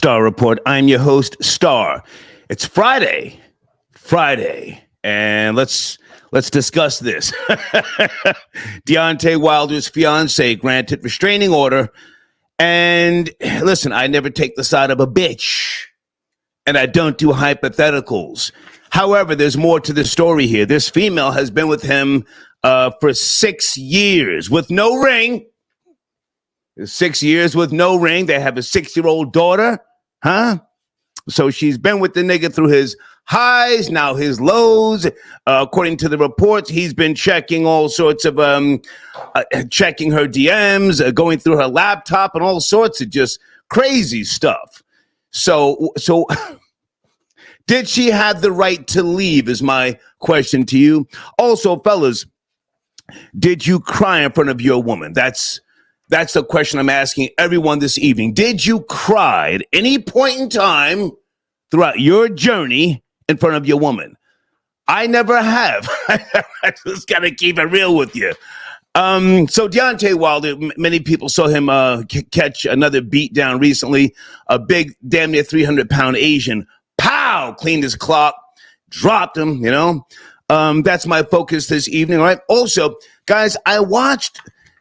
Star Report. I'm your host, Star. It's Friday, and let's discuss this. Deontay Wilder's fiancée granted restraining order, and listen, I never take the side of a bitch, and I don't do hypotheticals. However, there's more to the story here. This female has been with him for 6 years with no ring. 6 years with no ring. They have a 6-year-old daughter, huh? So she's been with the nigga through his highs, now his lows. According to the reports, he's been checking all sorts of, checking her DMs, going through her laptop and all sorts of just crazy stuff. So did she have the right to leave is my question to you. Also, fellas, did you cry in front of your woman? That's the question I'm asking everyone this evening. Did you cry at any point in time throughout your journey in front of your woman? I never have. I just got to keep it real with you. So Deontay Wilder, many people saw him catch another beat down recently. A big, damn near 300-pound Asian, pow, cleaned his clock, dropped him, That's my focus this evening, all right? Also, guys, I watched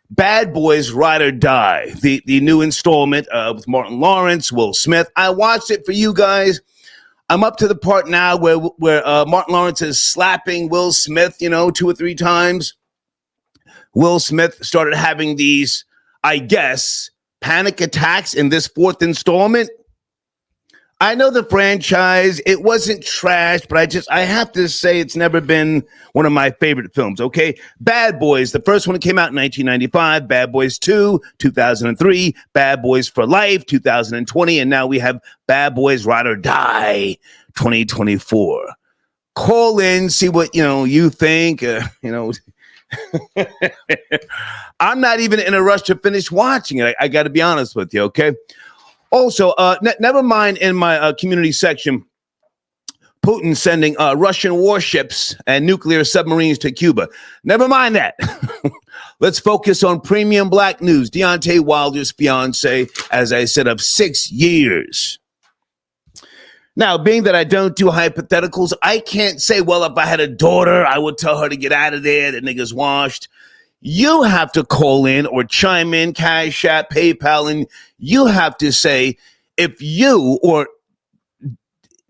Bad Boys Ride or Die, the new installment with Martin Lawrence, Will Smith. I watched it for you guys. I'm up to the part now where Martin Lawrence is slapping Will Smith, 2 or 3 times. Will Smith started having these, I guess, panic attacks in this 4th installment. I know the franchise, it wasn't trash, but I have to say it's never been one of my favorite films, okay? Bad Boys, the first one came out in 1995, Bad Boys 2, 2003, Bad Boys for Life, 2020, and now we have Bad Boys Ride or Die, 2024. Call in, see what, you think, I'm not even in a rush to finish watching it. I got to be honest with you, okay? Also, never mind in my community section, Putin sending Russian warships and nuclear submarines to Cuba. Never mind that. Let's focus on premium black news. Deontay Wilder's fiancée, as I said, of 6 years. Now, being that I don't do hypotheticals, I can't say, well, if I had a daughter, I would tell her to get out of there. The nigga's washed. You have to call in or chime in, Cash App, PayPal, and you have to say if you or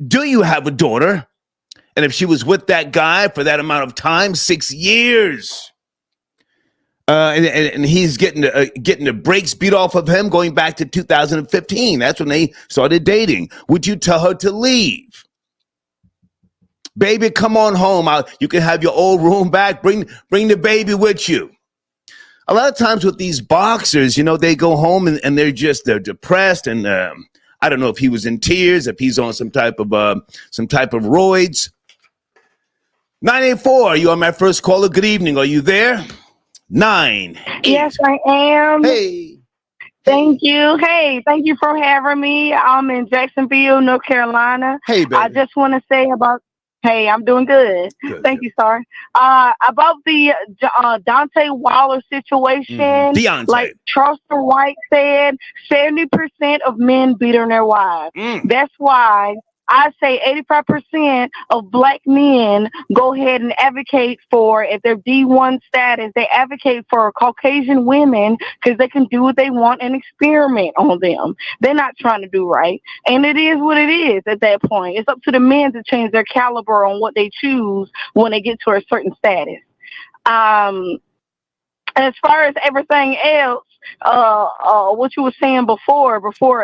do you have a daughter, and if she was with that guy for that amount of time, 6 years, and he's getting the brakes beat off of him going back to 2015. That's when they started dating. Would you tell her to leave? Baby, come on home. You can have your old room back. Bring the baby with you. A lot of times with these boxers, they go home and they're depressed. And I don't know if he was in tears, if he's on some type of roids. 984, you are my first caller. Good evening. Are you there? 9. Yes, I am. Hey. Thank you. Hey, thank you for having me. I'm in Jacksonville, North Carolina. Hey, baby. I just want to say hey, I'm doing good. Thank you, Star. About the Deontay Wilder situation, Deontay. like Charleston White said, 70% of men beat on their wives. That's why I say 85% of black men go ahead and advocate for, if they're D1 status, they advocate for Caucasian women because they can do what they want and experiment on them. They're not trying to do right. And it is what it is at that point. It's up to the men to change their caliber on what they choose when they get to a certain status. As far as everything else, what you were saying before,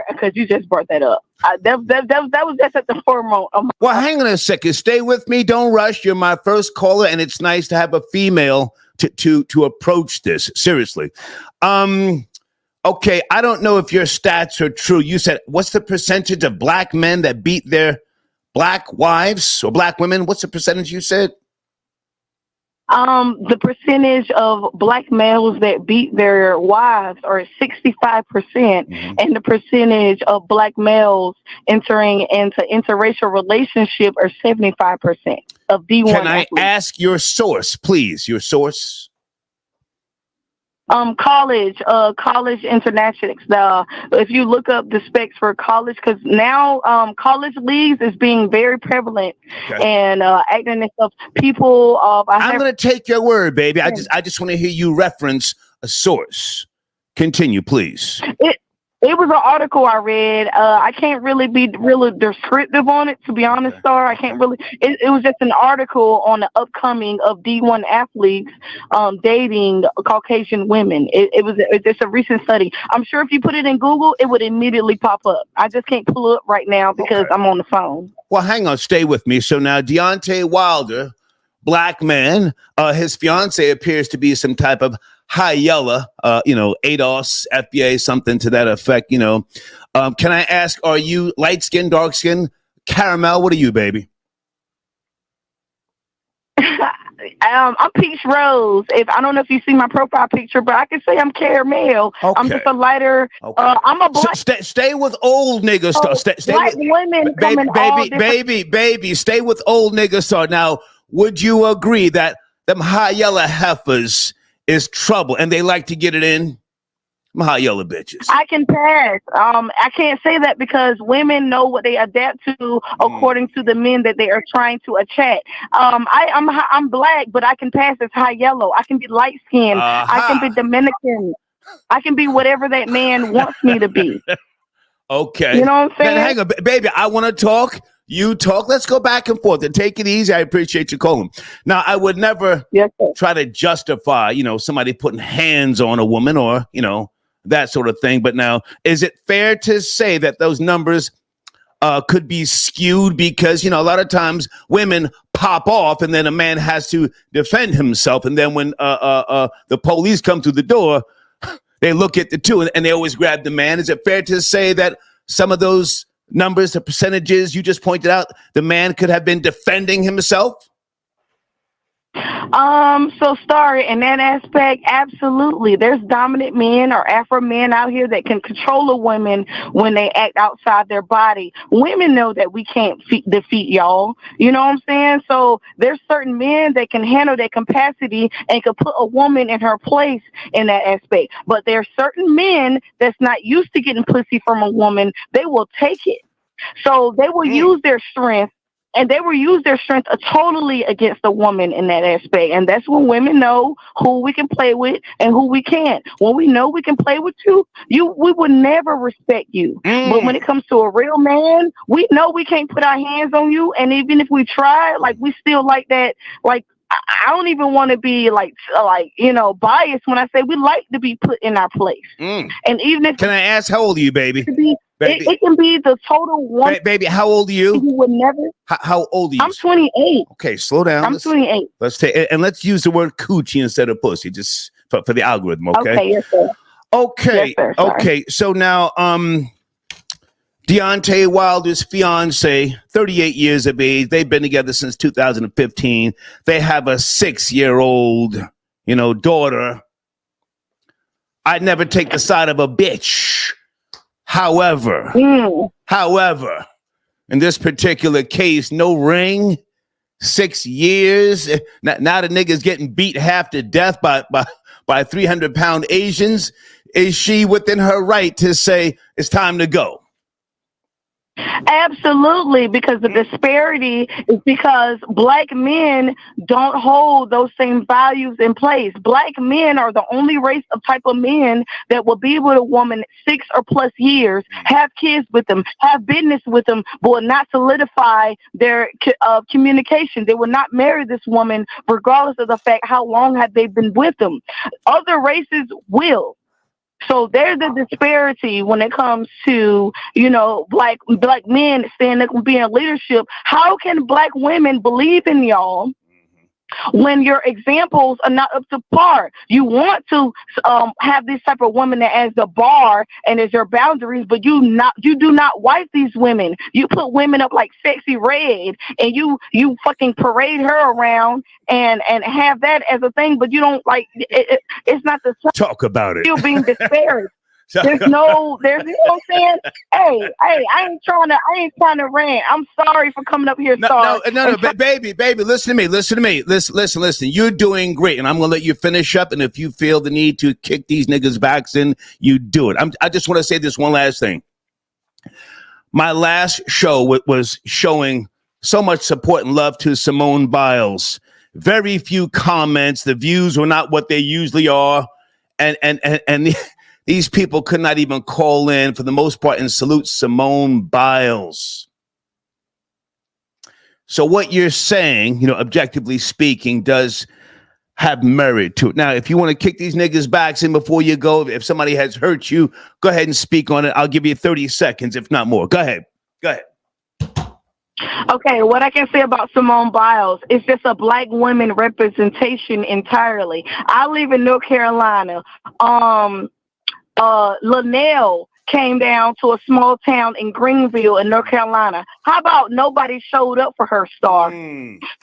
because you just brought that up. That was just at the foremost. Well, hang on a second. Stay with me. Don't rush. You're my first caller, and it's nice to have a female to approach this seriously. Okay, I don't know if your stats are true. You said, what's the percentage of black men that beat their black wives or black women? What's the percentage you said? The percentage of black males that beat their wives are 65%, and the percentage of black males entering into interracial relationship are 75% of D1. Can I ask your source, please? Your source? College internationals. If you look up the specs for college, because now college leagues is being very prevalent and acting and stuff. People, I'm going to take your word, baby. I just want to hear you reference a source. Continue, please. It was an article I read. I can't really be really descriptive on it, to be honest, Star. I can't really. It was just an article on the upcoming of D1 athletes dating Caucasian women. It's just a recent study. I'm sure if you put it in Google, it would immediately pop up. I just can't pull it up right now because I'm on the phone. Well, hang on. Stay with me. So now Deontay Wilder, black man, his fiancée appears to be some type of high yellow, ADOS, FBA, something to that effect, Can I ask, are you light skin, dark skin, caramel? What are you, baby? I'm peach rose. I don't know if you see my profile picture, but I can say I'm caramel. Okay. I'm just a lighter. Okay. I'm a black. So stay with old niggas. Stay black with women. Baby. Stay with old niggas. So now, would you agree that them high yellow heifers is trouble, and they like to get it in? I'm high yellow bitches. I can pass. I can't say that because women know what they adapt to according to the men that they are trying to attract. I'm black, but I can pass as high yellow. I can be light skinned. I can be Dominican. I can be whatever that man wants me to be. Okay. You know what I'm saying? Now, hang on, baby. I want to talk. You talk. Let's go back and forth and take it easy. I appreciate you calling. Now, I would never try to justify, somebody putting hands on a woman or, that sort of thing. But now, is it fair to say that those numbers could be skewed because, a lot of times women pop off and then a man has to defend himself. And then when the police come through the door, they look at the two and they always grab the man. Is it fair to say that some of those numbers, the percentages you just pointed out, the man could have been defending himself? So Starry, in that aspect, absolutely. There's dominant men or Afro men out here that can control a woman when they act outside their body. Women know that we can't defeat y'all. You know what I'm saying? So there's certain men that can handle that capacity and can put a woman in her place in that aspect. But there's certain men that's not used to getting pussy from a woman. They will take it. So they will use their strength. And they will use their strength totally against a woman in that aspect. And that's when women know who we can play with and who we can't. When we know we can play with you, we would never respect you. But when it comes to a real man, we know we can't put our hands on you. And even if we try, we still like that. I don't even want to be biased when I say we like to be put in our place. And even if can I ask, how old are you, baby? It can be the total one. Baby, how old are you? You would never. How old are you? I'm 28. Okay, slow down. I'm 28. Let's use the word coochie instead of pussy, just for the algorithm. Okay. Okay. Yes, sir. Okay. Yes, sir. Okay. So now, Deontay Wilder's fiance, 38 years of age. They've been together since 2015. They have a 6-year-old, daughter. I'd never take the side of a bitch. However, in this particular case, no ring, 6 years. Now the nigga's getting beat half to death by 300-pound Asians. Is she within her right to say it's time to go? Absolutely, because the disparity is because black men don't hold those same values in place. Black men are the only race of type of men that will be with a woman 6 or plus years, have kids with them, have business with them, but will not solidify their communication. They will not marry this woman regardless of the fact how long have they been with them. Other races will. So there's the disparity when it comes to, black men standing up and being in leadership. How can black women believe in y'all when your examples are not up to par? You want to have this type of woman that as the bar and as your boundaries, but you do not wife these women. You put women up like Sexy Red and you fucking parade her around and have that as a thing, but you don't it's not the same. Talk about it. You're being disparaged. There's you know what I'm saying? Hey, I ain't trying to rant. I'm sorry for coming up here. No, baby, listen to me. Listen. You're doing great, and I'm gonna let you finish up. And if you feel the need to kick these niggas' backs in, you do it. I just want to say this one last thing. My last show was showing so much support and love to Simone Biles. Very few comments. The views were not what they usually are, and these people could not even call in for the most part and salute Simone Biles. So what you're saying, objectively speaking, does have merit to it. Now, if you want to kick these niggas' backs in before you go, if somebody has hurt you, go ahead and speak on it. I'll give you 30 seconds, if not more. Go ahead. Okay, what I can say about Simone Biles is just a black woman representation entirely. I live in North Carolina. Linnell came down to a small town in Greenville in North Carolina. How about nobody showed up for her, Star?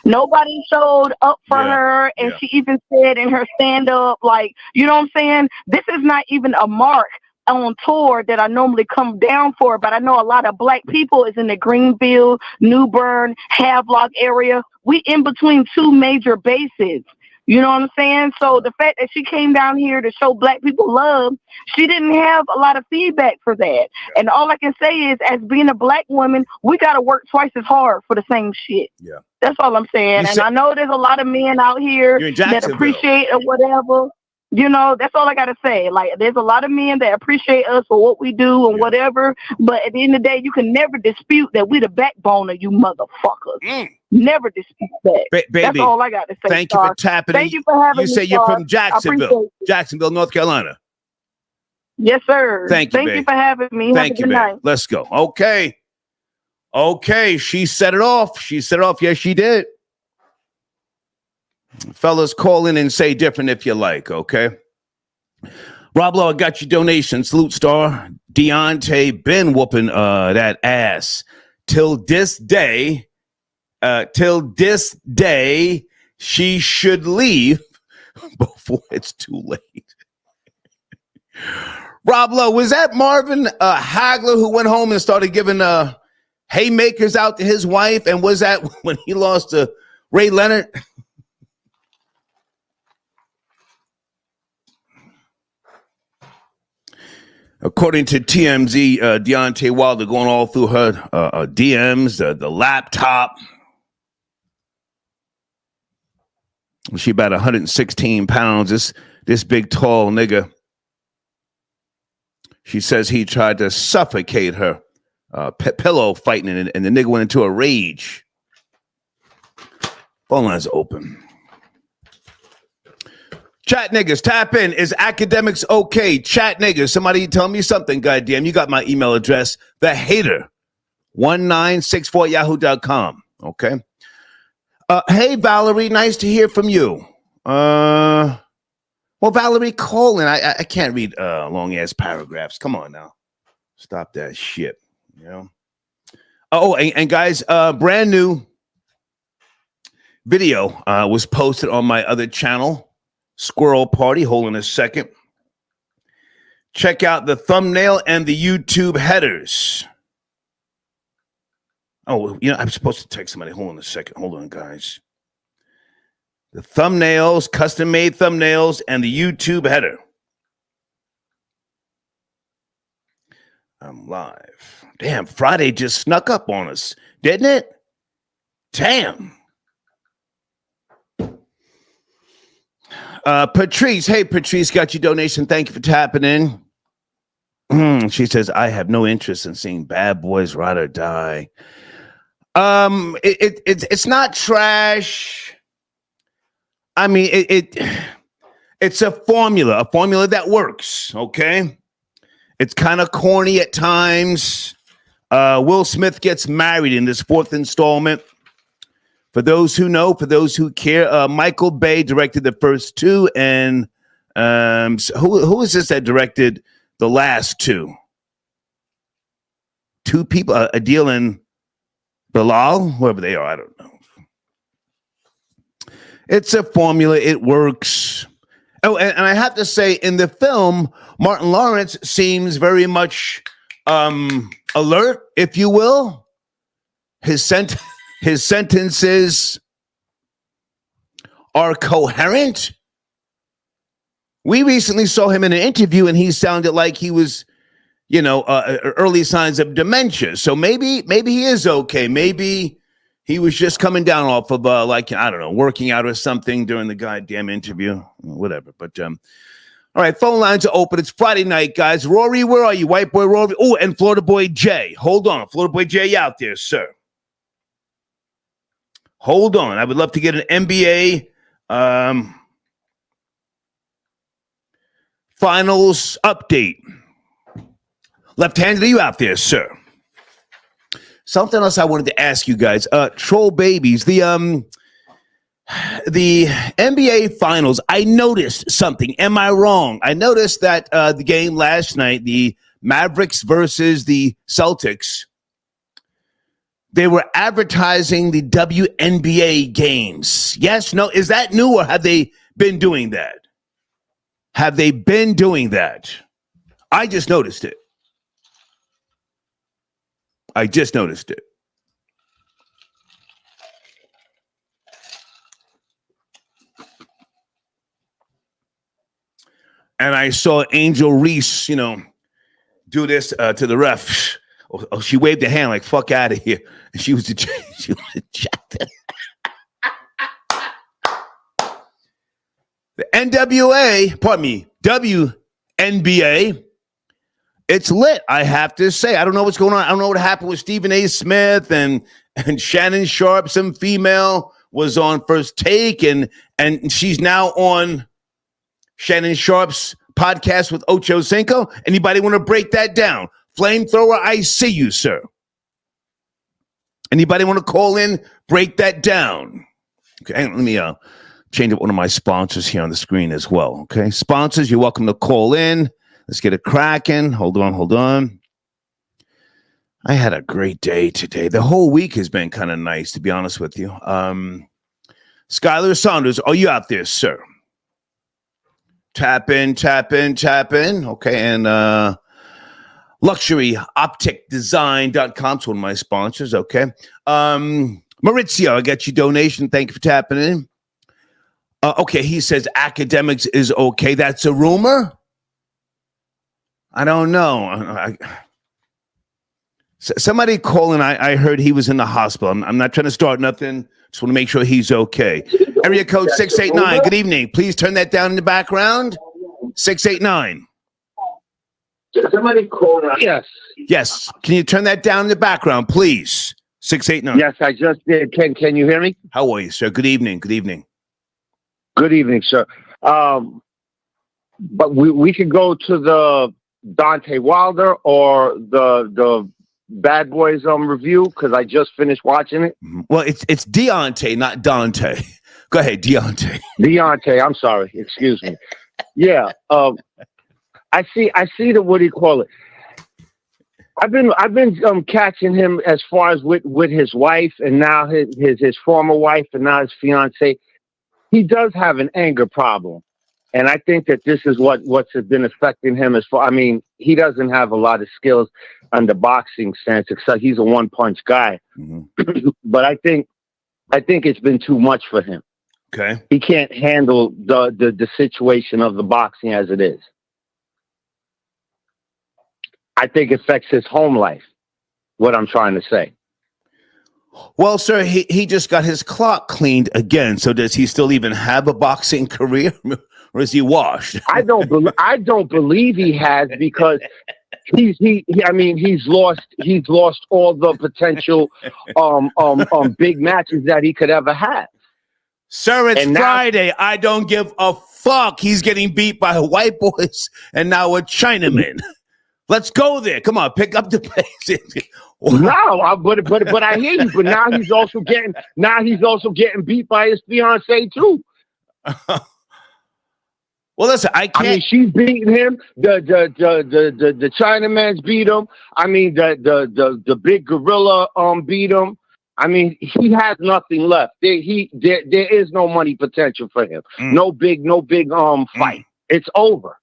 Nobody showed up for her, and she even said in her stand-up, like, you know what I'm saying? This is not even a mark on tour that I normally come down for, but I know a lot of black people is in the Greenville, New Bern, Havelock area. We in between two major bases. You know what I'm saying? So the fact that she came down here to show black people love, she didn't have a lot of feedback for that. And all I can say is, as being a black woman, we got to work twice as hard for the same shit. Yeah. That's all I'm saying. And I know there's a lot of men out here that appreciate or whatever. That's all I got to say. Like, there's a lot of men that appreciate us for what we do and whatever. But at the end of the day, you can never dispute that we the backbone of you motherfuckers. Never dispute that. Baby, that's all I got to say. Thank you for tapping. Thank you for having me. You say you're from Jacksonville, North Carolina. Yes, sir. Thank you for having me. Thank you, babe. Let's go. Okay. She set it off. Yes, she did. Fellas, call in and say different if you like, okay? Rob Lowe, I got your donation. Salute, Star. Deontay been whooping that ass. Till this day, she should leave before it's too late. Rob Lowe, was that Marvin Hagler who went home and started giving haymakers out to his wife? And was that when he lost to Ray Leonard? According to TMZ, Deontay Wilder going all through her DMs, the laptop. She about 116 pounds. This big, tall nigga. She says he tried to suffocate her, pillow fighting, and the nigga went into a rage. Phone lines open. Chat niggas, tap in. Is academics okay? Chat niggas, somebody tell me something, goddamn. You got my email address, thehater1964yahoo.com. Okay. Hey, Valerie, nice to hear from you. Well, Valerie, call in. I can't read long-ass paragraphs. Come on now. Stop that shit, Oh, and guys, brand new video was posted on my other channel, Squirrel Party. Hold on a second. Check out the thumbnail and the YouTube headers. Oh, I'm supposed to text somebody. Hold on a second. Hold on, guys. The thumbnails, custom-made thumbnails, and the YouTube header. I'm live. Damn, Friday just snuck up on us, didn't it? Damn. Patrice, hey, Patrice, got your donation. Thank you for tapping in. She says, I have no interest in seeing bad boys ride or die. It's not trash. I mean, it's a formula that works, okay? It's kind of corny at times. Will Smith gets married in this fourth installment. For those who know, for those who care, Michael Bay directed the first two, and who is this that directed the last two? Two people, Adil and Bilal, whoever they are, I don't know. It's a formula. It works. Oh, and I have to say, in the film, Martin Lawrence seems very much alert, if you will. His sentences are coherent. We recently saw him in an interview, and he sounded like he was, early signs of dementia. So maybe he is okay. Maybe he was just coming down off of working out or something during the goddamn interview, whatever. But all right, phone lines are open. It's Friday night, guys. Rory, where are you? White boy Rory. Oh, and Florida boy Jay. Hold on, Florida boy Jay, you out there, sir? Hold on. I would love to get an NBA finals update. Left-handed, are you out there, sir? Something else I wanted to ask you guys. Troll babies, the NBA finals, I noticed something. Am I wrong? I noticed that the game last night, the Mavericks versus the Celtics, they were advertising the WNBA games. Yes, no, is that new, or have they been doing that? Have they been doing that? I just noticed it. I just noticed it. And I saw Angel Reese, do this to the ref. Oh, she waved her hand like, fuck out of here. And she was ejected. The NWA, pardon me, WNBA, it's lit, I have to say. I don't know what's going on. I don't know what happened with Stephen A. Smith and Shannon Sharp. Some female was on First Take, and she's now on Shannon Sharp's podcast with Ocho Cinco. Anybody want to break that down? Flamethrower, I see you, sir. Anybody want to call in? Break that down. Okay, let me change up one of my sponsors here on the screen as well. Okay, sponsors, you're welcome to call in. Let's get it cracking. Hold on. I had a great day today. The whole week has been kind of nice, to be honest with you. Skylar Saunders, are you out there, sir? Tap in. Okay, and luxuryopticdesign.com is one of my sponsors. Okay. Maurizio, I got your donation. Thank you for tapping in. Okay, he says academics is okay. That's a rumor? I don't know. Somebody calling. I heard he was in the hospital. I'm not trying to start nothing. Just want to make sure he's okay. Area code 689. Good evening. Please turn that down in the background. 689. Somebody calling. Yes. Can you turn that down in the background, please? 689. Yes, I just did. Can you hear me? How are you, sir? Good evening. Good evening, sir. But we could go to the Deontay Wilder or the Bad Boys review, because I just finished watching it. Well, it's Deontay, not Dante. Go ahead, Deontay. Deontay, I'm sorry. Excuse me. Yeah. I see the, what do you call it? I've been catching him as far as with his wife, and now his former wife, and now his fiancée. He does have an anger problem. And I think that this is what's been affecting him as far. I mean, he doesn't have a lot of skills on the boxing sense, except he's a one-punch guy. Mm-hmm. But I think it's been too much for him. Okay. He can't handle the situation of the boxing as it is. I think it affects his home life, what I'm trying to say. Well, sir, he just got his clock cleaned again. So does he still even have a boxing career? Or is he washed? I don't believe he has, because he's lost all the potential big matches that he could ever have. Sir, it's Friday. I don't give a fuck. He's getting beat by white boys and now a Chinaman. Let's go there. Come on, pick up the pace. No, but I hear you. But now he's also getting beat by his fiancée too. Well, listen, I can't. I mean, she's beating him. The Chinaman's beat him. I mean, the big gorilla beat him. I mean, he has nothing left. There is no money potential for him. No big fight. It's over.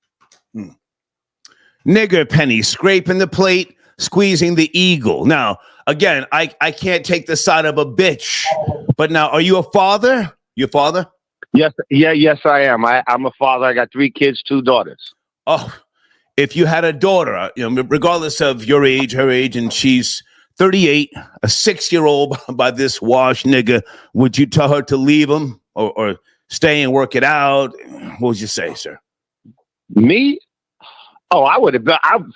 Nigger penny, scraping the plate, squeezing the eagle. Now, again, I can't take the side of a bitch. But now, are you a father? You a father? Yes, yes, I am. I'm a father. I got 3 kids, 2 daughters. Oh, if you had a daughter, regardless of your age, her age, and she's 38, a 6-year-old by this wash nigga, would you tell her to leave him or stay and work it out? What would you say, sir? Me? Oh, I would have.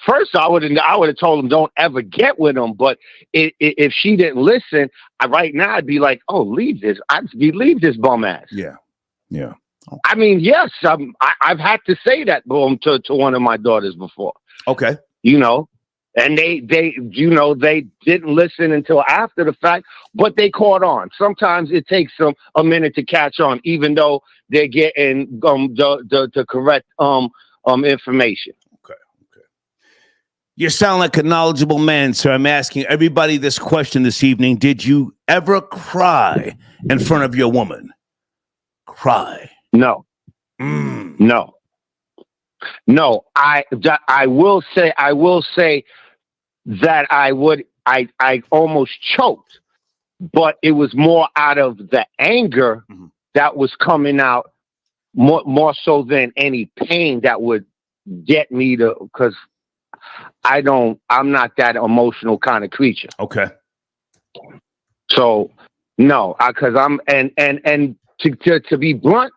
First, I would have told him don't ever get with him. But if she didn't listen, right now I'd be like, oh, leave this. Leave this bum ass. Yeah. Okay. I mean, yes, I've had to say that to one of my daughters before. Okay. And they didn't listen until after the fact, but they caught on. Sometimes it takes them a minute to catch on, even though they're getting the correct information. Okay. You sound like a knowledgeable man, sir. I'm asking everybody this question this evening. Did you ever cry in front of your woman? Cry? No. No. I will say that I almost choked, but it was more out of the anger that was coming out more so than any pain that would get me to, because I'm not that emotional kind of creature. Okay. So no, because I'm and to be blunt,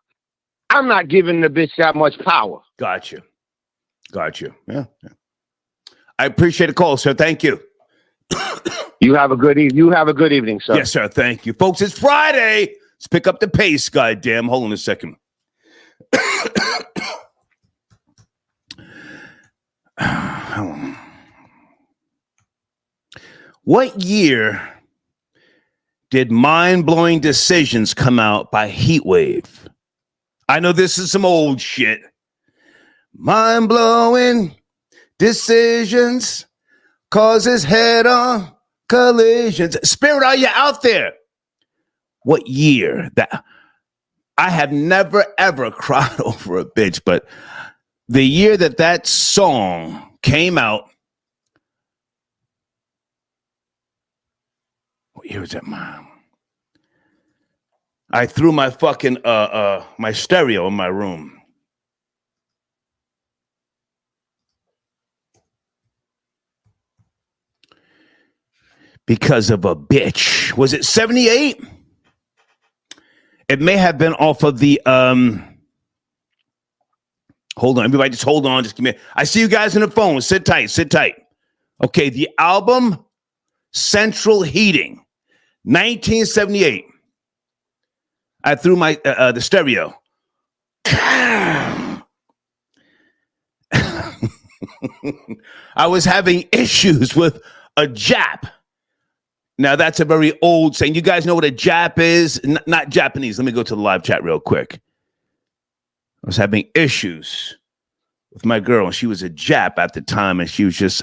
I'm not giving the bitch that much power. Got you. Yeah. I appreciate the call, sir. Thank you. You have a good evening, sir. Yes, sir. Thank you, folks. It's Friday. Let's pick up the pace. Goddamn. Hold on a second. What year did Mind-Blowing Decisions come out by Heatwave? I know this is some old shit. Mind-blowing decisions causes head-on collisions. Spirit, are you out there? What year? That I have never, ever cried over a bitch, but the year that song came out, what year was that, Mom? I threw my fucking my stereo in my room. Because of a bitch. Was it 78? It may have been off of the hold on, everybody just hold on, just give me I see you guys on the phone. Sit tight. Okay, the album Central Heating, 1978. I threw my the stereo. I was having issues with a Jap. Now, that's a very old saying. You guys know what a Jap is? Not Japanese. Let me go to the live chat real quick. I was having issues with my girl, and she was a Jap at the time, and she was just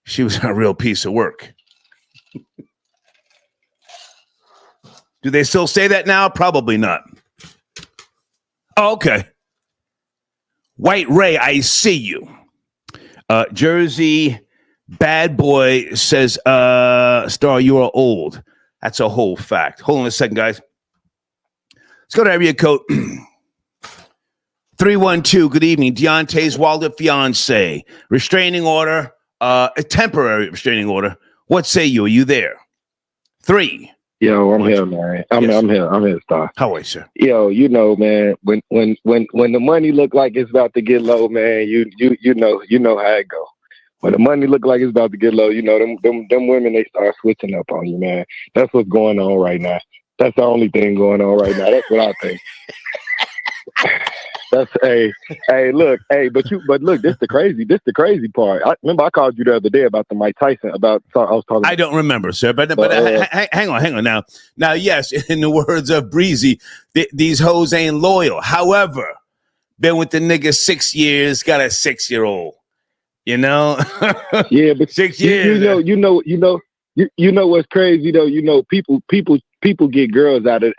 she was a real piece of work. Do they still say that now? Probably not. Oh, okay. White Ray, I see you. Jersey Bad Boy says, Star, you are old. That's a whole fact. Hold on a second, guys. Let's go to area code 312. Good evening. Deontay Wilder fiancée. Restraining order. A temporary restraining order. What say you? Are you there? 3. Yo, I'm here, man. I'm here, Star. How are you, sir? Yo, man, when the money look like it's about to get low, man, you know how it go. When the money look like it's about to get low, them women, they start switching up on you, man. That's what's going on right now. That's the only thing going on right now. That's what I think. That's look, this the crazy part. I called you the other day about the Mike Tyson I was talking. I don't remember, sir, but hang on now. Yes, in the words of Breezy, these hoes ain't loyal. However, been with the nigga 6 years, got a 6-year-old. You know, yeah, but 6 years. You know. you know what's crazy though? You know, people get girls out of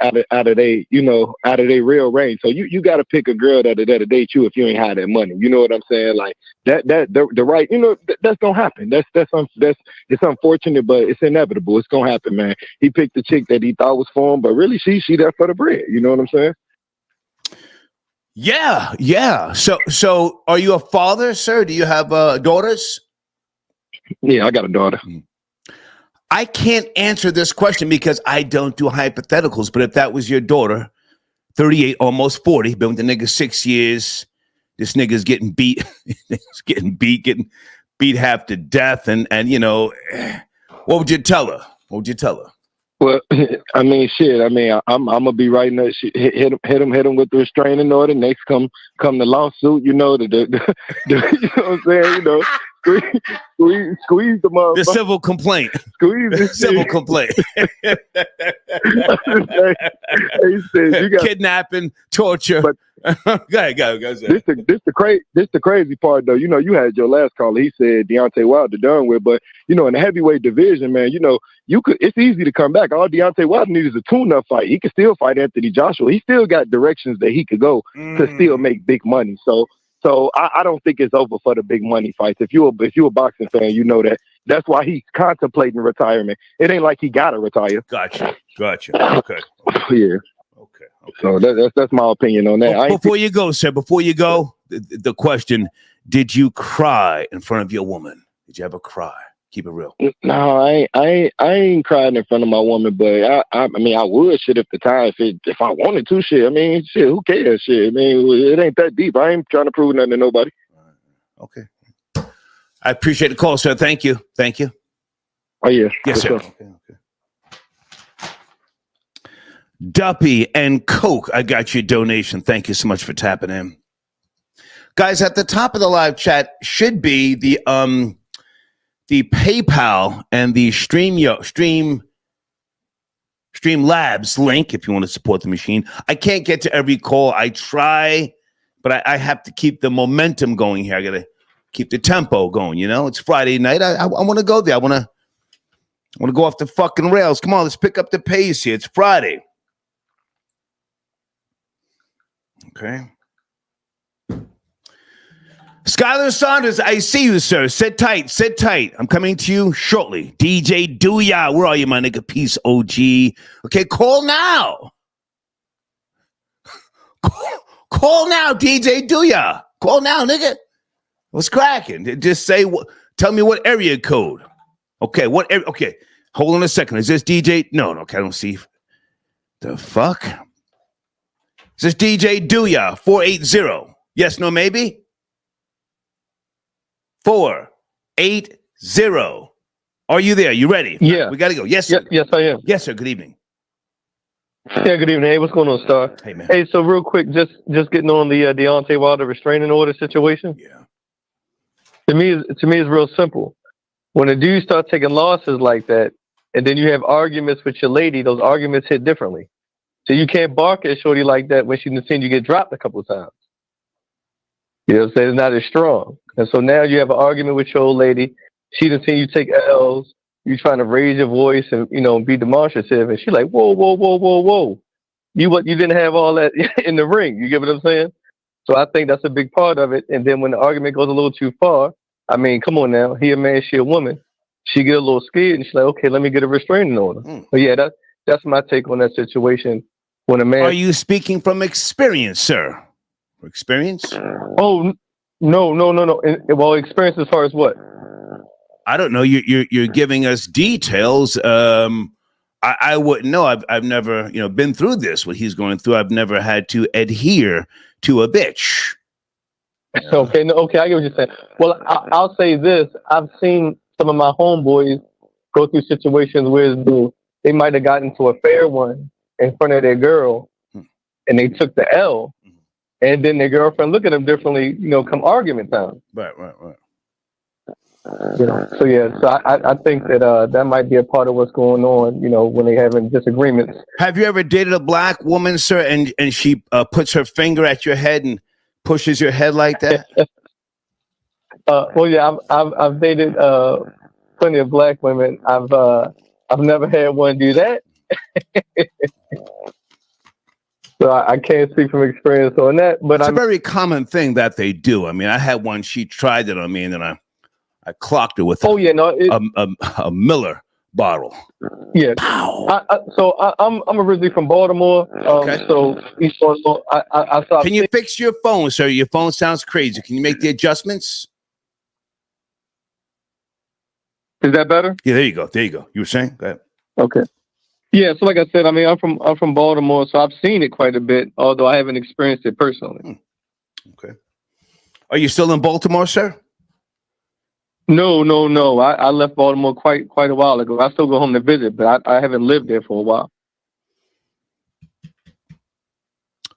they, you know, out of their real range. So you got to pick a girl that'll date you if you ain't have that money. You know what I'm saying? Like the right, you know, that's gonna happen. It's unfortunate, but it's inevitable. It's gonna happen, man. He picked the chick that he thought was for him, but really she there for the bread. You know what I'm saying? Yeah. So are you a father, sir? Do you have daughters? Yeah, I got a daughter. I can't answer this question because I don't do hypotheticals, but if that was your daughter, 38, almost 40, been with the nigga 6 years, this nigga's getting beat, getting beat half to death, and you know, what would you tell her? Well, I mean, shit. I mean, I'm gonna be writing that shit. Hit him with the restraining order. Next, come the lawsuit. You know, you know what I'm saying. You know, squeeze the motherfucker. The civil complaint. Squeeze the civil complaint. He said you got kidnapping, torture. But go ahead. This the crazy part though. You know, you had your last caller. He said Deontay Wilder done with, but you know, in the heavyweight division, man, you know, it's easy to come back. All Deontay Wilder needs is a tune-up fight. He can still fight Anthony Joshua. He still got directions that he could go to still make big money. So I don't think it's over for the big money fights. If you're a boxing fan, you know that's why he's contemplating retirement. It ain't like he gotta retire. Gotcha. Okay. Yeah. Okay. So that's my opinion on that. Before you go, sir, the question: did you cry in front of your woman? Did you ever cry? Keep it real. No, I ain't crying in front of my woman, but I mean I would shit at the time if I wanted to shit. I mean shit, who cares shit? I mean it ain't that deep. I ain't trying to prove nothing to nobody. Okay. I appreciate the call, sir. Thank you. Oh yeah. Yes, sir. Sure. Okay. Duppy and Coke, I got your donation. Thank you so much for tapping in. Guys, at the top of the live chat should be the PayPal and the Streamlabs link if you want to support the machine. I can't get to every call. I try, but I have to keep the momentum going here. I got to keep the tempo going, you know? It's Friday night. I want to go there. I want to go off the fucking rails. Come on, let's pick up the pace here. It's Friday. Okay. Skylar Saunders, I see you, sir. Sit tight. I'm coming to you shortly. DJ Dooyah, where are you, my nigga? Peace, OG. Okay, call now. Call now, DJ Dooyah. Call now, nigga. What's cracking? Just say, tell me what area code. Okay, okay, hold on a second. Is this DJ? No, okay, I don't see. The fuck? Is this DJ Dooyah, 480? Yes, no, maybe? 480. Are you there? You ready? Yeah. We got to go. Yes, sir. Yes, I am. Yes, sir. Good evening. Yeah, good evening. Hey, what's going on, Star? Hey, man. Hey, so real quick, just getting on the Deontay Wilder restraining order situation. Yeah. To me, it's real simple. When a dude starts taking losses like that, and then you have arguments with your lady, those arguments hit differently. So you can't bark at shorty like that when she's seen you get dropped a couple of times. You know what I'm saying? It's not as strong. And so now you have an argument with your old lady. She done seen you take L's. You trying to raise your voice and, you know, be demonstrative. And she's like, whoa. You didn't have all that in the ring. You get what I'm saying? So I think that's a big part of it. And then when the argument goes a little too far, I mean, come on now. He a man, she a woman. She get a little scared and she's like, okay, let me get a restraining order. But yeah, that's my take on that situation. When a man... Are you speaking from experience, sir? Experience? Oh, no. Well, experience as far as what? I don't know. You're giving us details. I wouldn't know. I've never, been through this. What he's going through. I've never had to adhere to a bitch. Okay, I get what you're saying. Well, I'll say this: I've seen some of my homeboys go through situations where they might have gotten into a fair one in front of their girl, and they took the L, and then their girlfriend look at them differently. Come argument time. Right. So yeah, so I think that that might be a part of what's going on. When they having disagreements. Have you ever dated a black woman, sir, and she puts her finger at your head and pushes your head like that? Well, yeah, I've dated plenty of black women. I've never had one do that. So I can't speak from experience on that. But it's a very common thing that they do. I mean, I had one. She tried it on me, and then I clocked her with a Miller bottle. Yeah. I'm originally from Baltimore. Okay. So East Baltimore. I saw. Can you fix your phone, sir? Your phone sounds crazy. Can you make the adjustments? Is that better? Yeah, there you go. There you go. You were saying? Go ahead. Okay. Yeah, so like I said, I mean, I'm from Baltimore, so I've seen it quite a bit, although I haven't experienced it personally. Okay. Are you still in Baltimore, sir? No. I left Baltimore quite a while ago. I still go home to visit, but I haven't lived there for a while.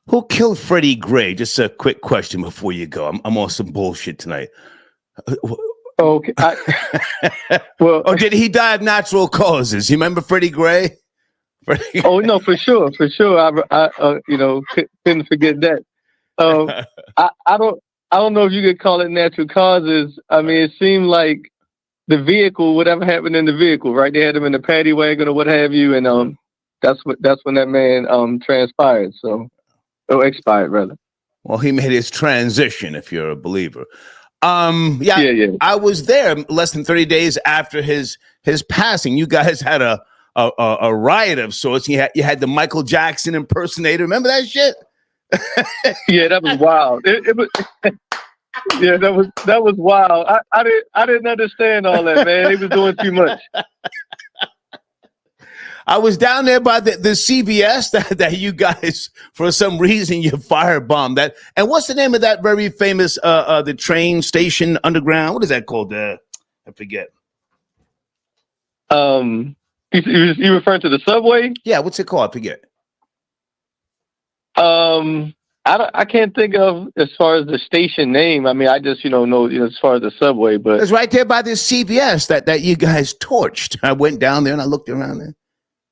Who killed Freddie Gray? Just a quick question before you go. I'm on some bullshit tonight. Okay. Well, or did he die of natural causes? You remember Freddie Gray? Oh no, for sure. I couldn't forget that. I don't know if you could call it natural causes. I mean, it seemed like the vehicle, whatever happened in the vehicle, right? They had him in the paddy wagon or what have you, and that's when that man transpired. Expired rather. Well, he made his transition, if you're a believer. Yeah. I was there less than 30 days after his passing. You guys had a riot of sorts. You had the Michael Jackson impersonator. Remember that shit? Yeah, that was wild. It was. Yeah, that was wild. I didn't understand all that, man. He was doing too much. I was down there by the CBS that you guys, for some reason, you firebombed that. And what's the name of that very famous the train station underground? What is that called? I forget. You referring to the subway? Yeah, what's it called? I forget. I can't think of as far as the station name. I mean, I just know as far as the subway, but it's right there by the CBS that you guys torched. I went down there and I looked around there.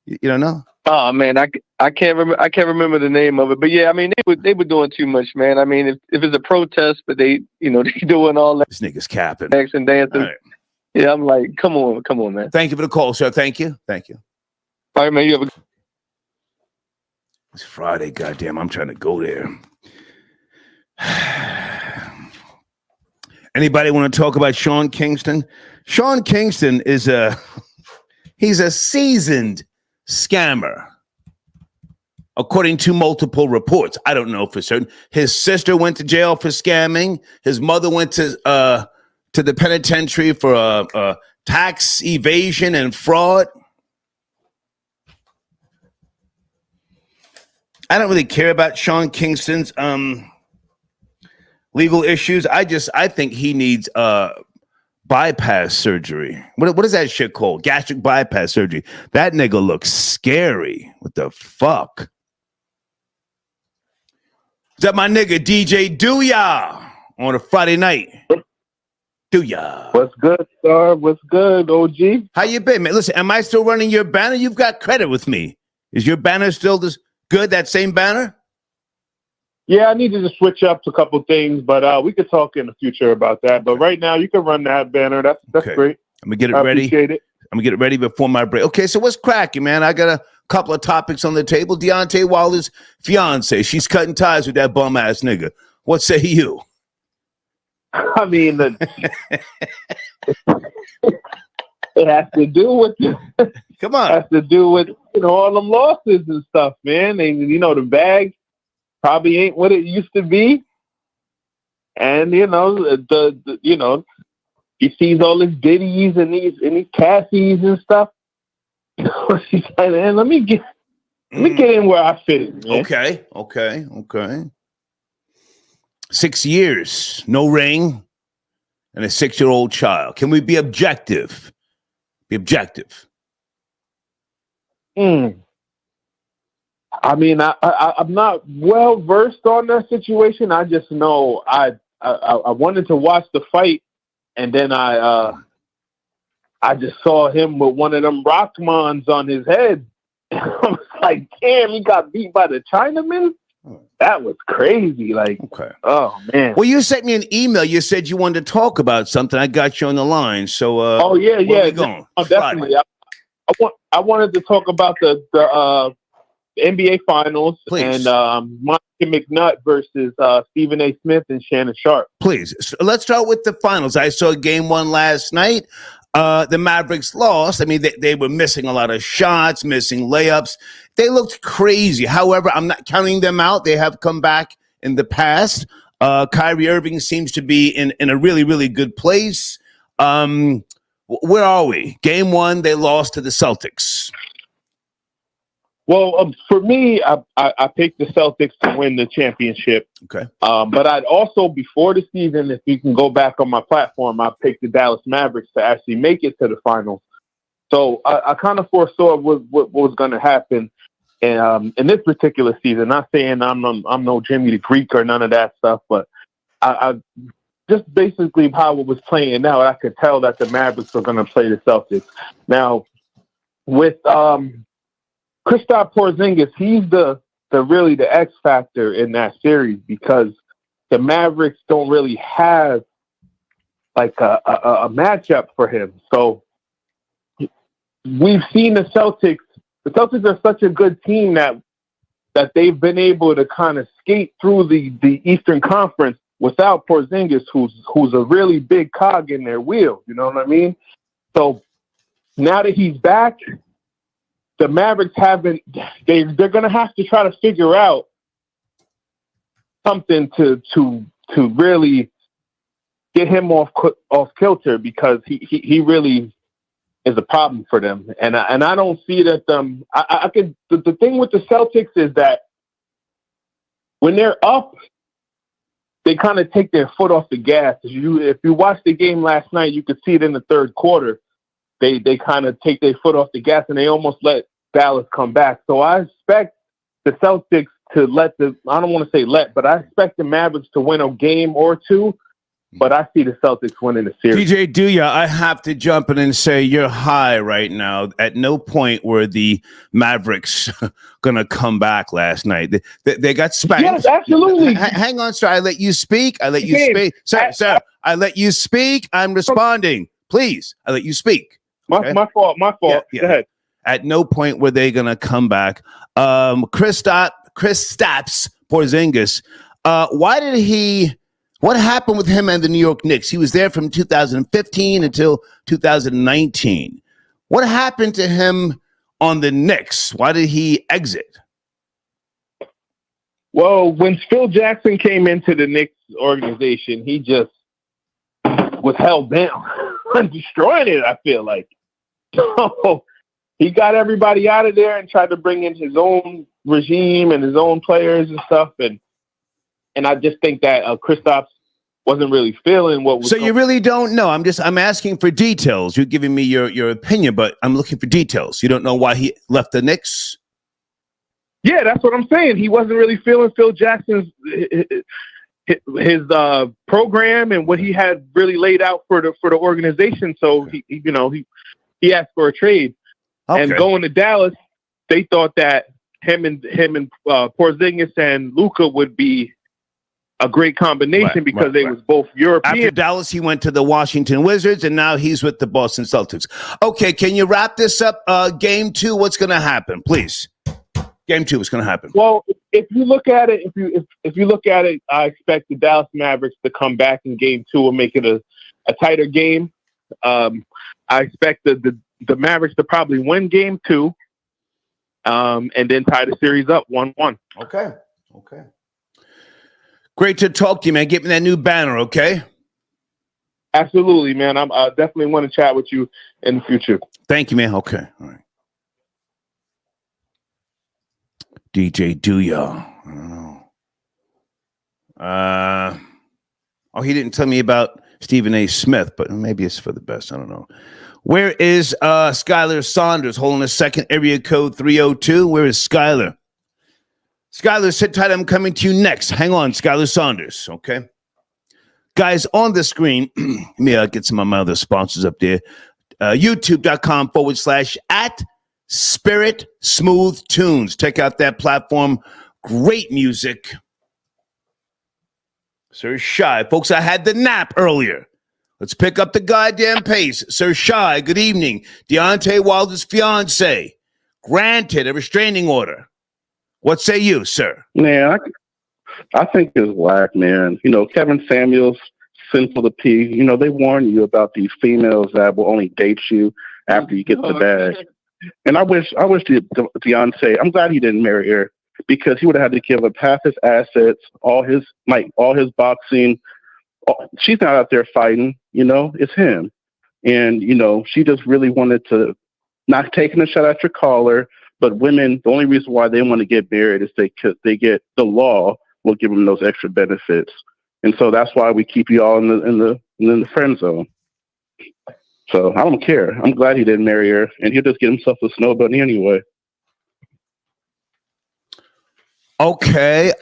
You don't know? Oh man, I can't remember. I can't remember the name of it. But yeah, I mean they were doing too much, man. I mean, if it's a protest, but they doing all that. This nigga's capping. And dancing. Right. Yeah, I'm like, come on, man. Thank you for the call, sir. Thank you. All right, man. You have a. It's Friday, goddamn. I'm trying to go there. Anybody want to talk about Sean Kingston? Sean Kingston is he's a seasoned scammer, according to multiple reports. I don't know for certain. His sister went to jail for scamming. His mother went to the penitentiary for tax evasion and fraud. I don't really care about Sean Kingston's legal issues. I think he needs bypass surgery. What is that shit called? Gastric bypass surgery. That nigga looks scary. What the fuck? Is that my nigga DJ Dooyah on a Friday night? Dooyah. What's good, sir? What's good, OG? How you been, man? Listen, am I still running your banner? You've got credit with me. Is your banner still this good, that same banner? Yeah, I needed to switch up a couple things, but we could talk in the future about that. But right now, you can run that banner. That's okay. Great. I'm gonna get it ready. Appreciate it. I'm gonna get it ready before my break. Okay, so what's cracking, man? I got a couple of topics on the table. Deontay Wilder's fiancée. She's cutting ties with that bum ass nigga. What say you? I mean, It has to do with Come on. Has to do with all them losses and stuff, man. And the bag probably ain't what it used to be. And he sees all his Diddy's and these Cassies and stuff. He's like, man, let me get in where I fit in, man. Okay. 6 years, no ring, and a 6-year-old child. Can we be objective? Be objective. I mean, I'm not well versed on that situation. I just know I wanted to watch the fight, and then I just saw him with one of them Rockmans on his head. I was like, damn, he got beat by the Chinaman. That was crazy. Like, Okay. oh man. Well, you sent me an email. You said you wanted to talk about something. I got you on the line. So, Oh yeah, where yeah. we going? Oh, definitely. I wanted to talk about the NBA Finals. Please. And Monica McNutt versus Stephen A. Smith and Shannon Sharp. Please. So let's start with the finals. I saw game one last night. The Mavericks lost. I mean, they were missing a lot of shots, missing layups. They looked crazy. However, I'm not counting them out. They have come back in the past. Kyrie Irving seems to be in a really, really good place. Where are we? Game one, they lost to the Celtics. Well, for me, I picked the Celtics to win the championship. Okay. But I'd also, before the season, if you can go back on my platform, I picked the Dallas Mavericks to actually make it to the finals. So I kind of foresaw what was going to happen in this particular season. Not saying I'm no Jimmy the Greek or none of that stuff, but I just basically how it was playing out, I could tell that the Mavericks were going to play the Celtics. Now, with Kristaps Porzingis, he's the really the X factor in that series because the Mavericks don't really have like a matchup for him. So we've seen the Celtics. The Celtics are such a good team that they've been able to kind of skate through the Eastern Conference without Porzingis, who's a really big cog in their wheel. You know what I mean? So now that he's back, the Mavericks they're going to have to try to figure out something to really get him off kilter because he really is a problem for them. And I don't see that the thing with the Celtics is that when they're up, they kind of take their foot off the gas. If you watch the game last night, you could see it in the third quarter. They kind of take their foot off the gas and they almost let Dallas come back. So I expect the Celtics to I don't want to say but I expect the Mavericks to win a game or two, but I see the Celtics winning the series. DJ Duya, I have to jump in and say you're high right now. At no point were the Mavericks going to come back last night. They got spanked. Yes, absolutely. Hang on, sir. I let you speak. Sir, I let you speak. I'm responding. Please, I let you speak. Okay? My fault. Yeah. Go ahead. At no point were they going to come back. Kristaps Porzingis, what happened with him and the New York Knicks? He was there from 2015 until 2019. What happened to him on the Knicks? Why did he exit? Well, when Phil Jackson came into the Knicks organization, he just was held down and destroying it, I feel like. So he got everybody out of there and tried to bring in his own regime and his own players and stuff. And I just think that Kristaps wasn't really feeling what was. So you really don't know. I'm asking for details. You're giving me your opinion, but I'm looking for details. You don't know why he left the Knicks? Yeah, that's what I'm saying. He wasn't really feeling Phil Jackson's his program and what he had really laid out for the organization. So he asked for a trade. Okay. And going to Dallas, they thought that him and Porzingis and Luka would be a great combination because they was both European. After Dallas, he went to the Washington Wizards, and now he's with the Boston Celtics. Okay, can you wrap this up? Game two, what's going to happen, please? Game two, what's going to happen? Well, if you look at it, if you look at it, I expect the Dallas Mavericks to come back in game two and make it a tighter game. I expect the Mavericks to probably win game two, and then tie the series up 1-1. Okay. Great to talk to you, man. Get me that new banner, okay? Absolutely, man. I definitely want to chat with you in the future. Thank you, man. Okay. All right. DJ Duya. I don't know. He didn't tell me about Stephen A. Smith, but maybe it's for the best. I don't know. Where is Skylar Saunders holding a second area code 302? Where is Skylar? Skylar, sit tight. I'm coming to you next. Hang on, Skylar Saunders. Okay. Guys, on the screen, let me get some of my other sponsors up there. YouTube.com/@Spirit Smooth Tunes. Check out that platform Great music. Sir Shy. Folks, I had the nap earlier. Let's pick up the goddamn pace. Sir Shy, good evening. Deontay Wilder's fiancée granted a restraining order. What say you, sir? Man, I think it's whack, man. You know, Kevin Samuels, Sinful to P, you know, they warn you about these females that will only date you after you get the bag. And I wish Deontay, I'm glad he didn't marry her, because he would have had to give up half his assets, all his boxing. She's not out there fighting, you know, it's him. And, you know, she just really wanted to, not taking a shot at your caller, but women, the only reason why they want to get married is because they get, the law will give them those extra benefits. And so that's why we keep you all in the friend zone. So I don't care. I'm glad he didn't marry her, and he'll just get himself a snow bunny anyway. Okay.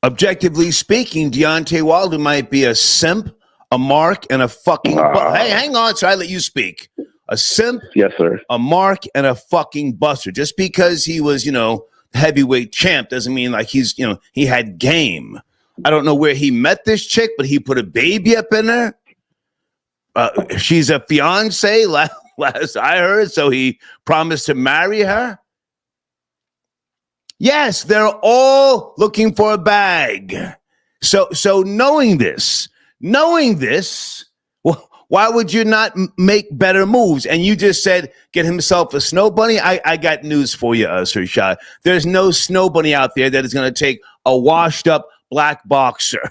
Objectively speaking, Deontay Wilder might be a simp, a mark, and a fucking... Hey, hang on, so I let you speak. A simp, yes, sir, a mark, and a fucking buster. Just because he was, you know, heavyweight champ doesn't mean like he's, you know, he had game. I don't know where he met this chick, but he put a baby up in her. She's a fiance, last I heard, so he promised to marry her. Yes, they're all looking for a bag. So knowing this, well, why would you not make better moves? And you just said, get himself a snow bunny. I got news for you, Sir Shah. There's no snow bunny out there that is going to take a washed up black boxer.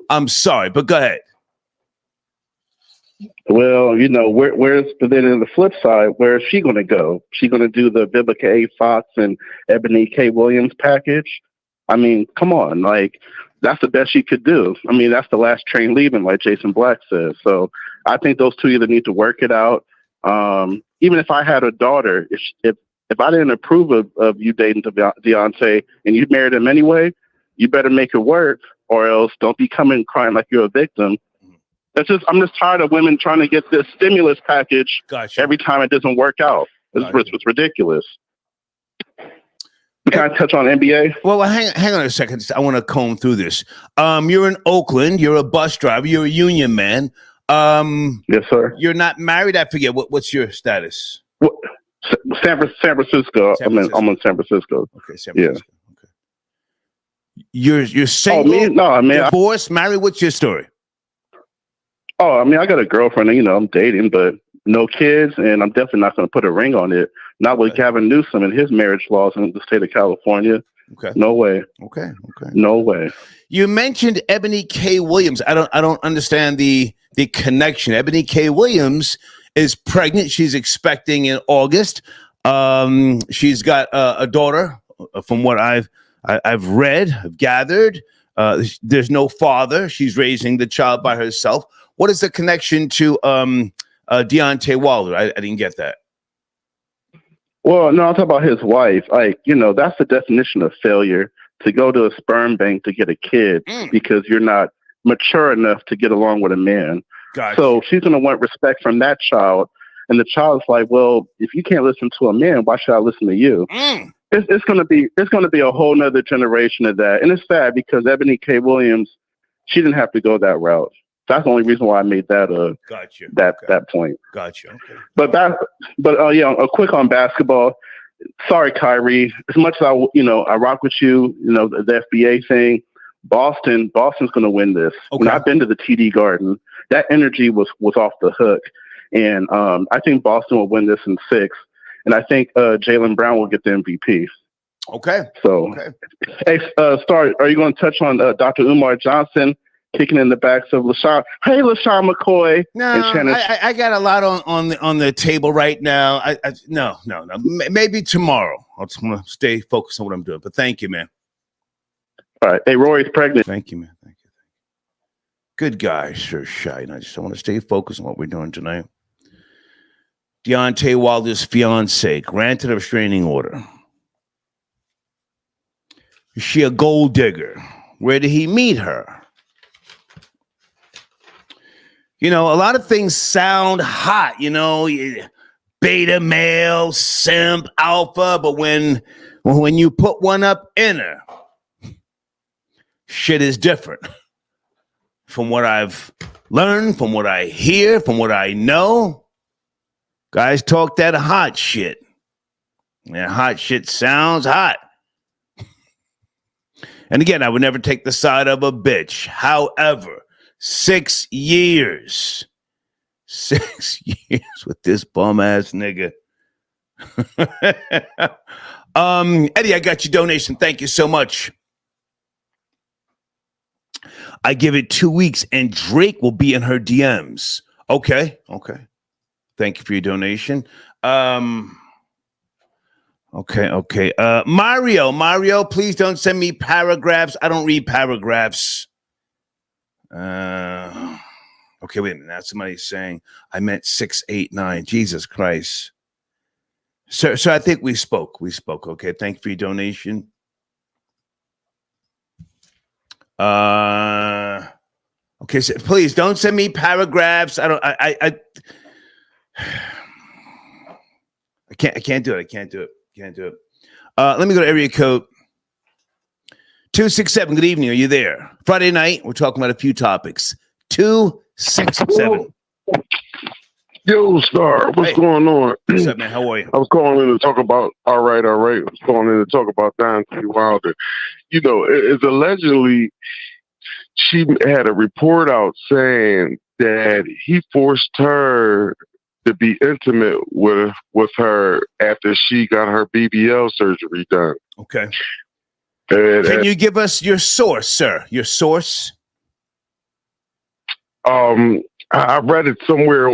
I'm sorry, but go ahead. Well, you know, but then on the flip side, where is she going to go? She going to do the Vivica A. Fox and Ebony K. Williams package? I mean, come on, like, that's the best she could do. I mean, that's the last train leaving, like Jason Black says. So I think those two either need to work it out. Even if I had a daughter, if I didn't approve of you dating Deontay and you married him anyway, you better make it work, or else don't be coming crying like you're a victim. I'm just tired of women trying to get this stimulus package every time it doesn't work out. It's ridiculous. Can I touch on NBA? Well, hang on a second. I want to comb through this. You're in Oakland. You're a bus driver. You're a union man. Yes, sir. You're not married. I forget. What's your status? San Francisco. I'm in San Francisco. Okay, San Francisco. Yeah. Okay. You're single. Oh, me? No, I mean, divorced, married. What's your story? Oh, I mean, I got a girlfriend, you know, I'm dating, but no kids, and I'm definitely not going to put a ring on it. Not with Gavin Newsom and his marriage laws in the state of California. Okay. No way. Okay. No way. You mentioned Ebony K. Williams. I don't understand the connection. Ebony K. Williams is pregnant. She's expecting in August. She's got a daughter, from what I've read, I've gathered. There's no father. She's raising the child by herself. What is the connection to Deontay Wilder? I didn't get that. Well, no, I'm talking about his wife. Like, you know, that's the definition of failure, to go to a sperm bank to get a kid because you're not mature enough to get along with a man. Gotcha. So she's going to want respect from that child. And the child's like, well, if you can't listen to a man, why should I listen to you? It's going to be a whole nother generation of that. And it's sad because Ebony K. Williams, she didn't have to go that route. That's the only reason why I made that that point. Gotcha. Okay. But a quick on basketball. Sorry, Kyrie. As much as I rock with you, you know, the FBA thing. Boston's going to win this. Okay. When I've been to the TD Garden, that energy was off the hook, and I think Boston will win this in 6. And I think Jaylen Brown will get the MVP. Okay. So, hey, Star, are you going to touch on Dr. Umar Johnson kicking in the backs of LaShawn? Hey, LaShawn McCoy. No, I got a lot on the table right now. No. Maybe tomorrow. I just want to stay focused on what I'm doing. But thank you, man. All right. Hey, Rory's pregnant. Thank you, man. Thank you. Good guy, Sir Shy. I just want to stay focused on what we're doing tonight. Deontay Wilder's fiancée granted a restraining order. Is she a gold digger? Where did he meet her? You know, a lot of things sound hot, you know, beta male, simp, alpha, but when Well, when you put one up in her, shit is different. From what I've learned, from what I hear, from what I know, guys talk that hot shit. And hot shit sounds hot. And again, I would never take the side of a bitch. However, 6 years. 6 years with this bum ass nigga. Eddie, I got your donation. Thank you so much. I give it 2 weeks and Drake will be in her DMs. Okay. Thank you for your donation. Okay. Mario, please don't send me paragraphs. I don't read paragraphs. Okay, wait a minute. Now somebody's saying I meant 689. Jesus Christ. So I think we spoke. Okay, thank you for your donation. Okay, so please don't send me paragraphs. I can't do it. Let me go to area code 267. Good evening. Are you there? Friday night. We're talking about a few topics. 267. Yo, Star, what's going on? What's up, man? How are you? I was calling in to talk about, all right. I was calling in to talk about Deontay Wilder. You know, it's allegedly she had a report out saying that he forced her to be intimate with her after she got her BBL surgery done. Okay. Can you give us your source, sir? Your source? I read it somewhere.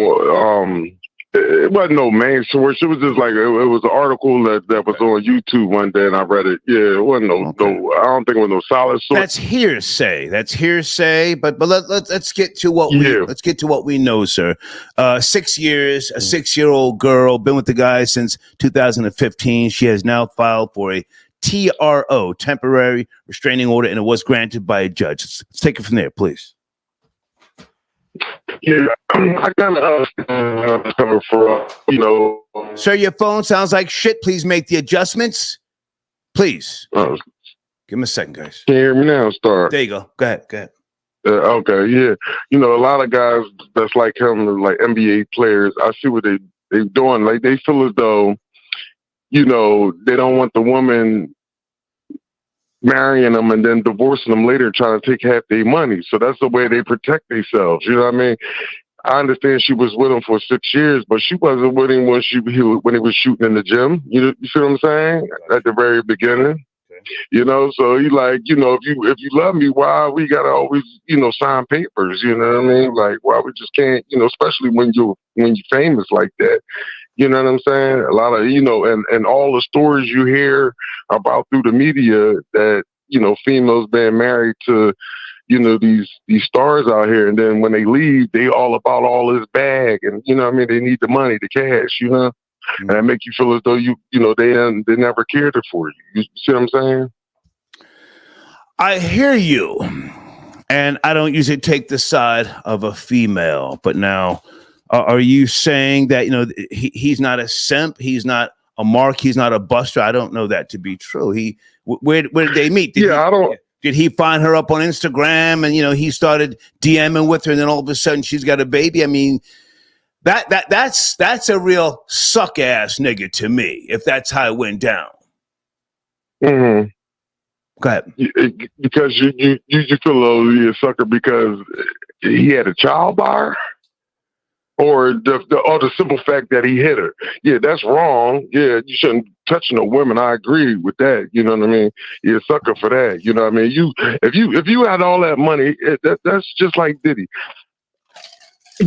It wasn't no main source. It was just like it was an article that was on YouTube one day, and I read it. Yeah, it wasn't no. I don't think it was no solid source. That's hearsay. But let's get to what we know, sir. 6 years, a 6-year-old girl, been with the guy since 2015. She has now filed for a TRO, temporary restraining order, and it was granted by a judge. Let's take it from there, please. Yeah, I kind of coming from, Sir, your phone sounds like shit. Please make the adjustments. Please. Give me a second, guys. Can you hear me now, Star? There you go. Go ahead. Okay, yeah. A lot of guys that's like him, like NBA players, I see what they're doing. Like, they feel as though, they don't want the woman marrying them and then divorcing them later, trying to take half their money. So that's the way they protect themselves. You know what I mean? I understand she was with him for 6 years, but she wasn't with him when he was shooting in the gym. You see what I'm saying? At the very beginning. Okay. So he like, if you love me, why we gotta always, sign papers? You know what I mean? Like, why we just can't, especially when you're famous like that. You know what I'm saying? A lot of, and all the stories you hear about through the media that, females being married to, these stars out here. And then when they leave, they all about all this bag and, they need the money, the cash, and that make you feel as though they never cared for you. You see what I'm saying? I hear you. And I don't usually take the side of a female, but now, are you saying that, he's not a simp, he's not a mark, he's not a buster? I don't know that to be true. Where did they meet? Did he find her up on Instagram and, he started DMing with her and then all of a sudden she's got a baby? I mean, that's a real suck ass nigga to me, if that's how it went down. Mm-hmm. Go ahead. Because you feel a sucker because he had a child by her? Or the simple fact that he hit her. Yeah, that's wrong. Yeah, you shouldn't touch no women. I agree with that. You know what I mean? You're a sucker for that. You know what I mean? If you had all that money, that's just like Diddy.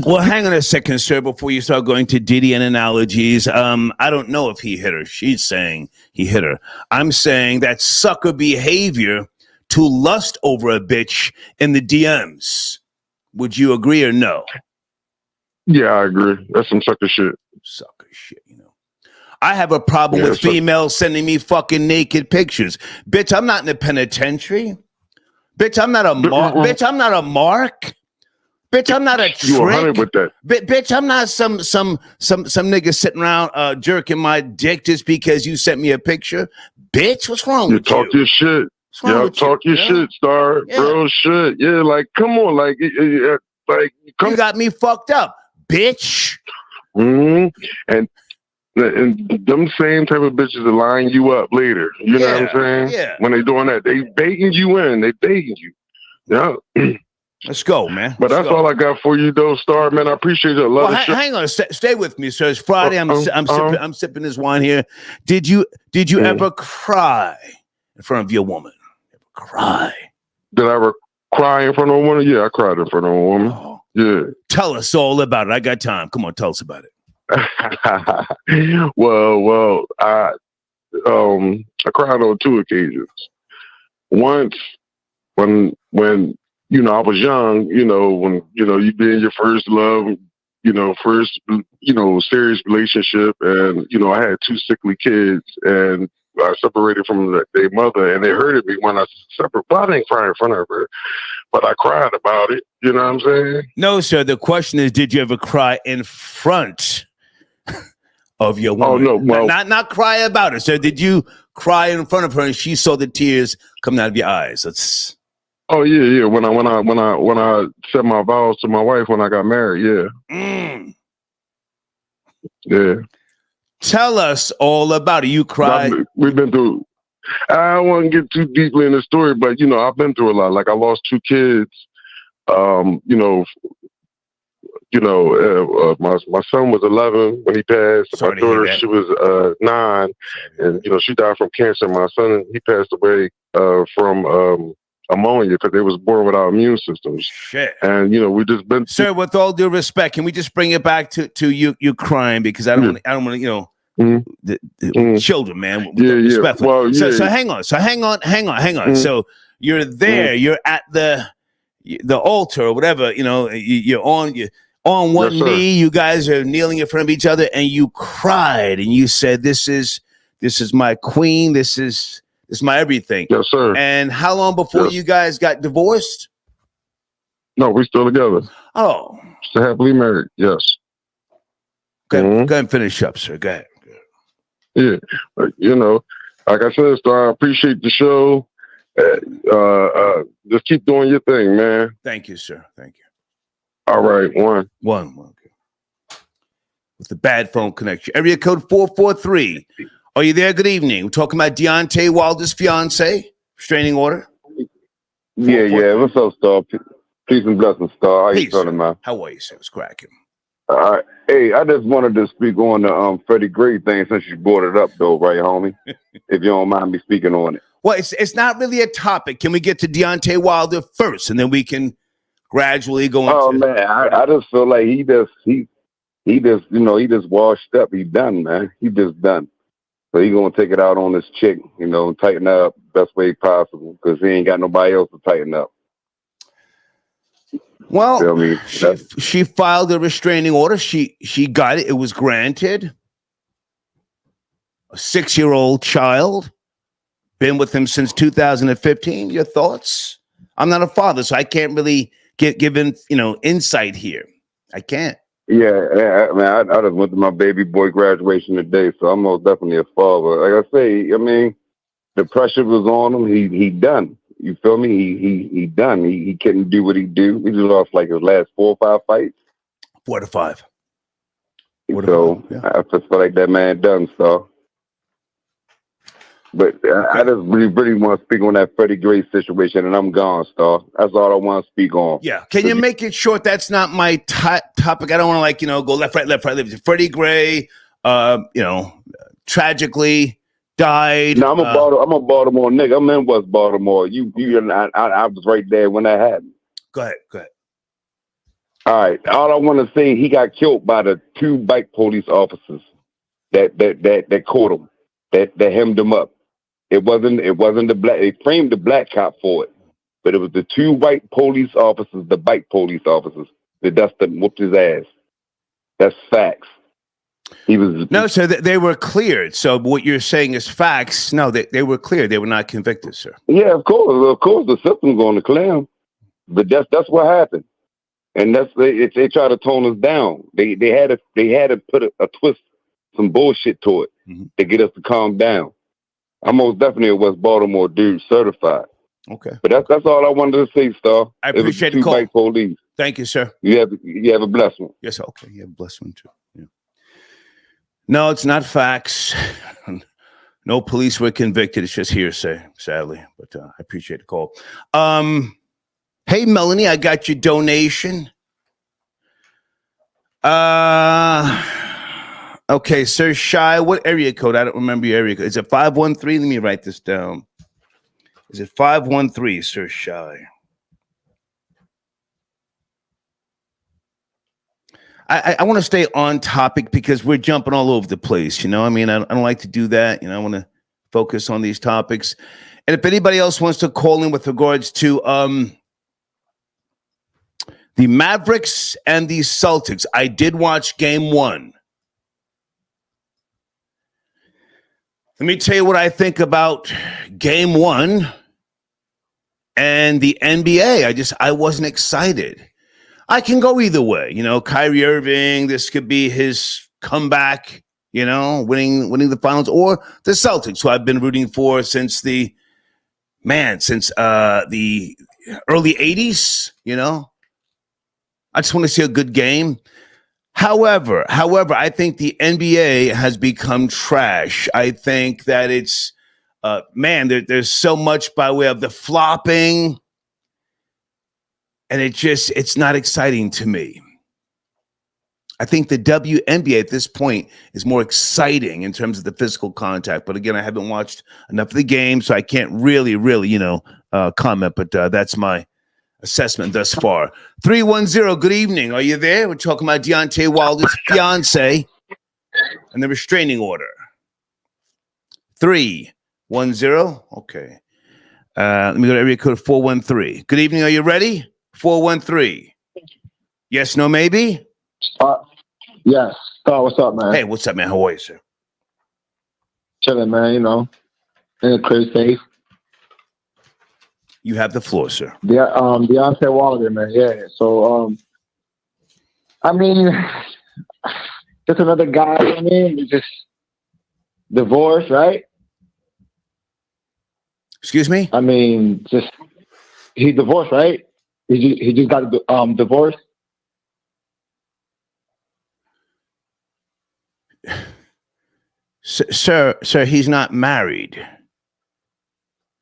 Well, hang on a second, sir, before you start going to Diddy and analogies. I don't know if he hit her. She's saying he hit her. I'm saying that sucker behavior to lust over a bitch in the DMs. Would you agree or no? Yeah, I agree. That's some sucker shit. Sucker shit, I have a problem with females sending me fucking naked pictures. Bitch, I'm not in the penitentiary. Bitch, I'm not a mark. Bitch, I'm not a mark. Bitch, I'm not a You 100 trick. with that. Bitch, I'm not some nigga sitting around jerking my dick just because you sent me a picture. Bitch, what's wrong You with talk you? your shit. What's wrong Yeah, with talk you? your shit, Star. Yeah. Bro, shit. Yeah, like, come on. Like, come. You got me fucked up, bitch. And them same type of bitches will line you up later. You know what I'm saying? Yeah. When they doing that, they baiting you in. They begging you. Yeah. Let's go, man. But that's all I got for you, though, Star. Man, I appreciate it. I love the show. Hang on, stay with me, sir. It's Friday. I'm sipping this wine here. Did you ever cry in front of your woman? Cry? Did I ever cry in front of a woman? Yeah, I cried in front of a woman. Oh. Yeah. Tell us all about it. I got time. Come on, tell us about it. well, I cried on 2 occasions. Once when I was young, when you be in your first love, first serious relationship, and I had 2 sickly kids, and I separated from their mother, and they hurted me when I separated. Well, I didn't cry in front of her, but I cried about it. You know what I'm saying? No, sir. The question is, did you ever cry in front of your woman? Oh no, well, not cry about it, sir. Did you cry in front of her and she saw the tears coming out of your eyes? Oh yeah. When I said my vows to my wife when I got married, yeah. Yeah. Tell us all about it. You cried. We've been through. I don't want to get too deeply in the story, but I've been through a lot. Like I lost 2 kids. My son was 11 when he passed. Sorry my daughter, she was 9, and she died from cancer. My son, he passed away from ammonia because they was born without immune systems. Shit. And we just been. Sir, with all due respect, can we just bring it back to you crying, because I don't want to the children, man. Yeah. Well, So hang on. So you're there. You're at the altar or whatever. You're on one knee. You guys are kneeling in front of each other, and you cried and you said, "This is my queen. This is my everything." Yes, sir. And how long before you guys got divorced? No, we're still together. Oh, still happily married. Yes. Go ahead and finish up, sir. Go ahead. Yeah, like I said, Star, I appreciate the show. Just keep doing your thing, man. Thank you, sir. Thank you. All right, one. Okay. With the bad phone connection. Area code 443. Are you there? Good evening. We're talking about Deontay Wilder's fiancée. Restraining order. Yeah. What's up, Star? Peace and blessings, Star. How you feeling, man? How are you, sir? It's cracking. All right. Hey, I just wanted to speak on the Freddie Gray thing since you brought it up, though, right, homie? If you don't mind me speaking on it. Well, it's not really a topic. Can we get to Deontay Wilder first, and then we can gradually go into... Oh, man, I just feel like he just washed up. He done, man. He just done. So he gonna take it out on this chick, tighten up best way possible, because he ain't got nobody else to tighten up. Well, she filed a restraining order. She got it. It was granted. A 6-year-old child, been with him since 2015. Your thoughts? I'm not a father, so I can't really give insight here. I can't. Yeah, man. I just went to my baby boy graduation today, so I'm most definitely a father. Like I say, the pressure was on him. He done. You feel me? He done. He couldn't do what he do. He just lost like his last 4 or 5 fights. 4 to 5. So I just feel like that man done, so. But I just really want to speak on that Freddie Gray situation, and I'm gone, Star. That's all I want to speak on. Yeah. Can you make it short? That's not my topic. I don't want to go left, right. Freddie Gray, tragically died. No, I'm a Baltimore nigga. I'm in West Baltimore. I was right there when that happened. Go ahead. All right. All I want to say, he got killed by the 2 bike police officers that caught him, that hemmed him up. It wasn't the black. They framed the black cop for it, but it was the 2 white police officers, the bike police officers, that dusted whooped his ass. That's facts. He was so they were cleared. So what you're saying is facts. No, they were cleared. They were not convicted, sir. Yeah, of course, the system's going to clear him. But that's what happened. and they try to tone us down. They had to put a twist, some bullshit to it to get us to calm down. I'm most definitely a West Baltimore dude, certified. Okay, but that's all I wanted to say, Star. I appreciate the call. Bike police. Thank you, sir. You have a blessed one. Yes, okay. You have a blessed one too. Yeah. No, it's not facts. No police were convicted. It's just hearsay, sadly. But I appreciate the call. Hey, Melanie, I got your donation. Okay, Sir Shy, what area code? I don't remember your area code. Is it 513? Let me write this down. Is it 513, Sir Shy? I want to stay on topic because we're jumping all over the place. You know, I mean, I don't like to do that. You know, I want to focus on these topics. And if anybody else wants to call in with regards to the Mavericks and the Celtics, I did watch game one. Let me tell you what I think about game one and the NBA. I wasn't excited. I can go either way. You know, Kyrie Irving, this could be his comeback, you know, winning the finals, or the Celtics, who I've been rooting for since the early 80s, you know. I just want to see a good game. However, I think the NBA has become trash. I think that it's, there's so much by way of the flopping, and it's not exciting to me. I think the WNBA at this point is more exciting in terms of the physical contact. But again, I haven't watched enough of the game, so I can't really, comment. But that's my assessment thus far. 310, good evening. Are you there? We're talking about Deontay Wilder's fiancée and the restraining order. 310. Okay. Let me go to area code 413. Good evening. Are you ready? 413. Yes, no, maybe? Yes. What's up, man? Hey, what's up, man? How are you, sir? Chilling, man, you know. In a crib safe. You have the floor, sir. Yeah, Deontay Wilder, man. Yeah. So, I mean, just another guy. I mean, just divorced, right? Excuse me? I mean, just he divorced, right? He just got divorced. Sir, he's not married.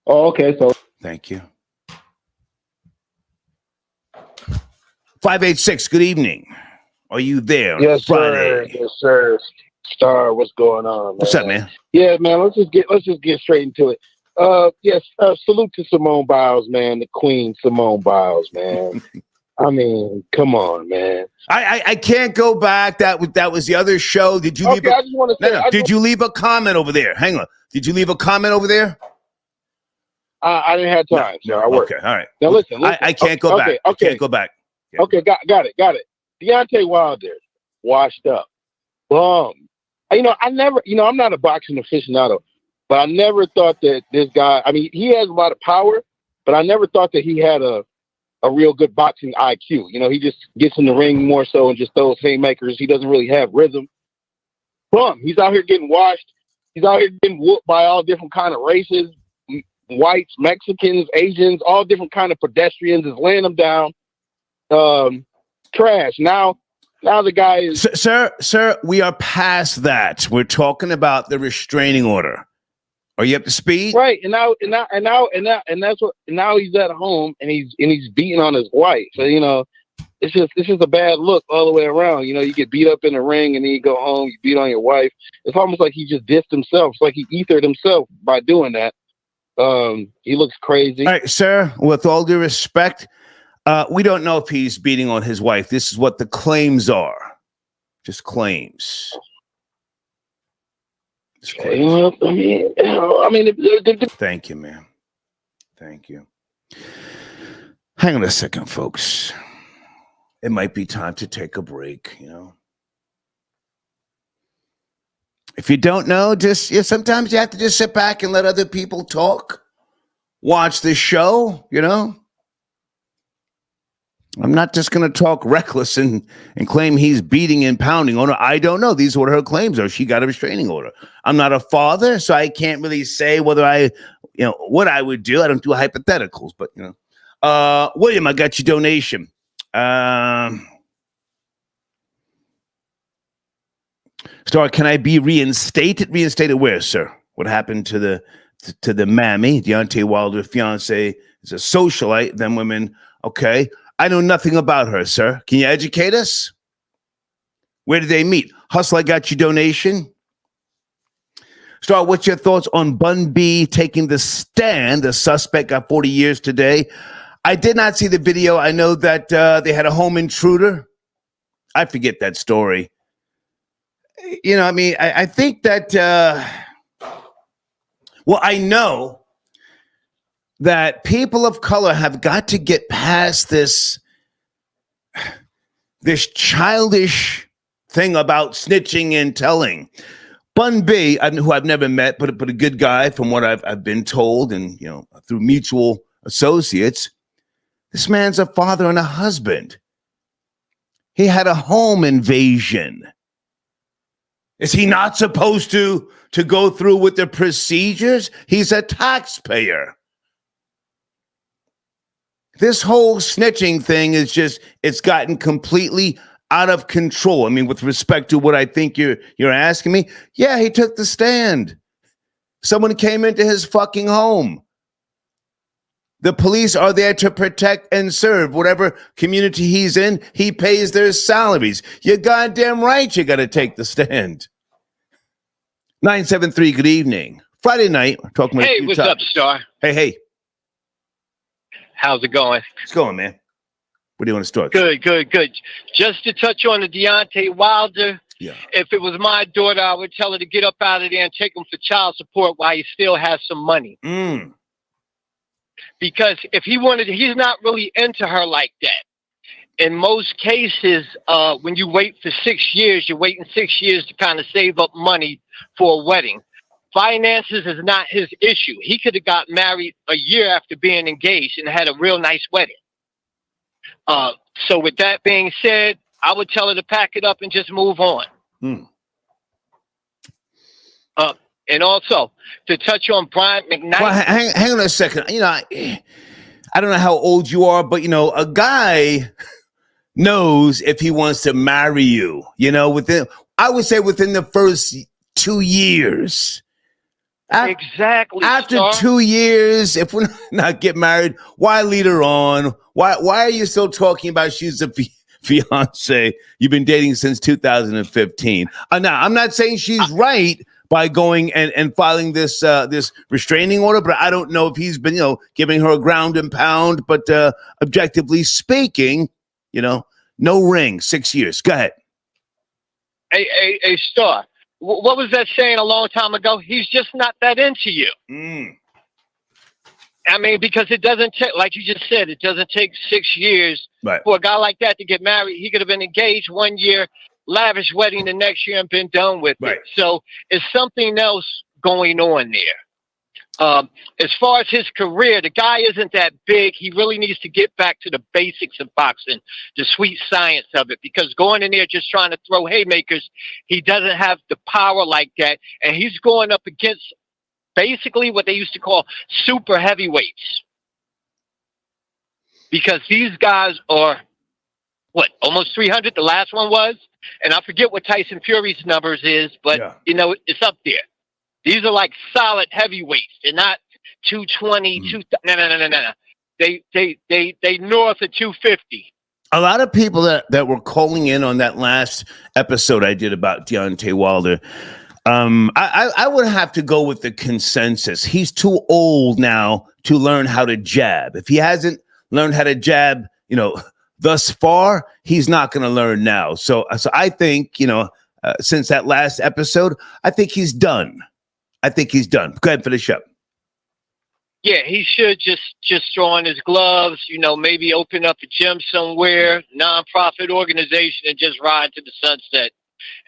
Oh, okay. So thank you. 586. Good evening. Are you there? Yes, Friday? sir. Yes, sir. Star, what's going on, man? What's up, man? Yeah, man. Let's just get straight into it. Yes. Salute to Simone Biles, man. The Queen, Simone Biles, man. I mean, come on, man. I can't go back. That was the other show. Did you leave? I just want to say. Did you leave a comment over there? Hang on. Did you leave a comment over there? I didn't have time, so I worked. Okay, all right. Now listen. I can't go back. I can't go back. Yeah. Okay, got it. Deontay Wilder, washed up, bum. I never. I'm not a boxing aficionado, but I never thought that this guy. I mean, he has a lot of power, but I never thought that he had a real good boxing IQ. He just gets in the ring more so and just throws haymakers. He doesn't really have rhythm. Bum. He's out here getting washed. He's out here getting whooped by all different kind of races. Whites, Mexicans, Asians, all different kind of pedestrians is laying them down. Trash. Now the guy is Sir, we are past that. We're talking about the restraining order. Are you up to speed? Right. And now that's what. Now he's at home and he's beating on his wife. So it's just a bad look all the way around. You get beat up in the ring and then you go home, you beat on your wife. It's almost like he just dissed himself. It's like he ethered himself by doing that. He looks crazy. All right, sir, with all due respect, we don't know if he's beating on his wife. This is what the claims are. Just claims. Thank you, man. Thank you. Hang on a second, folks. It might be time to take a break, If you don't know, sometimes you have to just sit back and let other people talk. Watch the show, I'm not just going to talk reckless and claim he's beating and pounding on her. I don't know. These are what her claims are. She got a restraining order. I'm not a father, so I can't really say whether what I would do. I don't do hypotheticals, but, William, I got your donation. Star, can I be reinstated? Reinstated where, sir? What happened to the mammy? Deontay Wilder, fiancée, is a socialite. Them women, okay. I know nothing about her, sir. Can you educate us? Where did they meet? Hustle, I got your donation. Star, what's your thoughts on Bun B taking the stand? The suspect got 40 years today. I did not see the video. I know that they had a home intruder. I forget that story. I think that, I know that people of color have got to get past this childish thing about snitching and telling. Bun B, who I've never met, but a good guy from what I've been told, and through mutual associates, this man's a father and a husband. He had a home invasion. Is he not supposed to go through with the procedures? He's a taxpayer. This whole snitching thing it's gotten completely out of control. I mean, with respect to what I think you're asking me, yeah, he took the stand. Someone came into his fucking home. The police are there to protect and serve whatever community he's in. He pays their salaries. You're goddamn right you got to take the stand. 973, good evening. Friday night, we're talking about. Hey, what's up, Star? Hey. How's it going? It's going, man. Where do you want to start? Good. Just to touch on the Deontay Wilder, if it was my daughter, I would tell her to get up out of there and take him for child support while he still has some money. Because if he wanted, he's not really into her like that. In most cases, when you wait for 6 years, you're waiting 6 years to kind of save up money for a wedding. Finances is not his issue. He could have got married a year after being engaged and had a real nice wedding. So with that being said, I would tell her to pack it up and just move on. And also to touch on Brian McKnight. Well, hang on a second. I don't know how old you are, but a guy knows if he wants to marry you. I would say within the first 2 years. Exactly. After 2 years, if we're not get married, why lead her on? Why are you still talking about she's a fiance you've been dating since 2015? Now, I'm not saying she's right by going and filing this restraining order, but I don't know if he's been giving her a ground and pound. But objectively speaking, no ring, 6 years. Go ahead. Hey, Star. What was that saying a long time ago? He's just not that into you. I mean, because it doesn't take, like you just said, it doesn't take 6 years for a guy like that to get married. He could have been engaged 1 year, lavish wedding the next year, and been done with it. So it's something else going on there. As far as his career, the guy isn't that big. He really needs to get back to the basics of boxing, the sweet science of it, because going in there just trying to throw haymakers, he doesn't have the power like that. And he's going up against basically what they used to call super heavyweights, because these guys are almost 300. The last one was, and I forget what Tyson Fury's numbers is, but it's up there. These are like solid heavyweights. They're not 220, no. They north of 250. A lot of people that were calling in on that last episode I did about Deontay Wilder, I would have to go with the consensus. He's too old now to learn how to jab. If he hasn't learned how to jab, thus far, he's not going to learn now. So I think, since that last episode, I think he's done. Go ahead, finish up. Yeah, he should just throw on his gloves, maybe open up a gym somewhere, nonprofit organization, and just ride to the sunset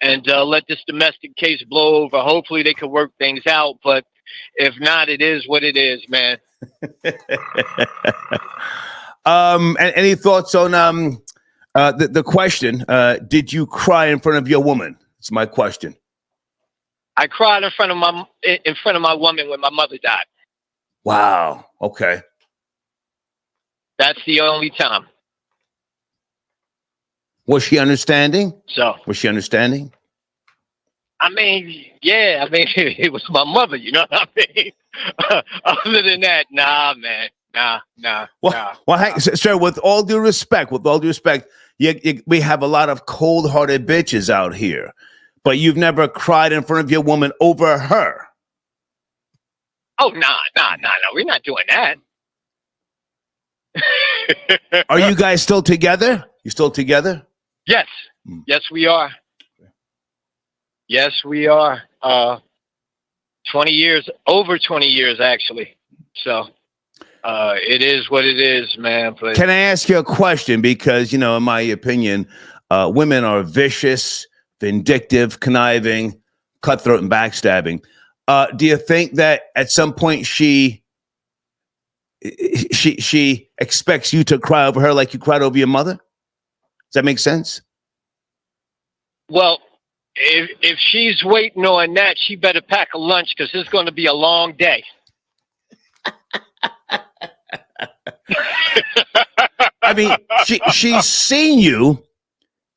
and let this domestic case blow over. Hopefully they can work things out, but if not, it is what it is, man. Any thoughts on the question? Did you cry in front of your woman? It's my question. I cried in front of my woman when my mother died. Wow. Okay. That's the only time. Was she understanding? Was she understanding? I mean, yeah. I mean, it was my mother. You know what I mean? Other than that, nah, man. Nah. Well, sir, with all due respect, we have a lot of cold-hearted bitches out here, but you've never cried in front of your woman over her. Oh, nah. We're not doing that. Are you guys still together? You still together? Yes. Yes, we are. Yes, we are. 20 years, over 20 years, actually. So it is what it is, man. But can I ask you a question? Because, in my opinion, women are vicious, vindictive, conniving, cutthroat, and backstabbing. Do you think that at some point she expects you to cry over her like you cried over your mother? Does that make sense? Well, if she's waiting on that, she better pack a lunch because it's going to be a long day. I mean, she's seen you.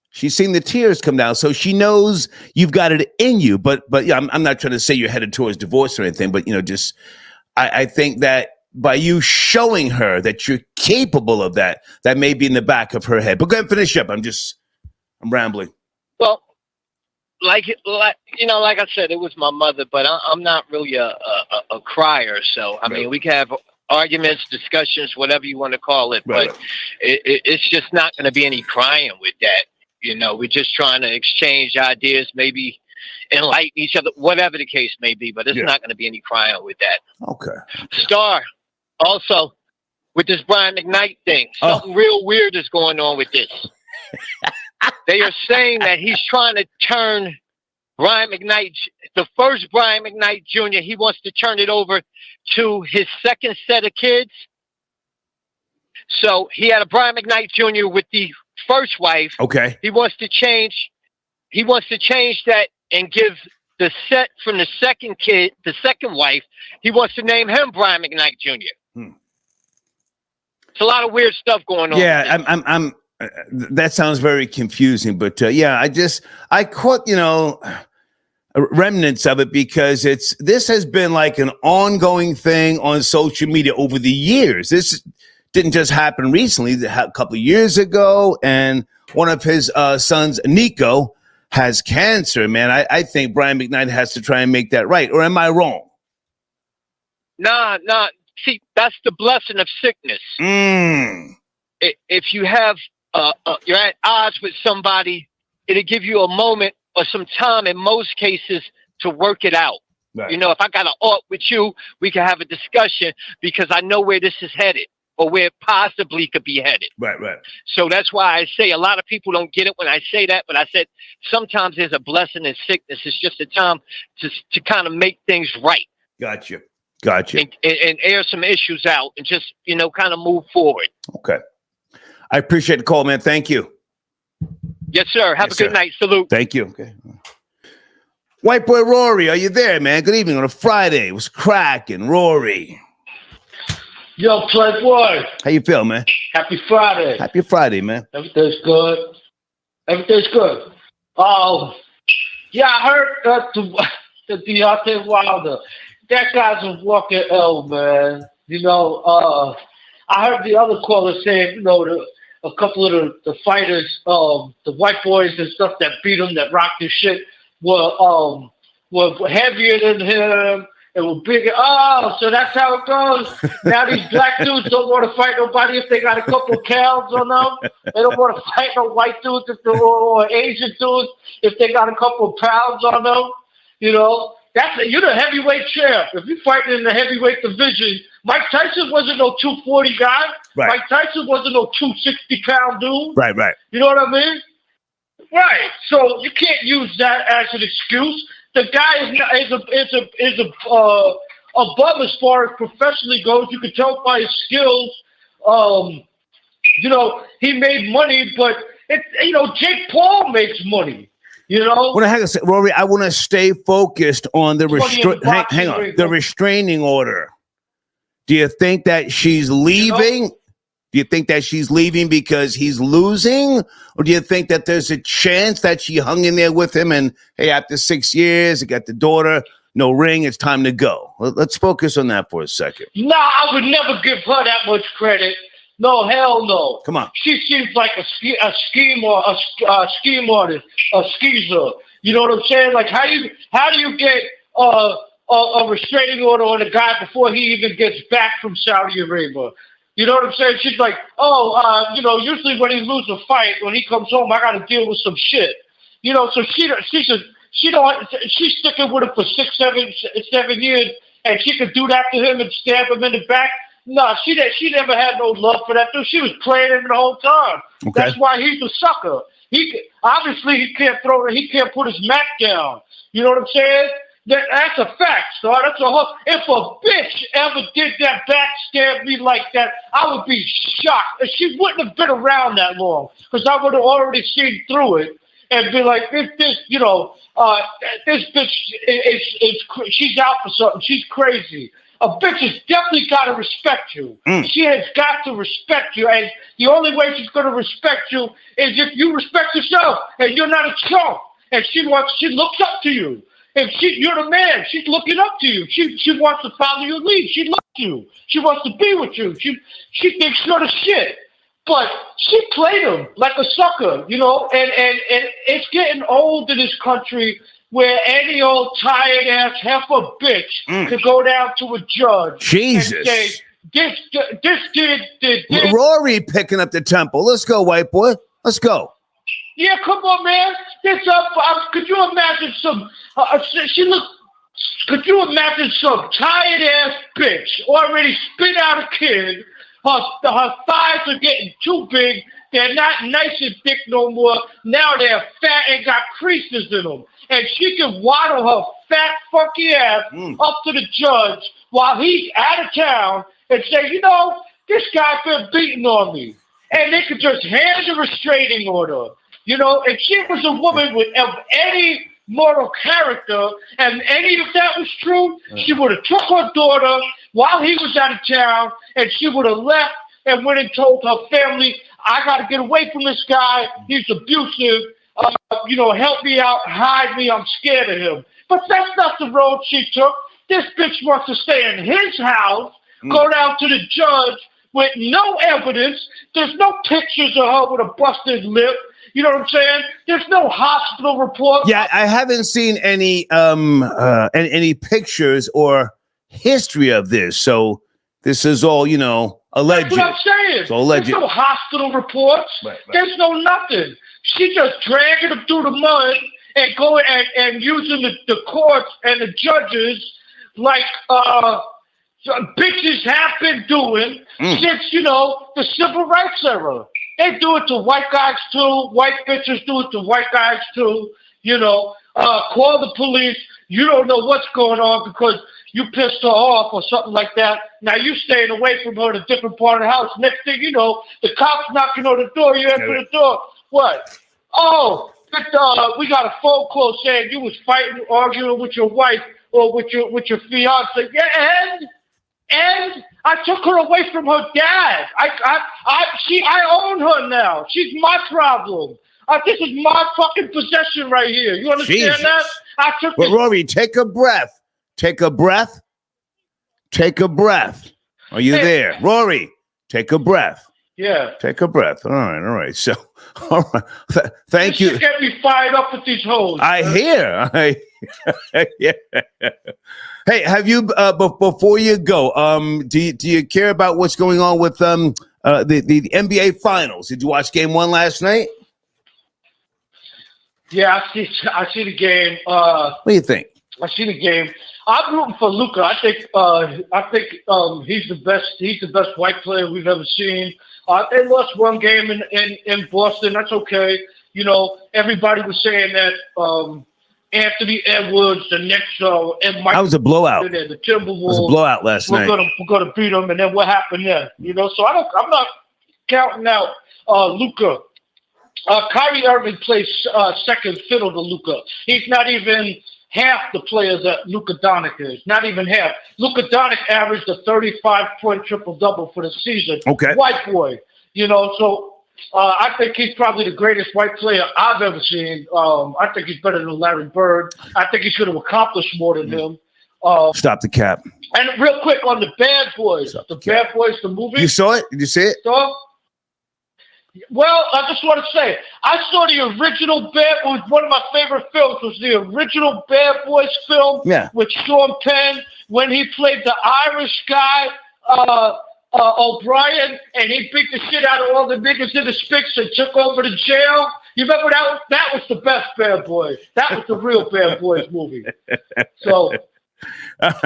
She's seen the tears come down, so she knows you've got it in you. But yeah, I'm not trying to say you're headed towards divorce or anything. But I think that by you showing her that you're capable of that may be in the back of her head. But go ahead and finish up. I'm rambling. Well, like I said, it was my mother, but I'm not really a crier. So I mean, we can have arguments, discussions, whatever you want to call it, but it's just not going to be any crying with that. We're just trying to exchange ideas, maybe enlighten each other, whatever the case may be, but it's not going to be any crying with that. Okay. Star, also, with this Brian McKnight thing, something real weird is going on with this. They are saying that he's trying to turn Brian McKnight, the first Brian McKnight Jr., he wants to turn it over to his second set of kids. So he had a Brian McKnight Jr. with the first wife. Okay. He wants to change that and give the set from the second kid, the second wife, he wants to name him Brian McKnight Jr. It's a lot of weird stuff going on. Yeah, I'm that sounds very confusing, but I caught, remnants of it because this has been like an ongoing thing on social media over the years. This didn't just happen recently, a couple of years ago, and one of his sons, Nico, has cancer, man. I think Brian McKnight has to try and make that right, or am I wrong? Nah. See, that's the blessing of sickness. If you have, you're at odds with somebody, it'll give you a moment or some time in most cases to work it out. Right. If I got an art with you, we can have a discussion because I know where this is headed or where it possibly could be headed. Right. So that's why I say a lot of people don't get it when I say that, but I said sometimes there's a blessing in sickness. It's just a time to kind of make things right. Gotcha. And air some issues out and just, kind of move forward. Okay. I appreciate the call, man. Thank you. Yes, sir. Have a good night. Salute. Thank you. Okay. White boy Rory, are you there, man? Good evening on a Friday. It was cracking, Rory. Yo, Playboy. How you feel, man? Happy Friday. Happy Friday, man. Everything's good. Yeah, I heard the Deontay Wilder. That guy's a walking L, man. I heard the other caller saying, a couple of the fighters, the white boys and stuff that beat him, that rocked his shit, were heavier than him and were bigger. Oh, so that's how it goes. Now these black dudes don't want to fight nobody if they got a couple of pounds on them. They don't want to fight no white dudes or Asian dudes if they got a couple of pounds on them. You're the heavyweight champ. If you're fighting in the heavyweight division, Mike Tyson wasn't no 240 guy. Right. Mike Tyson wasn't no 260-pound dude. Right. You know what I mean? Right. So you can't use that as an excuse. The guy is above as far as professionally goes. You can tell by his skills. You know, he made money, but it's, you know, Jake Paul makes money. You know, Rory, I want to stay focused on the restraining order. Do you think that she's leaving? Do you think that she's leaving because he's losing? Or do you think that there's a chance that she hung in there with him and, hey, after 6 years, I got the daughter, no ring, it's time to go? Let's focus on that for a second. Nah, I would never give her that much credit. No, hell no. Come on. She seems like a scheme artist, a skeezer. You know what I'm saying? Like, how do you get a restraining order on a guy before he even gets back from Saudi Arabia? You know what I'm saying? She's like, you know, usually when he loses a fight, when he comes home, I got to deal with some shit. You know, so she's sticking with him for 7 years, and she could do that to him and stab him in the back. No, she never had no love for that dude. She was playing him the whole time. Okay. That's why he's a sucker. He can't put his mat down. You know what I'm saying? That's a fact. So that's if a bitch ever did that, backstab me like that, I would be shocked. She wouldn't have been around that long because I would have already seen through it and be like, this bitch she's out for something. She's crazy. A bitch has definitely got to respect you. She has got to respect you. And the only way she's going to respect you is if you respect yourself and you're not a chump. And she looks up to you. And you're the man. She's looking up to you. She wants to follow your lead. She loves you. She wants to be with you. She thinks you're the shit. But she played him like a sucker, you know, and it's getting old in this country where any old tired ass heifer bitch could go down to a judge. Jesus. And say, this did. Rory picking up the tempo. Let's go, white boy. Let's go. Yeah, come on, man. Could you imagine some? Could you imagine some tired ass bitch already spit out a kid? Her thighs are getting too big. They're not nice and thick no more. Now they're fat and got creases in them. And she can waddle her fat, funky ass up to the judge while he's out of town and say, you know, this guy's been beating on me. And they could just hand a restraining order. You know, if she was a woman of any moral character, and any if that was true, she would have took her daughter while he was out of town, and she would have left and went and told her family, I got to get away from this guy. He's abusive. You know, help me out, hide me. I'm scared of him. But that's not the road she took. This bitch wants to stay in his house, go down to the judge with no evidence. There's no pictures of her with a busted lip. You know what I'm saying? There's no hospital report. Yeah, I haven't seen any pictures or history of this. So this is all, you know, alleged. That's what I'm saying. It's all alleged. There's no hospital reports. Right. There's no nothing. She just dragging him through the mud and going and using the courts and the judges like bitches have been doing since, you know, the civil rights era. They do it to white guys too. White bitches do it to white guys too. You know, call the police. You don't know what's going on because you pissed her off or something like that. Now you staying away from her in a different part of the house. Next thing you know, the cops knocking on the door. You answer the door. What? Oh, we got a phone call saying you was fighting, arguing with your wife or with your fiance. Yeah, and I took her away from her dad. I own her now. She's my problem. This is my fucking possession right here. You understand that? But Rory, take a breath. Take a breath. Take a breath. Are you there? Rory, take a breath. Yeah. Take a breath. All right. So, all right. Thank you. You get me fired up with these hoes. I hear. Yeah. Hey, have you before you go? Do you care about what's going on with the NBA Finals? Did you watch Game 1 last night? Yeah, I see the game. What do you think? I see the game. I'm rooting for Luka. I think he's the best. He's the best white player we've ever seen. They lost one game in Boston. That's okay. You know, everybody was saying that Anthony Edwards, the Knicks, and Mike. That was a blowout. And the Timberwolves. It was a blowout last night. We're gonna beat them, and then what happened there? You know, so I'm not. counting out Luka. Kyrie Irving plays second fiddle to Luka. He's not even half the players that Luka Doncic is. Not even half. Luka Doncic averaged a 35-point triple-double for the season. Okay. White boy. So I think he's probably the greatest white player I've ever seen. I think he's better than Larry Bird. I think he should have accomplished more than him. Stop the cap. And real quick on the Bad Boys. Bad Boys, the movie. You saw it? Did you see it? Well, I just want to say, I saw the original Bad Boys. One of my favorite films was the original Bad Boys film with Sean Penn when he played the Irish guy, O'Brien, and he beat the shit out of all the niggas in the Spicks and took over the jail. You remember that was the best Bad Boys. That was the real Bad Boys movie. So,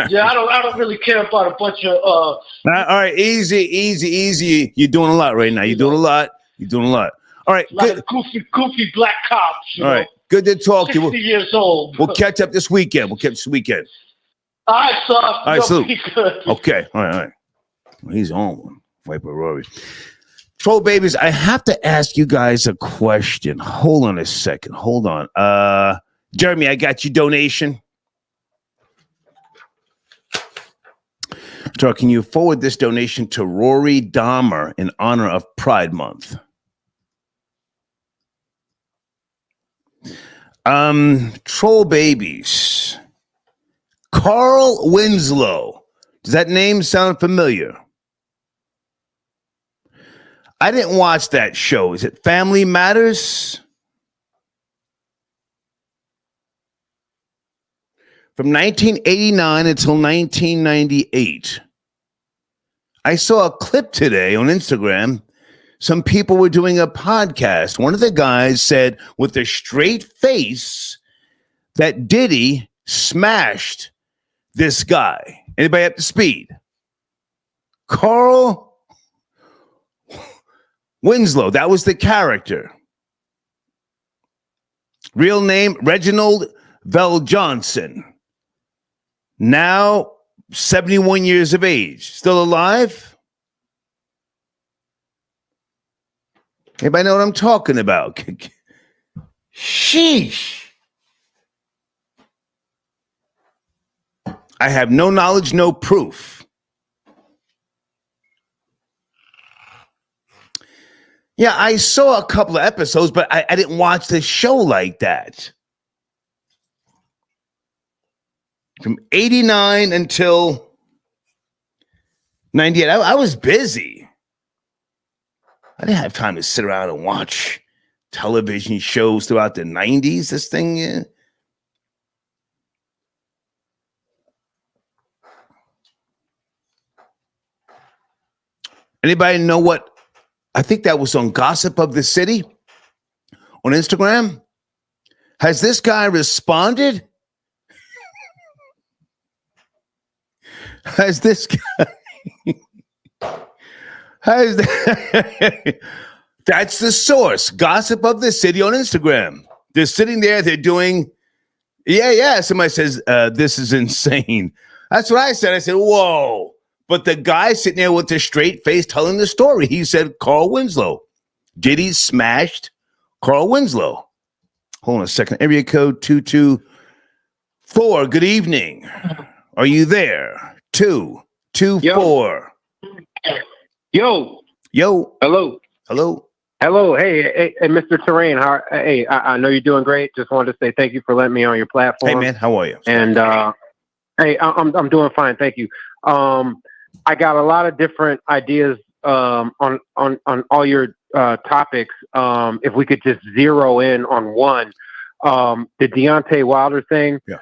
yeah, I don't really care about a bunch of. All right, easy. You're doing a lot right now. You're doing a lot. All right, good. Of goofy black cops. All right, good to talk to you. 60 years old. We'll catch up this weekend. All right, sir. All right, salute. Good. Okay, all right. Well, he's on one. Viper Rory. Troll babies, I have to ask you guys a question. Hold on a second. Hold on. Jeremy, I got your donation. So can you forward this donation to Rory Dahmer in honor of Pride Month? Troll babies. Carl Winslow. Does that name sound familiar? I didn't watch that show. Is it Family Matters? From 1989 until 1998. I saw a clip today on Instagram. Some people were doing a podcast. One of the guys said with a straight face that Diddy smashed this guy. Anybody up to speed? Carl Winslow. That was the character. Real name, Reginald Vell Johnson. Now 71 years of age. Still alive? Anybody know what I'm talking about? Sheesh. I have no knowledge, no proof. Yeah, I saw a couple of episodes, but I didn't watch the show like that. From 89 until 98, I was busy. I didn't have time to sit around and watch television shows throughout the 90s. This thing, yeah. Anybody know what? I think that was on Gossip of the City on Instagram. Has this guy responded? Has this guy? That's the source. Gossip of the City on Instagram. They're sitting there. They're doing. Yeah. Somebody says this is insane. That's what I said. I said, whoa. But the guy sitting there with a straight face telling the story. He said Carl Winslow. Diddy smashed Carl Winslow. Hold on a second. Area code 224. Good evening. Are you there? 224. Yo. Hello. Hey, Mr. Terrain. I know you're doing great. Just wanted to say thank you for letting me on your platform. Hey, man. How are you? And hey, I'm doing fine. Thank you. I got a lot of different ideas on all your topics. If we could just zero in on one, the Deontay Wilder thing. Yeah.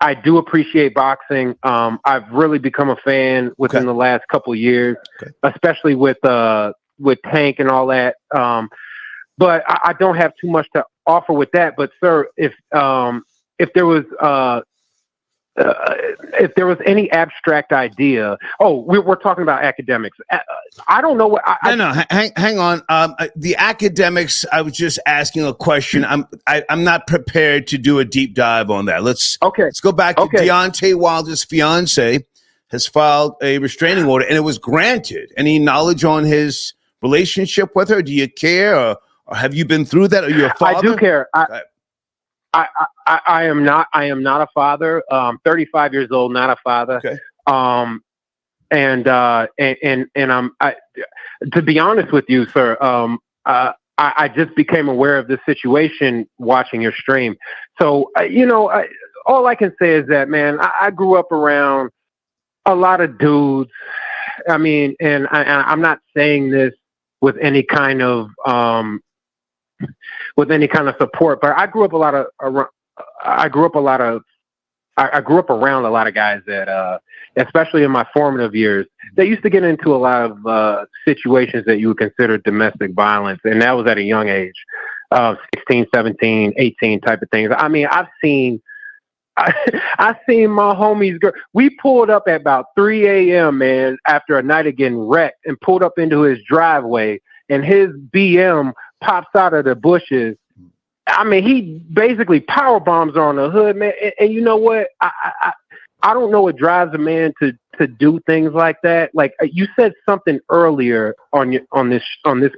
I do appreciate boxing. I've really become a fan within the last couple of years, especially with Tank and all that. But I don't have too much to offer with that. But sir, if there was any abstract idea, we're talking about academics. I don't know what. Hang on. The academics. I was just asking a question. I'm not prepared to do a deep dive on that. Let's go back to Deontay Wilder's fiancée has filed a restraining order, and it was granted. Any knowledge on his relationship with her? Do you care, or have you been through that? Are you a father? I do care. I am not a father. 35 years old, not a father. Okay. And I'm to be honest with you, sir. I just became aware of this situation watching your stream. So all I can say is that, man, I grew up around a lot of dudes. I mean, and I'm not saying this with any kind of support, but I grew up around a lot of guys that, especially in my formative years, they used to get into a lot of situations that you would consider domestic violence. And that was at a young age, 16, 17, 18 type of things. I mean, I've seen my homies, we pulled up at about 3 a.m., man, after a night of getting wrecked, and pulled up into his driveway, and his BM pops out of the bushes. I mean, he basically power bombs her on the hood, man. And you know what? I don't know what drives a man to do things like that. Like you said something earlier on this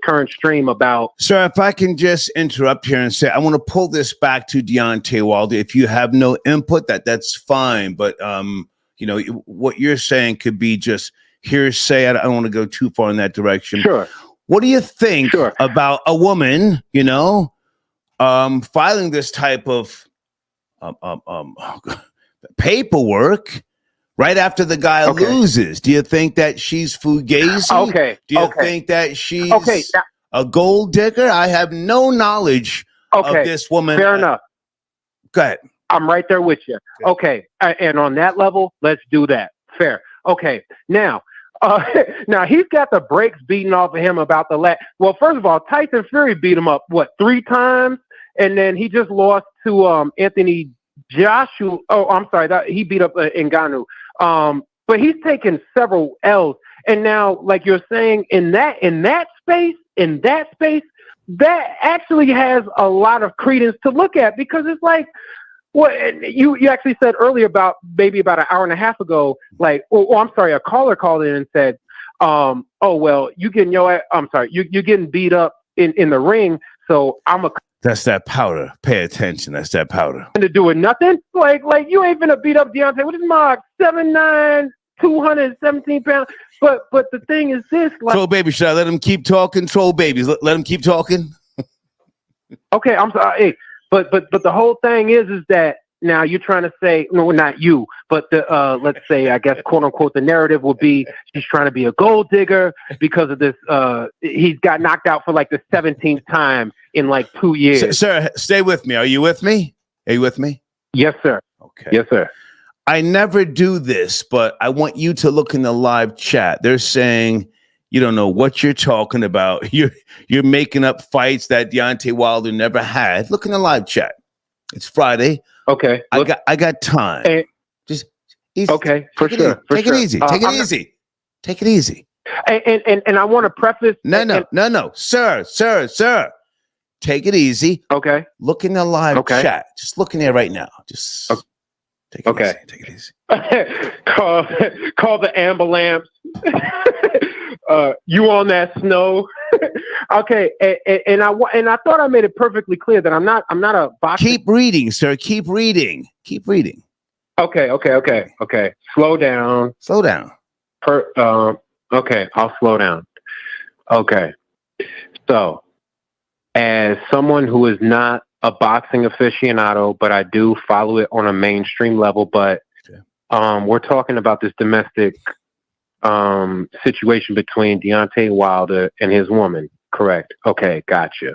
current stream about. Sir, if I can just interrupt here and say, I want to pull this back to Deontay Wilder. If you have no input, that's fine. But what you're saying could be just hearsay. I don't want to go too far in that direction. Sure. What do you think about a woman, filing this type of paperwork right after the guy loses? Do you think that she's fugazi? Okay. Do you think that she's a gold digger? I have no knowledge of this woman. Fair enough. Go ahead. I'm right there with you. Okay. And on that level, let's do that. Fair. Okay. Now he's got the brakes beaten off of him about the Well, first of all, Tyson Fury beat him up, 3 times? And then he just lost to Anthony Joshua. Oh, I'm sorry. He beat up Ngannou. But he's taken several L's. And now, like you're saying, in that space, that actually has a lot of credence to look at, because it's like, you actually said earlier about maybe about an hour and a half ago, like, I'm sorry, a caller called in and said, you're getting beat up in the ring, so That's that powder. Pay attention. That's that powder. To do with nothing? Like you ain't gonna beat up Deontay. What is Mark? 7'9", 217 pounds. But the thing is this, like, Troll baby, should I let him keep talking? Troll babies, let him keep talking. Okay, I'm sorry. Hey, but the whole thing is that now you're trying to say, no, not you, but the let's say, I guess, quote unquote, the narrative will be she's trying to be a gold digger because of this. He's got knocked out for like the 17th time in like 2 years. Sir, stay with me. Are you with me? Are you with me? Yes, sir. Okay. Yes, sir. I never do this, but I want you to look in the live chat. They're saying you don't know what you're talking about. You're making up fights that Deontay Wilder never had. Look in the live chat. It's Friday. Okay. I got time. Just easy. Okay, for sure. Take it easy. Take it easy. Take it easy. And I want to preface. No, sir. Take it easy. Okay. Look in the live chat. Just look in there right now. Just take it easy. Take it easy. Call the ambulance. You on that snow? Okay, and I thought I made it perfectly clear that I'm not a boxer. Keep reading, sir. Keep reading. Okay. Slow down. Okay, I'll slow down. Okay, so as someone who is not a boxing aficionado, but I do follow it on a mainstream level, but we're talking about this domestic situation between Deontay Wilder and his woman, correct? Okay, gotcha.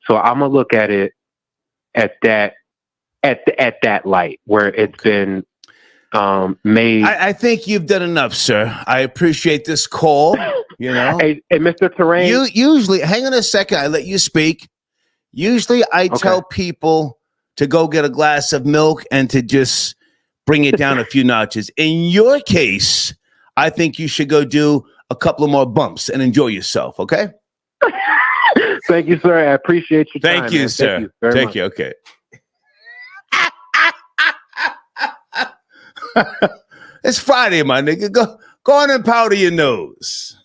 So I'm gonna look at it at that light where it's been made. I think you've done enough, sir. I appreciate this call. You know, hey, Mr. Terrain. You usually hang on a second. I let you speak. Usually, I tell people to go get a glass of milk and to just bring it down a few notches. In your case, I think you should go do a couple of more bumps and enjoy yourself, okay? Thank you, sir. I appreciate your time. Thank you, man. sir. Thank you very Thank much. you, okay. It's Friday, my nigga. Go on and powder your nose.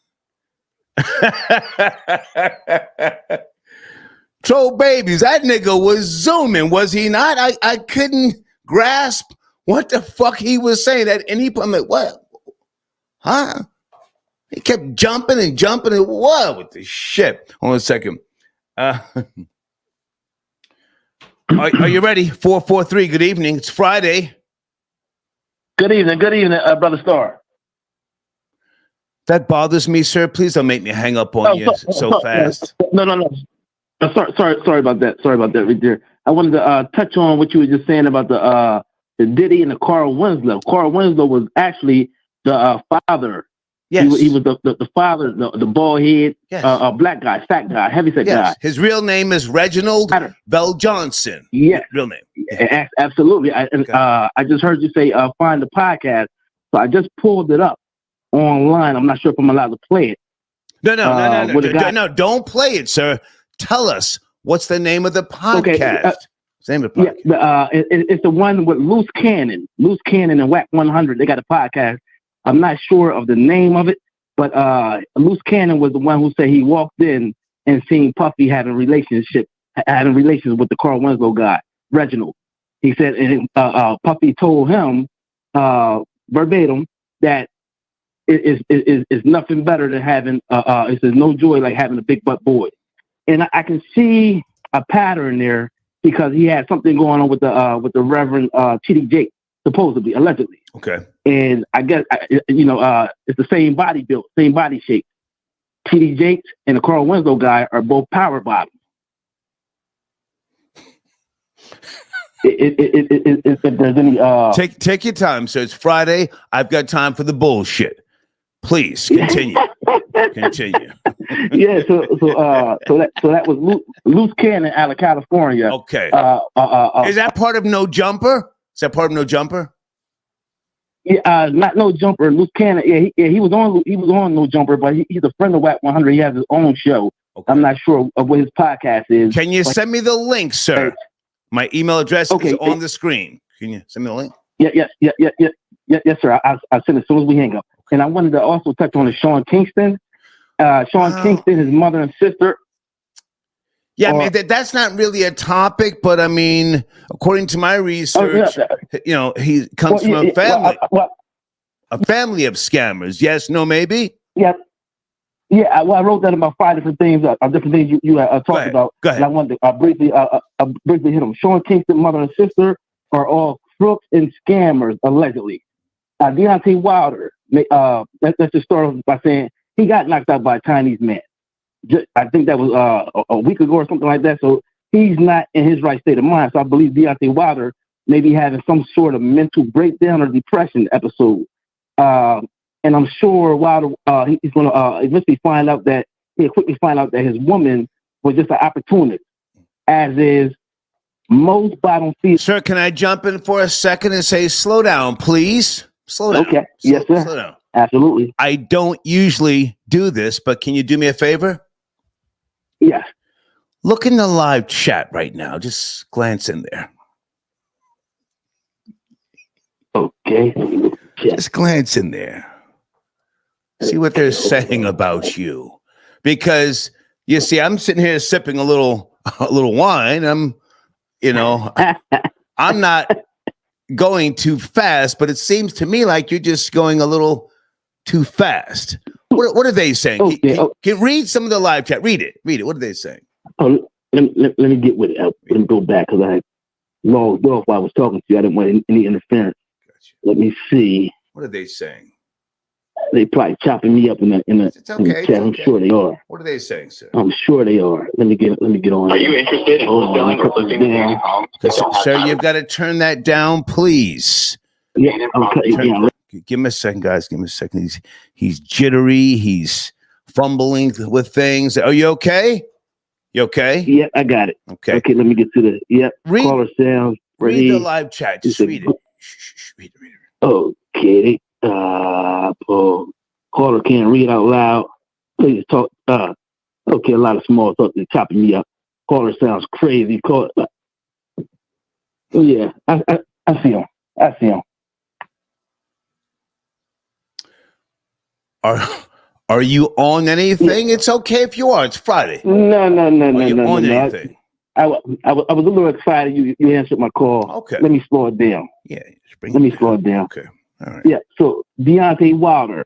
Troll babies, that nigga was zooming, was he not? I couldn't grasp what the fuck he was saying. I'm like, what? Huh? He kept jumping and jumping and what with this shit? Hold on a second. Are you ready? 443. Good evening. It's Friday. Good evening, Brother Star. That bothers me, sir. Please don't make me hang up on you so fast. No. Sorry about that. Sorry about that right there. I wanted to touch on what you were just saying about the Diddy and the Carl Winslow. Carl Winslow was actually the father. Yes. He was the father, the bald head, black guy, fat guy, heavyset guy. His real name is Reginald Bell Johnson. Yes. Real name. Yeah. Absolutely. I just heard you say find the podcast. So I just pulled it up online. I'm not sure if I'm allowed to play it. No. Don't play it, sir. Tell us what's the name of the podcast. Okay, Name of the podcast. It's the one with Loose Cannon and Whack 100. They got a podcast. I'm not sure of the name of it, but Loose Cannon was the one who said he walked in and seen Puffy having relations with the Carl Winslow guy, Reginald. He said Puffy told him verbatim that it is nothing better than having it's no joy like having a big butt boy. And I can see a pattern there because he had something going on with the Reverend T.D. Jakes, supposedly, allegedly. Okay. And I guess it's the same body build, same body shape. T.D. Jakes and the Carl Winslow guy are both power bottoms. If there's any take your time, sir. It's Friday. I've got time for the bullshit. Please continue. Continue. Yeah, so that was Loose Cannon out of California. Okay. Is that part of No Jumper? Is that part of No Jumper? Yeah, not No Jumper. Loose Cannon. Yeah, he was on No Jumper, but he's a friend of Whack 100. He has his own show. Okay. I'm not sure of what his podcast is. Can you send me the link, sir? My email address is on the screen. Can you send me the link? Yes, sir. I'll send it as soon as we hang up. And I wanted to also touch on the Sean Kingston. Kingston, his mother and sister. Yeah, I mean, that's not really a topic, but I mean, according to my research, he comes from a family, a family of scammers. Yes, no, maybe. Yeah. Yeah, I wrote that about 5 different things, you talked about. Go ahead. And I wanted to briefly hit them. Sean Kingston, mother and sister, are all crooks and scammers, allegedly. Deontay Wilder, let's just start off by saying he got knocked out by a Chinese man. I think that was a week ago or something like that. So he's not in his right state of mind. So I believe Deontay Wilder may be having some sort of mental breakdown or depression episode. And I'm sure Wilder, he's going to eventually quickly find out that his woman was just an opportunist, as is most bottom feeders. Sir, can I jump in for a second and say, slow down, please? Slow down. Okay. Yes, sir. Slow down. Absolutely. I don't usually do this, but can you do me a favor? Yes. Look in the live chat right now. Just glance in there. Okay. Just glance in there. See what they're saying about you. Because you see, I'm sitting here sipping a little wine. I'm not going too fast, but it seems to me like you're just going a little too fast. What are they saying? Okay. Can read some of the live chat. Read it. What are they saying? Oh, let me get with it. Let me go back because I logged off while I was talking to you. I didn't want any interference. Gotcha. Let me see. What are they saying? They probably chopping me up in the chat. I'm sure they are. What are they saying, sir? I'm sure they are. Let me get on. Are you interested in selling or listing any homes? Sir, you've got to turn that down, please. Yeah. Okay. Give him a second, guys. Give him a second. He's jittery. He's fumbling with things. Are you okay? You okay? Yeah, I got it. Okay. Okay, let me get to the caller sounds. Read the live chat. Just read it. Read it. Okay. Caller can't read out loud. Please talk. Okay, a lot of small talk. They're chopping me up. Caller sounds crazy. Yeah, I see him. Are you on anything? Yeah. It's okay if you are. It's Friday. No. Are you on anything? I was a little excited. You answered my call. Okay. Let me slow it down. Yeah. Let me slow it down. Okay. All right. Yeah. So Deontay Wilder,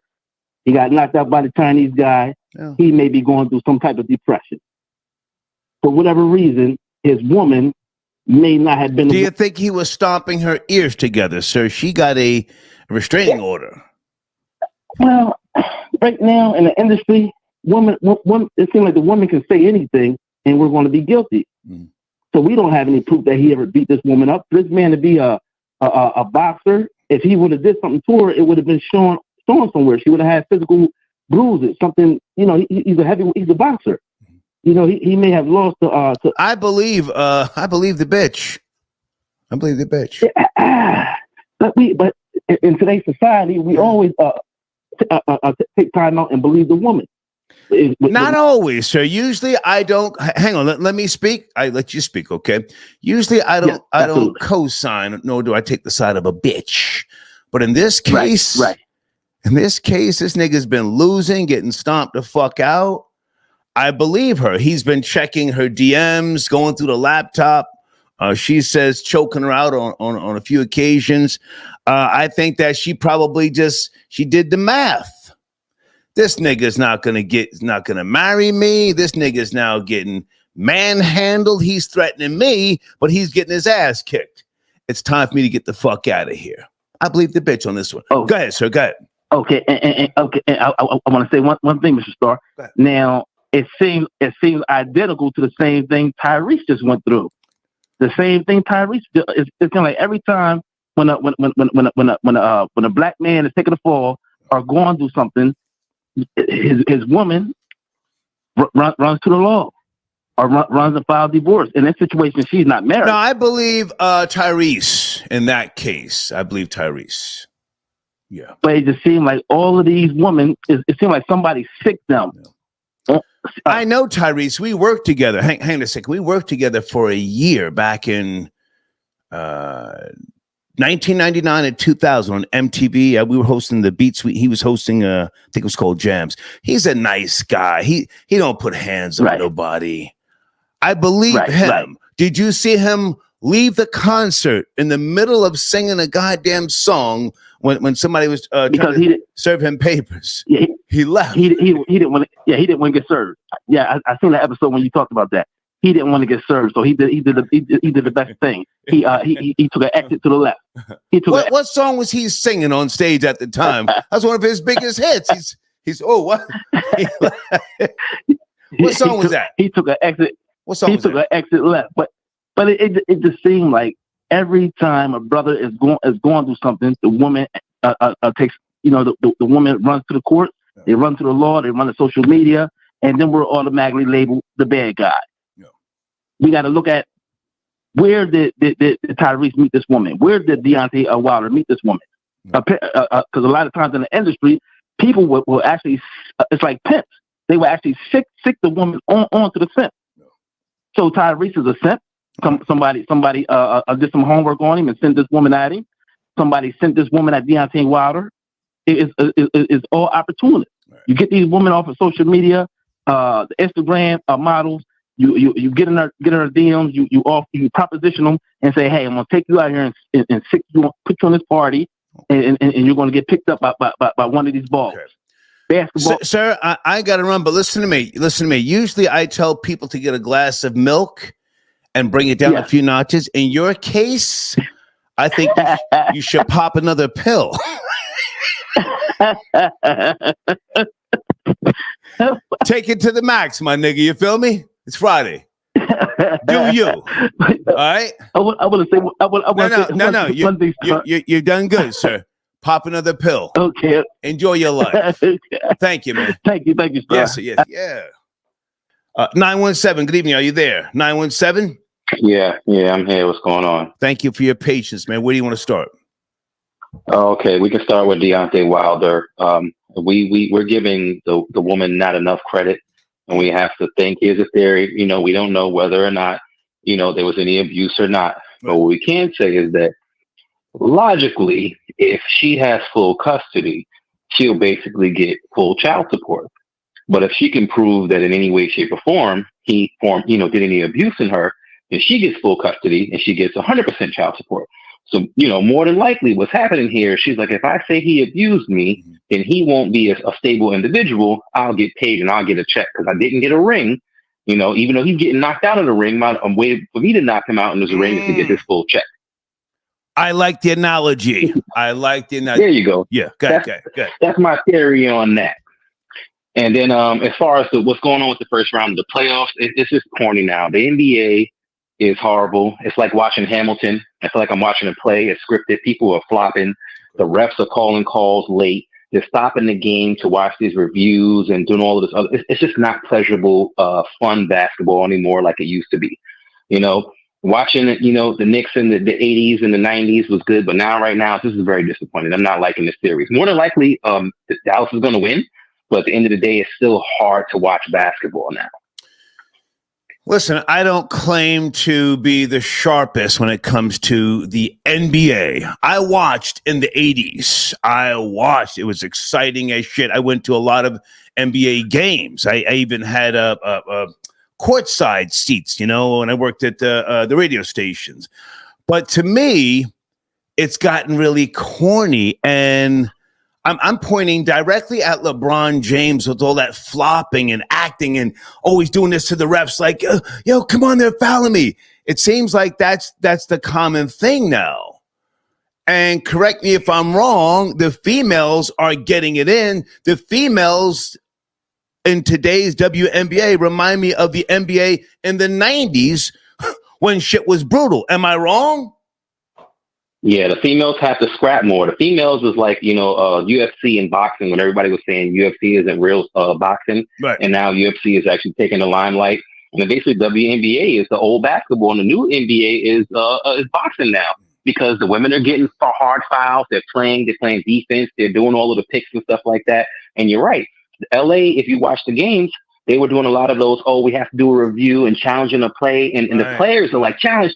he got knocked out by the Chinese guy. Yeah. He may be going through some type of depression. For whatever reason, his woman may not have been. Do you think he was stomping her ears together, sir? She got a restraining order. Well, right now in the industry, it seems like the woman can say anything and we're going to be guilty. Mm. So we don't have any proof that he ever beat this woman up. For this man to be a boxer, if he would have did something to her, it would have been shown somewhere. She would have had physical bruises, something, he's a boxer. He may have lost to I believe the bitch. I believe the bitch. But in today's society, we always take time out and believe the woman. Not always, sir. Usually I don't. Hang on, let me speak. I let you speak, okay? Usually I don't. Yeah, I don't co-sign, nor do I take the side of a bitch. But in this case, right. In this case, this nigga's been losing, getting stomped the fuck out. I believe her. He's been checking her DMs, going through the laptop. She says choking her out on a few occasions. I think that she probably she did the math. This nigga's not gonna marry me. This nigga's now getting manhandled. He's threatening me, but he's getting his ass kicked. It's time for me to get the fuck out of here. I believe the bitch on this one. Oh. Go ahead, sir. Go ahead. Okay, and I want to say one thing, Mr. Starr. Now it seems identical to the same thing Tyrese just went through. The same thing Tyrese. It's kind of like every time when a black man is taking a fall or going through something, his woman runs to the law or runs and files divorce. In that situation, she's not married. No, I believe Tyrese in that case. I believe Tyrese. Yeah. But it just seemed like all of these women, it seemed like somebody sicked them. Yeah. I know Tyrese. We worked together. Hang on a second. We worked together for a year back in 1999 and 2000 on MTV. We were hosting the Beat Suite. He was hosting, I think it was called Jams. He's a nice guy. He don't put hands on nobody. I believe him. Right. Did you see him leave the concert in the middle of singing a goddamn song when somebody was trying to serve him papers? Yeah, he left. He didn't want to. Yeah, he didn't want to get served. Yeah, I seen that episode when you talked about that. He didn't want to get served, so he did the best thing. He took an exit to the left. What song was he singing on stage at the time? That's one of his biggest hits. He's what? What song was that? He took an exit. What song? He took an exit left, but it just seemed like every time a brother is going through something, the woman takes the woman runs to the court. They run to the law. They run to social media, and then we're automatically labeled the bad guy. We got to look at where did Tyrese meet this woman? Where did Deontay Wilder meet this woman? Because a lot of times in the industry, people will actually, it's like pimps. They will actually sick the woman onto the simp. So Tyrese is a simp. Somebody did some homework on him and sent this woman at him. Somebody sent this woman at Deontay Wilder. It's all opportunity. Right. You get these women off of social media, the Instagram models. You get in her DMs. You proposition them and say, hey, I'm gonna take you out here and put you on this party, and you're gonna get picked up by one of these balls. Okay. Basketball. Sir, I gotta run, but listen to me. Usually I tell people to get a glass of milk and bring it down a few notches. In your case, I think you should pop another pill. Take it to the max, my nigga. You feel me? It's Friday. Do you? All right. I want to say. You've done good, sir. Pop another pill. Okay. Enjoy your life. Thank you, man. Thank you, sir. Yes. Yeah. 917. Good evening. Are you there? 917. Yeah, I'm here. What's going on? Thank you for your patience, man. Where do you want to start? Okay, we can start with Deontay Wilder. We're giving the woman not enough credit, and we have to think. Here's a theory. We don't know whether or not there was any abuse or not. But what we can say is that logically, if she has full custody, she'll basically get full child support. But if she can prove that in any way, shape, or form did any abuse in her, then she gets full custody and she gets 100% child support. So, more than likely what's happening here, she's like, if I say he abused me, then he won't be a stable individual. I'll get paid and I'll get a check because I didn't get a ring. Even though he's getting knocked out of the ring, I'm waiting for me to knock him out in this ring to get this full check. I like the analogy. There you go. Yeah, good. That's my theory on that. And then as far as what's going on with the first round of the playoffs, it's just corny now. The NBA is horrible. It's like watching Hamilton. I feel like I'm watching a play. It's scripted. People are flopping. The refs are calling calls late. They're stopping the game to watch these reviews and doing all of this other. It's just not pleasurable, fun basketball anymore like it used to be. Watching the Knicks in the 80s and the 90s was good, but right now, this is very disappointing. I'm not liking this series. More than likely, Dallas is going to win, but at the end of the day, it's still hard to watch basketball now. Listen, I don't claim to be the sharpest when it comes to the NBA. I watched in the 80s. It was exciting as shit. I went to a lot of NBA games. I even had a courtside seats, when I worked at the radio stations. But to me, it's gotten really corny, and I'm pointing directly at LeBron James with all that flopping and acting and always doing this to the refs like, yo, come on, they're fouling me. It seems like that's the common thing now. And correct me if I'm wrong, the females are getting it in. The females in today's WNBA remind me of the NBA in the 90s when shit was brutal. Am I wrong? Yeah, the females have to scrap more. The females was like, UFC and boxing when everybody was saying UFC isn't real boxing. Right. And now UFC is actually taking the limelight. And then basically WNBA is the old basketball and the new NBA is boxing now because the women are getting hard fouls. They're playing defense. They're doing all of the picks and stuff like that. And you're right. LA, if you watch the games, they were doing a lot of those, we have to do a review and challenging a play. And the players are like, challenge.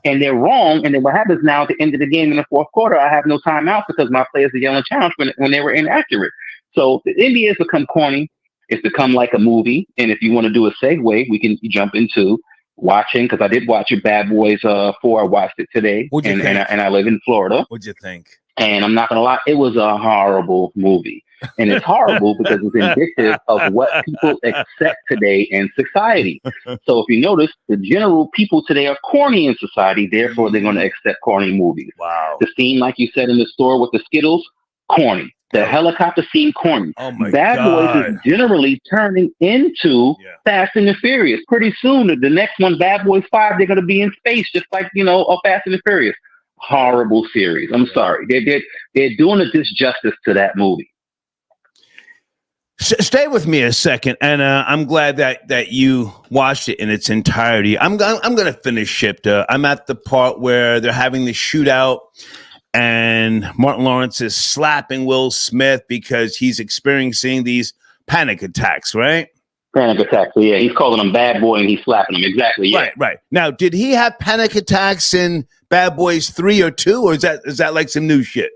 And they're wrong. And then what happens now at the end of the game in the fourth quarter, I have no timeout because my players are yelling challenge when they were inaccurate. So the NBA has become corny. It's become like a movie. And if you want to do a segue, we can jump into watching, because I did watch it, Bad Boys 4. I watched it today. What'd you think? And I live in Florida. What'd you think? And I'm not going to lie, it was a horrible movie. And it's horrible because it's indicative of what people accept today in society. So if you notice, the general people today are corny in society, therefore they're going to accept corny movies. Wow. The scene, like you said, in the store with the Skittles, corny. The helicopter scene, corny. Oh my Bad God. Boys is generally turning into Fast and the Furious. Pretty soon, the next one, Bad Boys 5, they're going to be in space, just like, a Fast and the Furious. Horrible series. I'm sorry. They're doing a disjustice to that movie. Stay with me a second, and I'm glad that you watched it in its entirety. I'm going to finish it. I'm at the part where they're having the shootout, and Martin Lawrence is slapping Will Smith because he's experiencing these panic attacks, right? Panic attacks. So yeah, he's calling him bad boy, and he's slapping him. Exactly. Yeah. Right. Now, did he have panic attacks in Bad Boys 3 or 2, or is that like some new shit?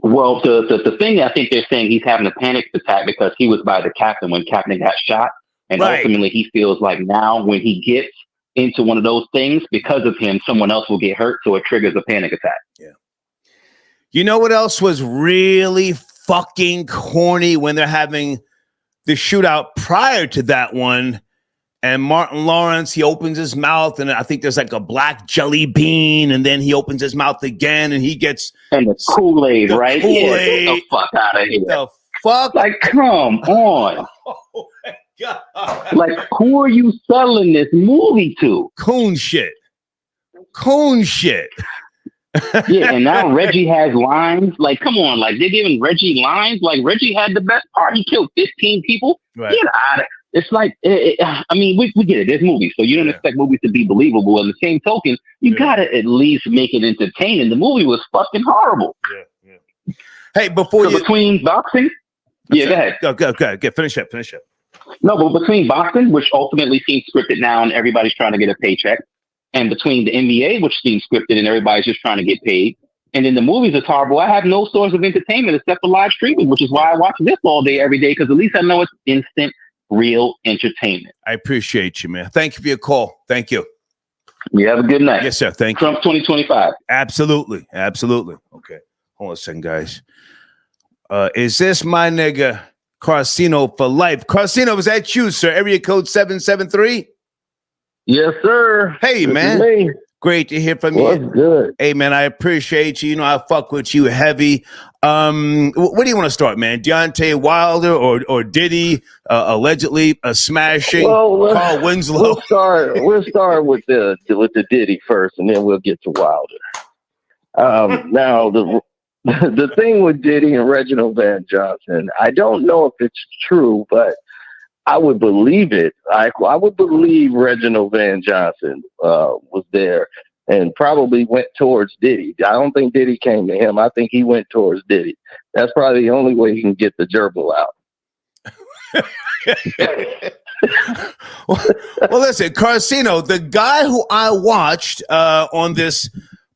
Well, the thing I think they're saying he's having a panic attack because he was by the captain when Captain got shot. And ultimately he feels like now when he gets into one of those things, because of him, someone else will get hurt. So it triggers a panic attack. Yeah. You know what else was really fucking corny when they're having the shootout prior to that one? And Martin Lawrence, he opens his mouth, and I think there's like a black jelly bean, and then he opens his mouth again, and he gets... And the Kool-Aid, right? Kool-Aid. Yeah, get the fuck out of here. The fuck? Like, come on. Oh, my God. Like, who are you selling this movie to? Coon shit. Yeah, and now Reggie has lines. Like, come on. Like, they're giving Reggie lines. Like, Reggie had the best part. He killed 15 people. Right. Get out of it. It's like, I mean, we get it. There's movies, so you don't expect movies to be believable. On the same token, you got to at least make it entertaining. The movie was fucking horrible. Yeah. Hey, between boxing... Yeah, go ahead. Go. Finish up. No, but between boxing, which ultimately seems scripted now and everybody's trying to get a paycheck, and between the NBA, which seems scripted and everybody's just trying to get paid, And then the movies are horrible. I have no source of entertainment except for live streaming, which is why I watch this all day, every day, because at least I know it's instant, real entertainment. I appreciate you, man. Thank you for your call. Thank you. You have a good night. Yes, sir. Thank Trump 2025. Absolutely. Absolutely. Okay. Hold on a second, guys. Is this my nigga Carcino for life? Carcino, is that you, sir? Area code 773? Yes, sir. Hey, This man. is me. Great to hear from What's you. good? Hey, man, I appreciate you. You know, I fuck with you heavy. Where do you want to start, man? Deontay Wilder or Diddy allegedly smashing Carl Winslow? We'll start with the Diddy first, and then we'll get to Wilder. Now, the thing with Diddy and Reginald Van Johnson, I don't know if it's true, but I would believe it. I would believe Reginald Van Johnson was there and probably went towards Diddy. I don't think Diddy came to him. I think he went towards Diddy. That's probably the only way he can get the gerbil out. Well, listen, Carcino, the guy who I watched on this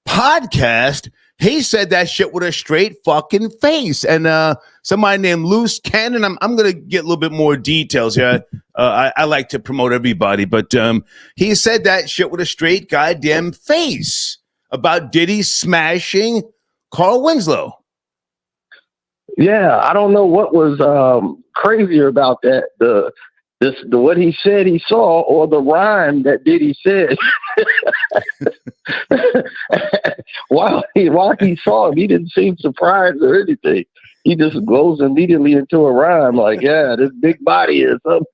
podcast, he said that shit with a straight fucking face. And somebody named Loose Cannon, I'm going to get a little bit more details here. I like to promote everybody, but he said that shit with a straight goddamn face about Diddy smashing Carl Winslow. Yeah, I don't know what was crazier about that. The what he said he saw, or the rhyme that Diddy said. while he saw him, he didn't seem surprised or anything. He just goes immediately into a rhyme like, "Yeah, this big body is something."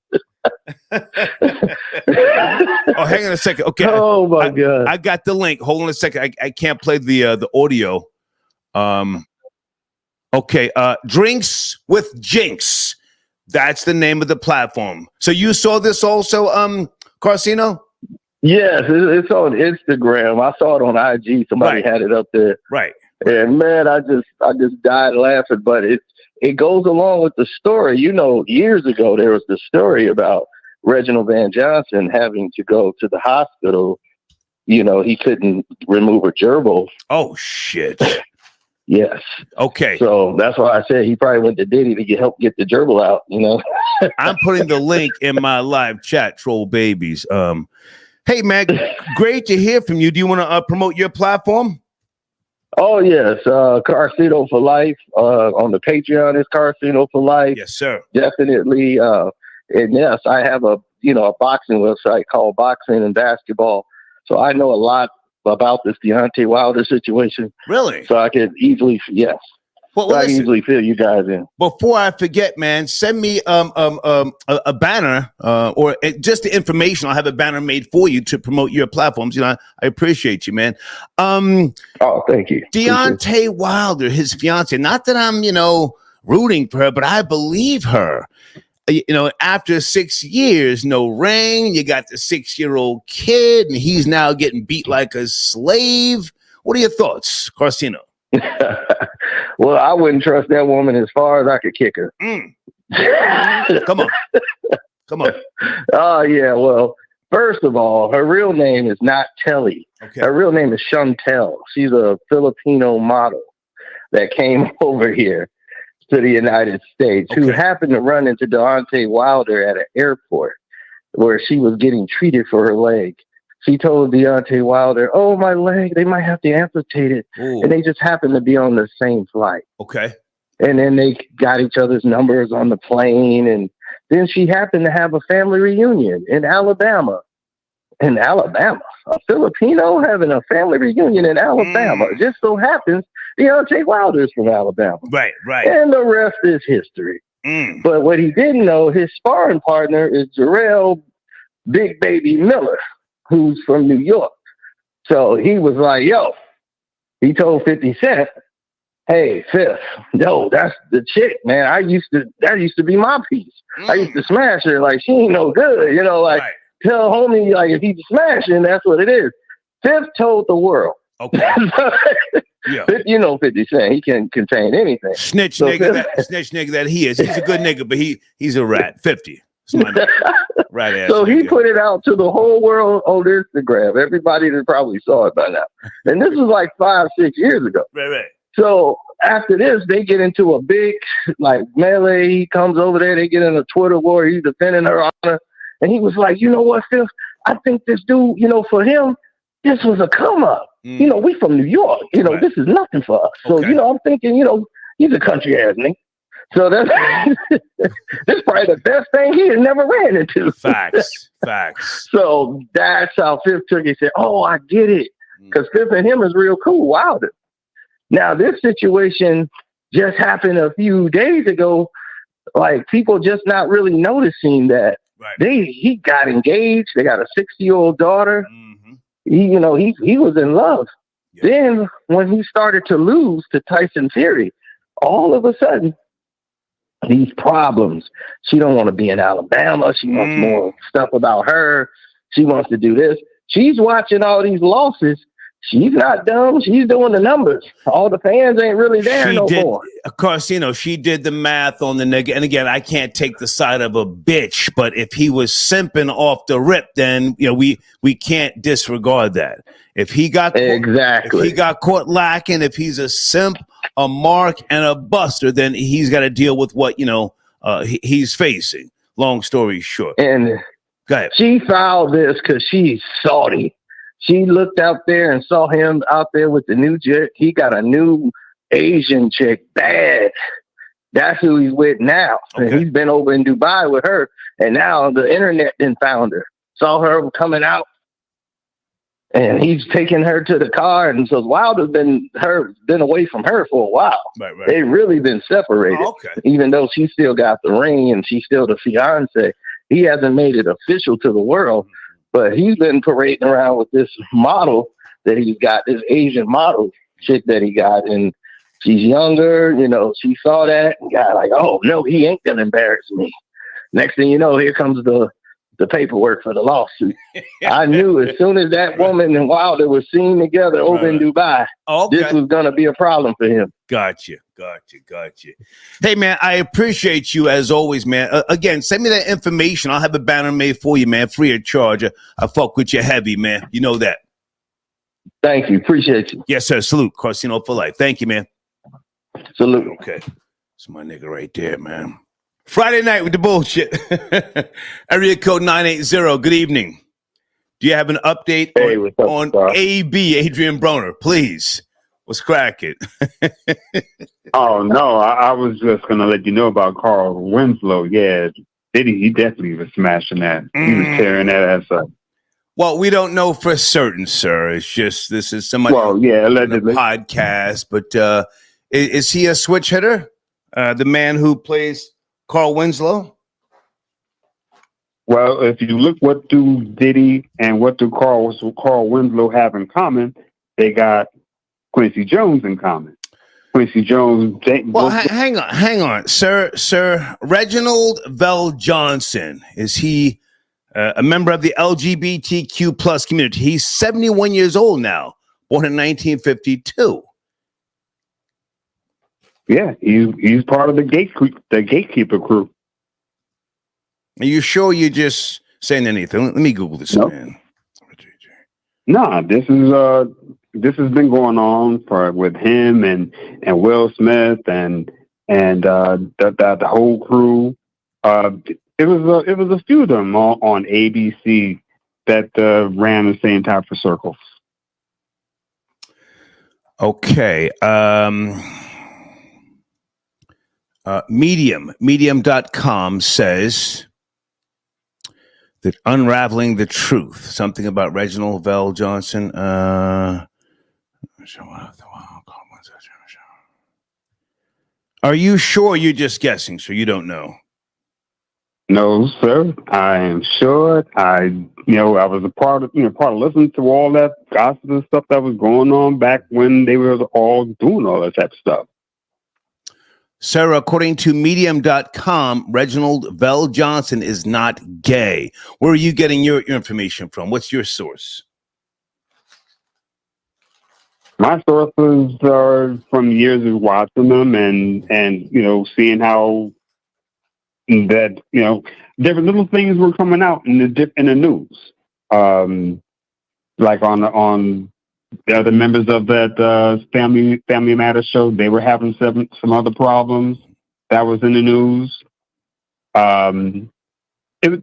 Oh, hang on a second. Okay. Oh my God. I got the link. Hold on a second. I can't play the audio. Okay. Drinks with Jinx. That's the name of the platform. So you saw this also, Carcino? Yes, it's on Instagram. I saw it on IG. Somebody had it up there. Right. And man, I just died laughing. But it goes along with the story. You know, years ago there was the story about Reginald Van Johnson having to go to the hospital. You know, he couldn't remove a gerbil. Oh shit. Yes. Okay. So that's why I said he probably went to Diddy to help get the gerbil out, you know. I'm putting the link in my live chat, troll babies. Hey, Mac, great to hear from you. Do you want to promote your platform? Oh, yes. Carcino for Life. On the Patreon is Carcino for Life. Yes, sir. Definitely. And yes, I have a boxing website called Boxing and Basketball. So I know a lot about this Deontay Wilder situation. Really? So I could easily, yes. Well, I can easily fill you guys in. Before I forget, man, send me a banner or just the information. I'll have a banner made for you to promote your platforms. You know, I appreciate you, man. Oh, thank you. Deontay Wilder, his fiancée. Not that I'm, rooting for her, but I believe her. After 6 years, no ring, you got the 6-year-old kid, and he's now getting beat like a slave. What are your thoughts, Carcino? Well, I wouldn't trust that woman as far as I could kick her. Come on. Oh, yeah. Well, first of all, her real name is not Telli. Okay. Her real name is Chantel. She's a Filipino model that came over here to the United States, who happened to run into Deontay Wilder at an airport where she was getting treated for her leg. She told Deontay Wilder, "Oh, my leg, they might have to amputate it." Ooh. And they just happened to be on the same flight. Okay. And then they got each other's numbers on the plane. And then she happened to have a family reunion in Alabama. In Alabama, a Filipino having a family reunion in Alabama. It just so happens Deontay Wilder is from Alabama. Right. And the rest is history. But what he didn't know, his sparring partner is Jarrell Big Baby Miller, who's from New York. So he was like, he told 50 Cent, "Hey, Fifth, that's the chick, man. That used to be my piece. I used to smash her. Like, she ain't no good, Tell homie, like, if he's smashing, that's what it is." Fifth told the world. Okay. Yeah. 50 Cent, he can contain anything. Snitch nigga that he is. He's a good nigga, but he's a rat. 50. Right. Right. So he put it out to the whole world on Instagram. Everybody that probably saw it by now. And this was like 5-6 years ago. Right. So after this, they get into a big like melee. He comes over there. They get in a Twitter war. He's defending her honor. And he was like, you know what, Phil? I think this dude, for him, this was a come up. We from New York. This is nothing for us. So, I'm thinking, he's a country ass nigga. So that's this probably the best thing he had never ran into. Facts. So that's how Fifth took it. He said, oh, I get it. Because Fifth and him is real cool. Wilder. Now, this situation just happened a few days ago. Like, people just not really noticing that he got engaged. They got a 60-year-old daughter. He was in love. Then when he started to lose to Tyson Fury, all of a sudden, these problems. She don't want to be in Alabama. She wants more stuff about her. She wants to do this. She's watching all these losses. She's not dumb. She's doing the numbers. All the fans ain't really there no more. Of course, she did the math on the nigga. And again, I can't take the side of a bitch, but if he was simping off the rip, then we can't disregard that. If he got caught lacking, if he's a simp, a mark, and a buster, then he's got to deal with what he's facing. Long story short. And go ahead. She filed this because she's salty. She looked out there and saw him out there with the new chick. He got a new Asian chick, bad. That's who he's with now. Okay. And he's been over in Dubai with her. And now the internet then found her. Saw her coming out. And he's taking her to the car. And so Wilder's been away from her for a while. Right. They've really been separated. Oh, okay. Even though she still got the ring and she's still the fiance. He hasn't made it official to the world. But he's been parading around with this model that he's got, this Asian model chick that he got. And she's younger, she saw that and got like, oh, no, he ain't going to embarrass me. Next thing you know, here comes the paperwork for the lawsuit. I knew as soon as that woman and Wilder were seen together over in Dubai, this was going to be a problem for him. Gotcha. Hey, man, I appreciate you as always, man. Again, send me that information. I'll have a banner made for you, man, free of charge. I fuck with you heavy, man. You know that. Thank you. Appreciate you. Yes, sir. Salute. Casino for life. Thank you, man. Salute. Okay. That's my nigga right there, man. Friday night with the bullshit. Area code 980. Good evening. Do you have an update on AB, Adrian Broner? Please. What's cracking? Oh, no. I was just going to let you know about Carl Winslow. Yeah. He definitely was smashing that. He was tearing that ass up. Well, we don't know for certain, sir. It's just this is somebody allegedly. Podcast. But is he a switch hitter? The man who plays Carl Winslow? Well, if you look what do Diddy and what do Carl Winslow have in common, they got Quincy Jones in common. Quincy Jones. Hang on, sir. Reginald Vell Johnson, is he a member of the LGBTQ plus community? He's 71 years old now, born in 1952. Yeah, he's part of the gatekeeper crew. Are you sure you're just saying anything? Let me Google this, man. No, this has been going on with him and Will Smith and the whole crew. It was a few of them on ABC that ran the same type of circles. Okay. Medium.com says that unraveling the truth, something about Reginald Vell Johnson. Are you sure you're just guessing, so you don't know? No, sir. I am sure. I was a part of listening to all that gossip and stuff that was going on back when they were all doing all that type of stuff. Sir, according to Medium.com, Reginald Vell Johnson is not gay. Where are you getting your information from? What's your source? My sources are from years of watching them and seeing how that, there were little things were coming out in the news, like on the other members of that Family Matters show. They were having some other problems that was in the news.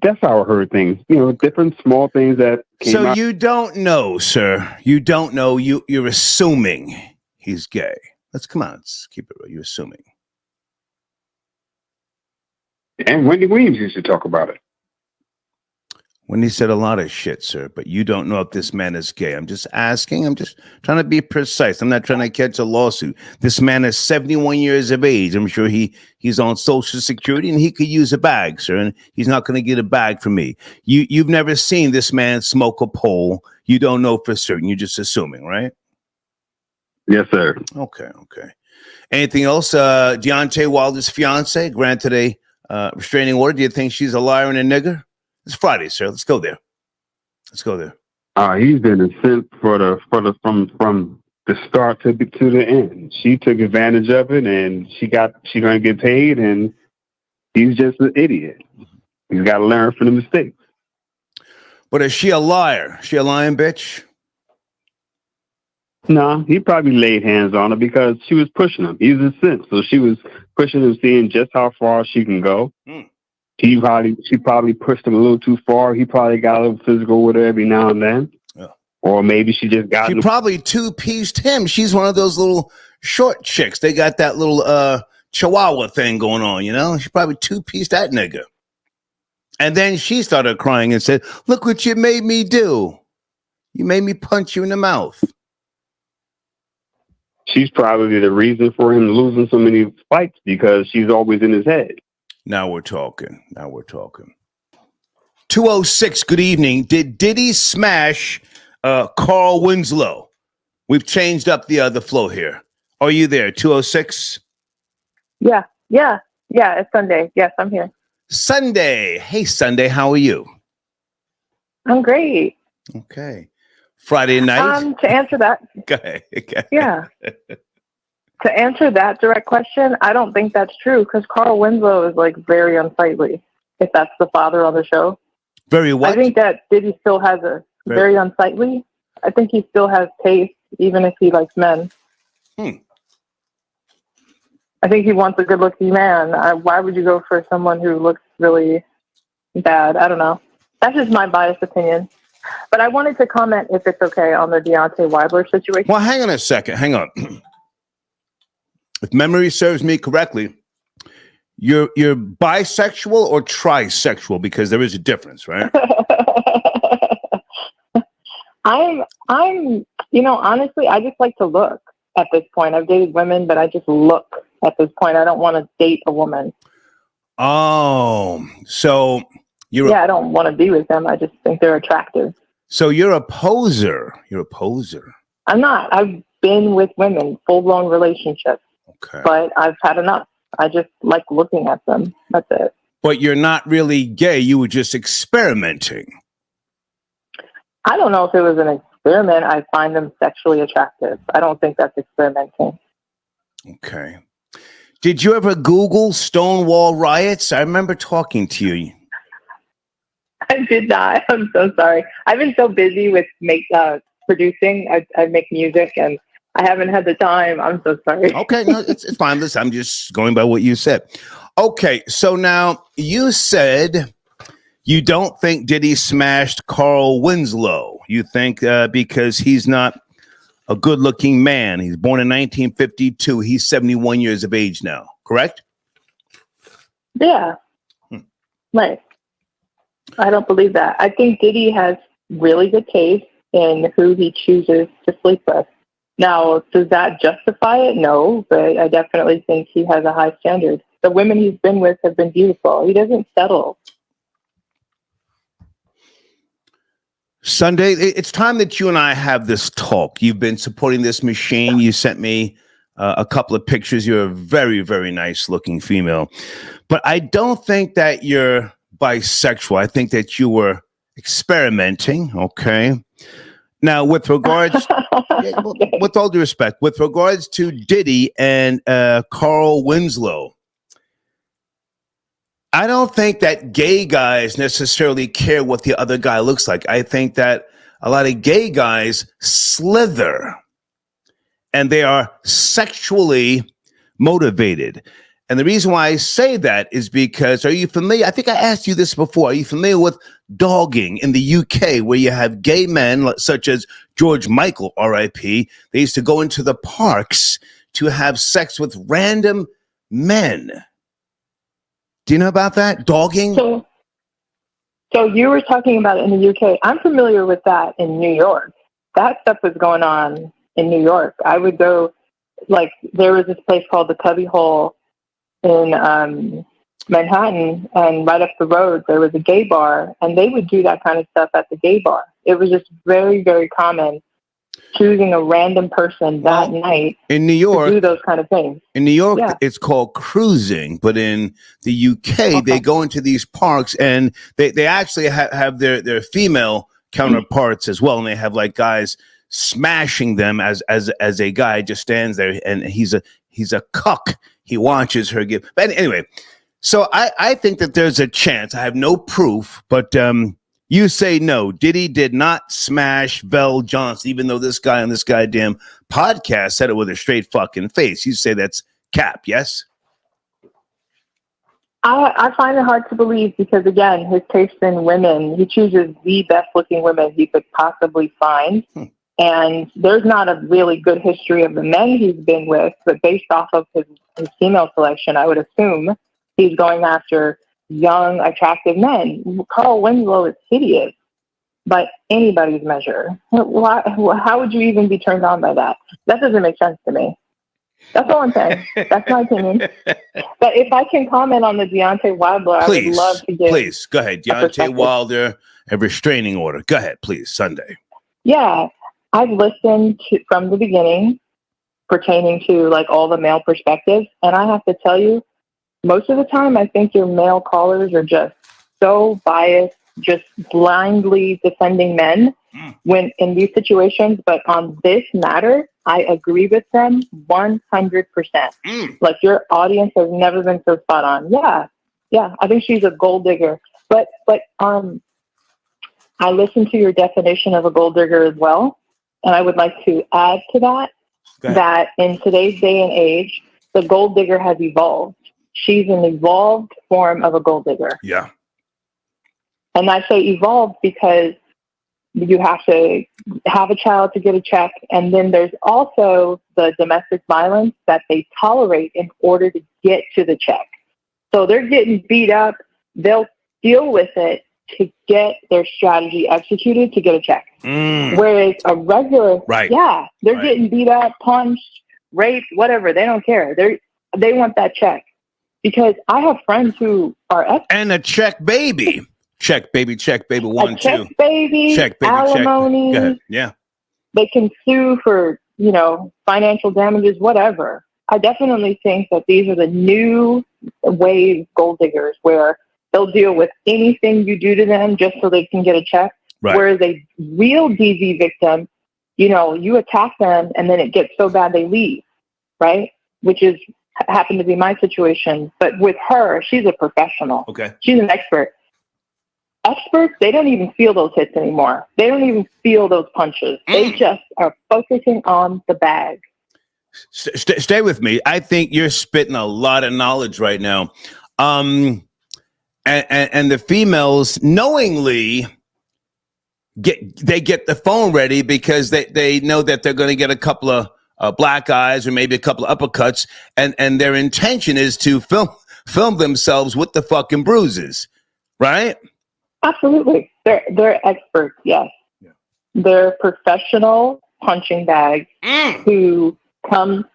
That's how I heard things. Different small things that came out. You don't know, sir. You don't know. You're assuming he's gay. Let's keep it real. You're assuming. And Wendy Williams used to talk about it. Wendy said a lot of shit, sir, but you don't know if this man is gay. I'm just asking. I'm just trying to be precise. I'm not trying to catch a lawsuit. This man is 71 years of age. I'm sure he's on Social Security and he could use a bag, sir, and he's not going to get a bag from me. You've never seen this man smoke a pole. You don't know for certain. You're just assuming, right? Yes, sir. Okay. Anything else? Deontay Wilder's fiancée granted a restraining order. Do you think she's a liar and a nigger? It's Friday, sir. Let's go there. He's been a simp from the start to the end. She took advantage of it, and she's gonna get paid, and he's just an idiot. He's got to learn from the mistakes. But is she a liar? She a lying bitch? No, he probably laid hands on her because she was pushing him. He's a simp, so she was pushing him, seeing just how far she can go. She probably pushed him a little too far. He probably got a little physical with her every now and then. Yeah. Or maybe she just got She probably two-pieced him. She's one of those little short chicks. They got that little chihuahua thing going on, She probably two-pieced that nigga. And then she started crying and said, "Look what you made me do. You made me punch you in the mouth." She's probably the reason for him losing so many fights because she's always in his head. Now we're talking. 206, good evening. Did Diddy smash Carl Winslow? We've changed up the flow here. Are you there, 206? Yeah, it's Sunday. Yes, I'm here. Sunday. Hey, Sunday, how are you? I'm great. Okay. Friday night? To answer that. Okay. Yeah. To answer that direct question, I don't think that's true because Carl Winslow is very unsightly, if that's the father on the show. Very what? I think that Diddy still has very unsightly. I think he still has taste, even if he likes men. I think he wants a good-looking man. Why would you go for someone who looks really bad? I don't know. That's just my biased opinion. But I wanted to comment, if it's okay, on the Deontay Wilder situation. Well, hang on a second. Hang on. If memory serves me correctly, you're bisexual or trisexual, because there is a difference, right? I'm honestly, I just like to look at this point. I've dated women, but I just look at this point. I don't want to date a woman. Oh, so I don't want to be with them. I just think they're attractive. So you're a poser. I'm not. I've been with women, full-blown relationships. Okay. But I've had enough. I just like looking at them. That's it. But you're not really gay. You were just experimenting. I don't know if it was an experiment. I find them sexually attractive. I don't think that's experimenting. Okay. Did you ever Google Stonewall riots? I remember talking to you. I did not. I'm so sorry. I've been so busy with producing. I make music and I haven't had the time. I'm so sorry. Okay, no, it's fine. Listen, I'm just going by what you said. Okay, so now you said you don't think Diddy smashed Carl Winslow. You think because he's not a good-looking man. He's born in 1952. He's 71 years of age now, correct? Yeah. Right. I don't believe that. I think Diddy has really good taste in who he chooses to sleep with. Now, does that justify it? No, but I definitely think he has a high standard. The women he's been with have been beautiful. He doesn't settle. Sunday, it's time that you and I have this talk. You've been supporting this machine. You sent me a couple of pictures. You're a very, very nice looking female. But I don't think that you're bisexual. I think that you were experimenting, okay? Now, with regards, with all due respect, with regards to Diddy and Carl Winslow, I don't think that gay guys necessarily care what the other guy looks like. I think that a lot of gay guys slither, and they are sexually motivated. And the reason why I say that is because, are you familiar? I think I asked you this before. Are you familiar with dogging in the UK, where you have gay men such as George Michael, R.I.P.? They used to go into the parks to have sex with random men. Do you know about that? Dogging? So you were talking about it in the UK. I'm familiar with that in New York. That stuff was going on in New York. I would go, like, there was this place called the Cubby Hole in Manhattan, and right up the road there was a gay bar, and they would do that kind of stuff at the gay bar. It was just very, very common, choosing a random person that night in New York to do those kind of things. In New York, It's called cruising, but in the UK, they go into these parks, and they actually have their female counterparts as well, and they have like guys smashing them as a guy just stands there, and he's a cuck. He watches her give. But anyway, so I think that there's a chance. I have no proof, but you say no. Diddy did not smash Vel Johnson, even though this guy on this goddamn podcast said it with a straight fucking face. You say that's cap, yes? I find it hard to believe because, again, his taste in women, he chooses the best-looking women he could possibly find. And there's not a really good history of the men he's been with, but based off of his female selection, I would assume he's going after young, attractive men. Carl Winslow is hideous by anybody's measure. How would you even be turned on by that? That doesn't make sense to me. That's all I'm saying. That's my opinion. But if I can comment on the Deontay Wilder, I would love to give. Please, go ahead. Deontay Wilder, a restraining order. Go ahead, please, Sunday. Yeah, I've listened from the beginning pertaining to like all the male perspectives. And I have to tell you, most of the time, I think your male callers are just so biased, just blindly defending men when in these situations. But on this matter, I agree with them 100%. Like, your audience has never been so spot on. Yeah, I think she's a gold digger. But I listened to your definition of a gold digger as well. And I would like to add to that in today's day and age, the gold digger has evolved. She's an evolved form of a gold digger. Yeah. And I say evolved because you have to have a child to get a check. And then there's also the domestic violence that they tolerate in order to get to the check. So they're getting beat up. They'll deal with it to get their strategy executed to get a check. Whereas a regular, they're getting beat up, punched, raped, whatever. They don't care. They want that check. Because I have friends who are and a check baby. Check baby, 1, 2. Check baby, check baby, alimony. Go ahead. Yeah. They can sue for, financial damages, whatever. I definitely think that these are the new wave gold diggers where they'll deal with anything you do to them just so they can get a check. Right. Whereas a real DV victim, you attack them and then it gets so bad they leave, right? Which is happened to be my situation. But with her, she's a professional. Okay. She's an expert. Experts, they don't even feel those hits anymore. They don't even feel those punches. They just are focusing on the bag. Stay with me. I think you're spitting a lot of knowledge right now. And the females knowingly get the phone ready because they know that they're going to get a couple of black eyes or maybe a couple of uppercuts, and their intention is to film themselves with the fucking bruises, right? Absolutely. They're experts, yes. Yeah. They're professional punching bags who come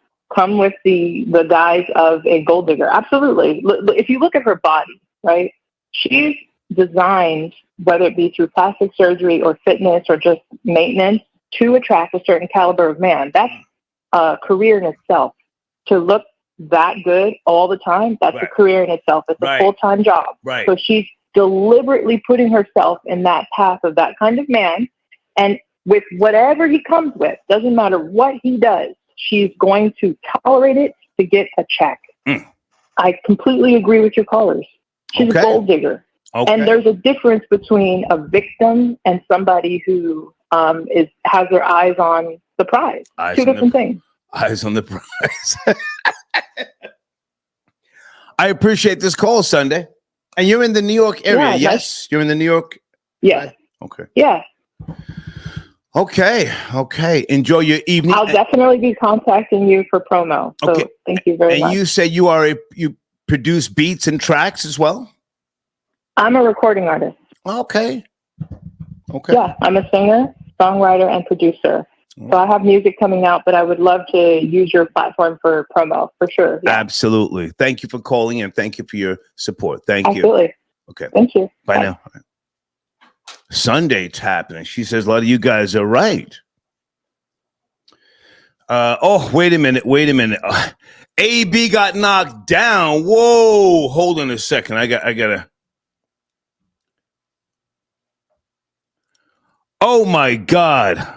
with the guise of a gold digger. Absolutely. If you look at her body, right? She's designed, whether it be through plastic surgery or fitness or just maintenance, to attract a certain caliber of man. That's a career in itself. To look that good all the time, that's a career in itself. It's a full-time job. Right. So she's deliberately putting herself in that path of that kind of man. And with whatever he comes with, doesn't matter what he does, she's going to tolerate it to get a check. I completely agree with your callers. She's a gold digger. Okay. And there's a difference between a victim and somebody who has their eyes on the prize. Two different things. Eyes on the prize. I appreciate this call, Sunday. And you're in the New York area, yes? Nice. You're in the New York? Yes. Okay. Yeah. Okay. Enjoy your evening. I'll definitely be contacting you for promo. So thank you very much. And you say you produce beats and tracks as well? I'm a recording artist. Okay. Yeah, I'm a singer, songwriter, and producer. So I have music coming out, but I would love to use your platform for promo, for sure. Yeah. Absolutely. Thank you for calling and thank you for your support. Thank you. Absolutely. Okay. Thank you. Bye now. Sunday tapping. She says a lot of you guys are right. Wait a minute. AB got knocked down. Whoa. Hold on a second. I gotta. Oh my God.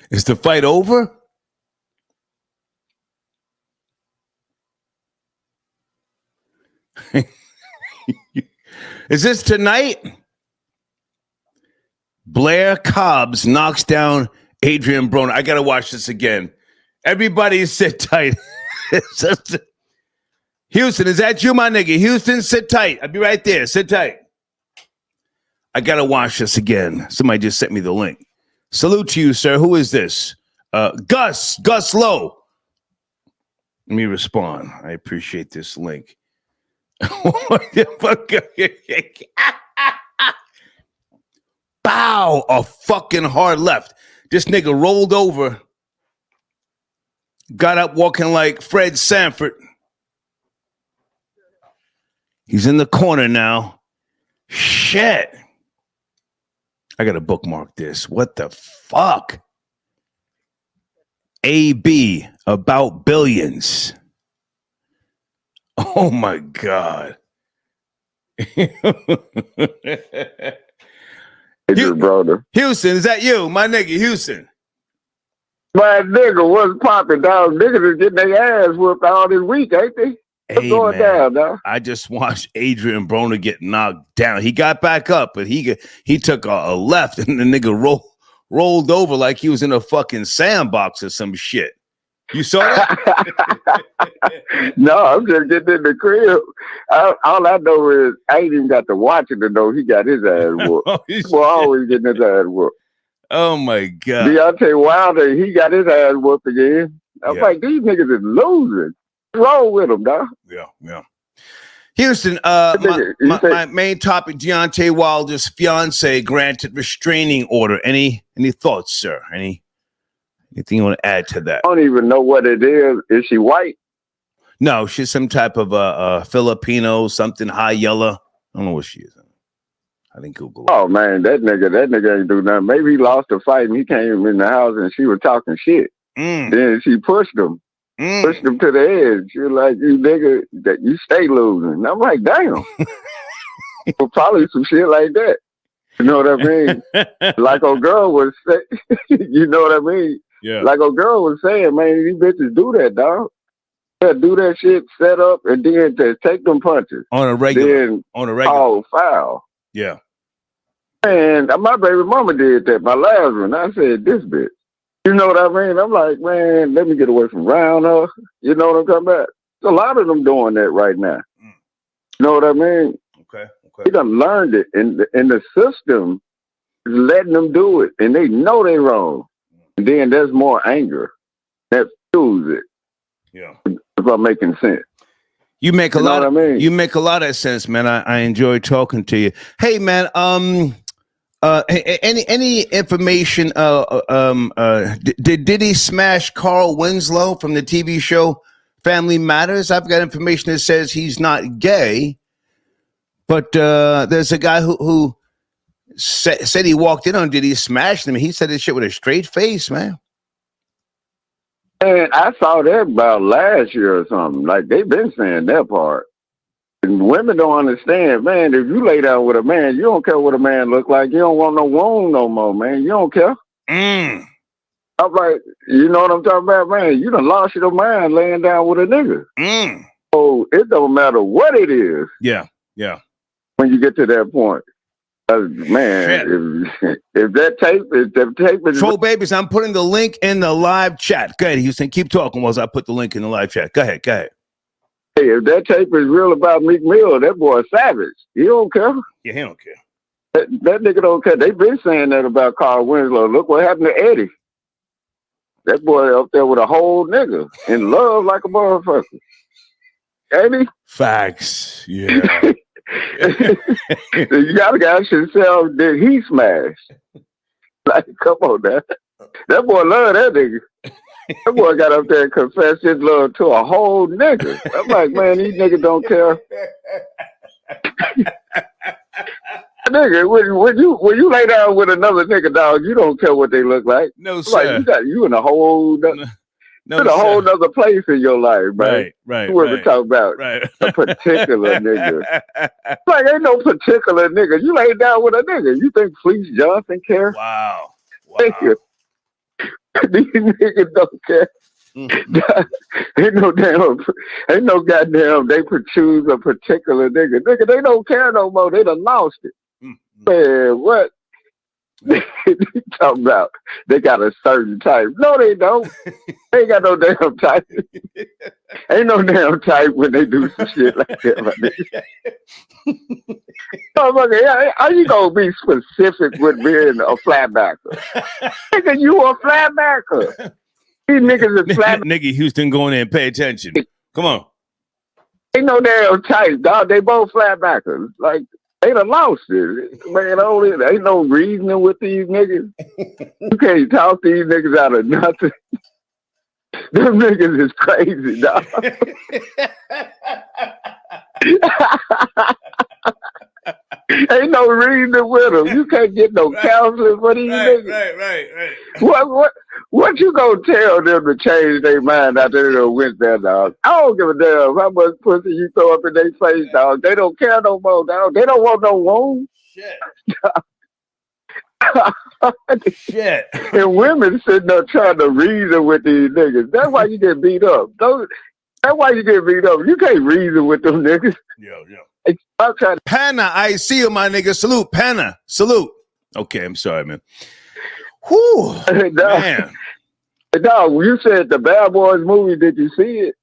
Is the fight over? Is this tonight? Blair Cobbs knocks down Adrian Broner. I got to watch this again. Everybody sit tight. Houston, is that you, my nigga? Houston, sit tight. I'll be right there. Sit tight. I got to watch this again. Somebody just sent me the link. Salute to you, sir. Who is this? Gus Lowe. Let me respond. I appreciate this link. What the fuck? Bow, a fucking hard left. This nigga rolled over, got up walking like Fred Sanford. He's in the corner now. Shit. I got to bookmark this. What the fuck? AB about billions. Oh my God. Brother. Houston, is that you? My nigga, Houston. My nigga, what's popping down? Niggas is getting their ass whooped all this week, ain't they? What's going down, now? I just watched Adrian Broner get knocked down. He got back up, but he took a left and the nigga rolled over like he was in a fucking sandbox or some shit. You saw that? No, I'm just getting in the crib. All I know is I ain't even got to watch it to know he got his ass whooped. Well, always getting his ass whooped. Oh my God. Deontay Wilder, he got his ass whooped again. I'm like, these niggas is losing. What's wrong with them, dog? Yeah. Houston, my main topic, Deontay Wilder's fiancée granted restraining order. Any thoughts, sir? Anything you want to add to that? I don't even know what it is. Is she white? No, she's some type of Filipino, something high yellow. I don't know what she is. I think Google. Oh man, that nigga ain't do nothing. Maybe he lost the fight and he came in the house and she was talking shit. Then she pushed him. Pushed him to the edge. She was like, you nigga, that you stay losing. And I'm like, damn. Well, probably some shit like that. You know what I mean? Like old girl was saying, you know what I mean? Yeah. Like old girl was saying, man, these bitches do that, dog. Yeah, do that shit, set up, and then to take them punches. On a regular. Then call foul. Yeah. And my baby mama did that, my last one. I said, this bitch. You know what I mean? I'm like, man, let me get away from round her. You know what I'm talking about? There's a lot of them doing that right now. You know what I mean? Okay. They done learned it, and the system is letting them do it, and they know they're wrong. And then there's more anger that fuels it. Yeah. If I'm making sense. You make a lot of, you make a lot of sense, man. I enjoy talking to you. Hey, man, any information? Did he smash Carl Winslow from the TV show Family Matters? I've got information that says he's not gay, but there's a guy who said he walked in on. Did he smash them? He said this shit with a straight face, man. And I saw that about last year or something. Like they've been saying that part. And women don't understand, man. If you lay down with a man, you don't care what a man look like. You don't want no wound no more, man. You don't care. I'm like, you know what I'm talking about, man? You done lost your mind laying down with a nigga. So it don't matter what it is. Yeah. When you get to that point. Man, if that tape is Troll Babies, I'm putting the link in the live chat. Go ahead, Houston. Keep talking while I put the link in the live chat. Go ahead. Hey, if that tape is real about Meek Mill, that boy savage. He don't care. Yeah, he don't care. That nigga don't care. They've been saying that about Carl Winslow. Look what happened to Eddie. That boy up there with a whole nigga in love like a motherfucker. Ain't he? Facts. Yeah. You gotta ask yourself, did he smash? Like, come on, man. That boy loved that nigga. That boy got up there and confessed his love to a whole nigga. I'm like, man, these niggas don't care. Nigga, when you lay down with another nigga, dog, you don't care what they look like. No, sir. Like, you in a whole whole nother place in your life, man. Right. You ever talk about a particular nigga? Like, ain't no particular nigga. You lay down with a nigga. You think Fleece Johnson cares? Wow. These niggas don't care. Ain't no goddamn they choose a particular nigga. Nigga, they don't care no more. They done lost it. Man, what? They talking about they got a certain type. No, they don't. They ain't got no damn type. Ain't no damn type when they do some shit like that. Motherfucker, how you gonna be specific with being a flatbacker? Nigga, you a flatbacker. These niggas is flat. Nigga Houston going in, pay attention. Come on. Ain't no damn type, dog. They both flatbackers. Like, they done lost it. Man, ain't no reasoning with these niggas. You can't talk these niggas out of nothing. Them niggas is crazy, dog. Ain't no reasoning with them. You can't get no counseling for these niggas. Right. What you gonna tell them to change their mind after they done went there, dog? I don't give a damn how much pussy you throw up in their face, dog. They don't care no more, dog. They don't want no wound. Shit. And women sitting there trying to reason with these niggas. That's why you get beat up. That's why you get beat up. You can't reason with them niggas. Yo. I'm trying to. Panna, I see you, my nigga. Salute, Panna. Salute. Okay, I'm sorry, man. Whew, man. Dog, you said the Bad Boys movie. Did you see it?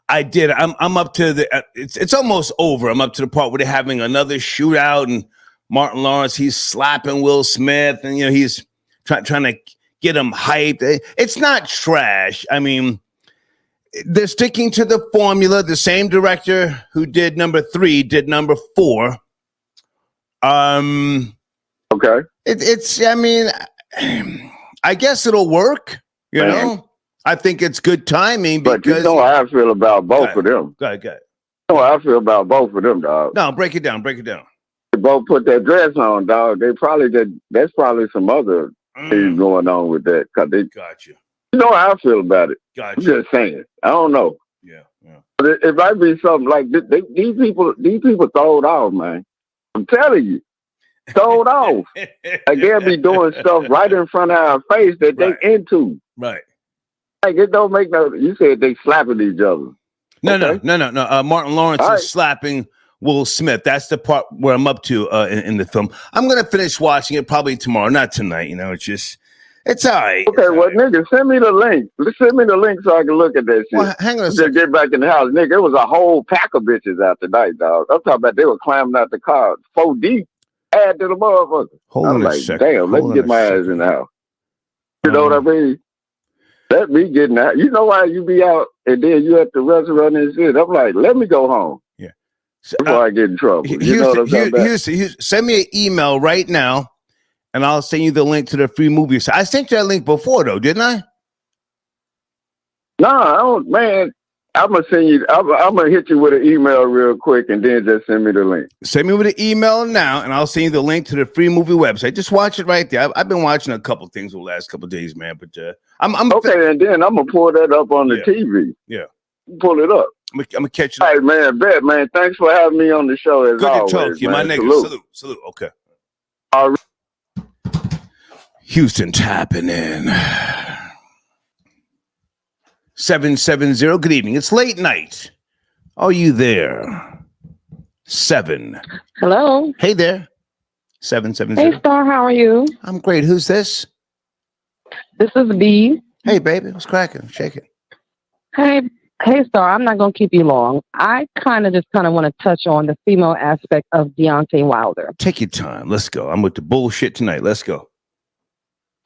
I did. I'm up to the. It's almost over. I'm up to the part where they're having another shootout, and Martin Lawrence, he's slapping Will Smith, and he's trying to get him hyped. It's not trash. I mean, they're sticking to the formula. The same director who did number 3 did number 4. Okay. It's. I mean, I guess it'll work. You know, I think it's good timing. But you know how I feel about both of them. Go ahead. You know how I feel about both of them, dog. No, break it down. They both put that dress on, dog. They probably did. There's probably some other things going on with that. Cause they got you. You know how I feel about it. Gotcha. I'm just saying. I don't know. Yeah. But it might be something like these people throw it off, man. I'm telling you. Throw it off. Like they'll be doing stuff right in front of our face that they into. Right. Like it don't make no. You said they slapping each other. No. Martin Lawrence is slapping Will Smith. That's the part where I'm up to in the film. I'm gonna finish watching it probably tomorrow, not tonight. It's all right. Okay, nigga, send me the link. Send me the link so I can look at that shit. Well, hang on a second. Just get back in the house, nigga. It was a whole pack of bitches out tonight, dog. I'm talking about they were climbing out the car 4 deep. Add to the motherfucker. Hold on a second. Damn, let me get my ass in the house. You know what I mean? Let me get in out. You know why you be out and then you at the restaurant and shit? I'm like, let me go home. Yeah. Before I get in trouble. You know what I'm talking about? Send me an email right now, and I'll send you the link to the free movie. I sent you that link before, though, didn't I? No, I don't, man. I'm gonna send you. I'm gonna hit you with an email real quick, and then just send me the link. Send me with an email now, and I'll send you the link to the free movie website. Just watch it right there. I've been watching a couple things the last couple of days, man. But I'm okay, and then I'm gonna pull that up on the TV. Yeah, pull it up. I'm gonna catch you. All right, man. Bet, man. Thanks for having me on the show. As Good always, to talk to you, my man. nigga. Salute. Okay. All right. Houston tapping in. 770. Good evening. It's late night. Are you there? 7. Hello. Hey there. 770. Hey, Star. How are you? I'm great. Who's this? This is B. Hey, baby. What's cracking? Shake it. Hey, Star. I'm not going to keep you long. I kind of want to touch on the female aspect of Deontay Wilder. Take your time. Let's go. I'm with the bullshit tonight. Let's go.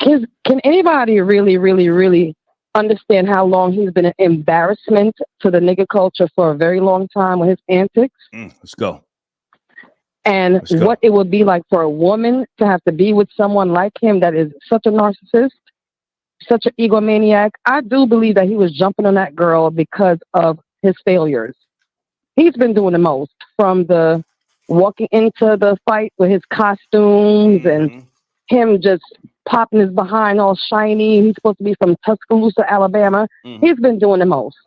Can anybody really understand how long he's been an embarrassment to the nigga culture for a very long time with his antics? Let's go. And what it would be like for a woman to have to be with someone like him that is such a narcissist, such an egomaniac. I do believe that he was jumping on that girl because of his failures. He's been doing the most, from the walking into the fight with his costumes and him just popping his behind all shiny. He's supposed to be from Tuscaloosa, Alabama. He's been doing the most.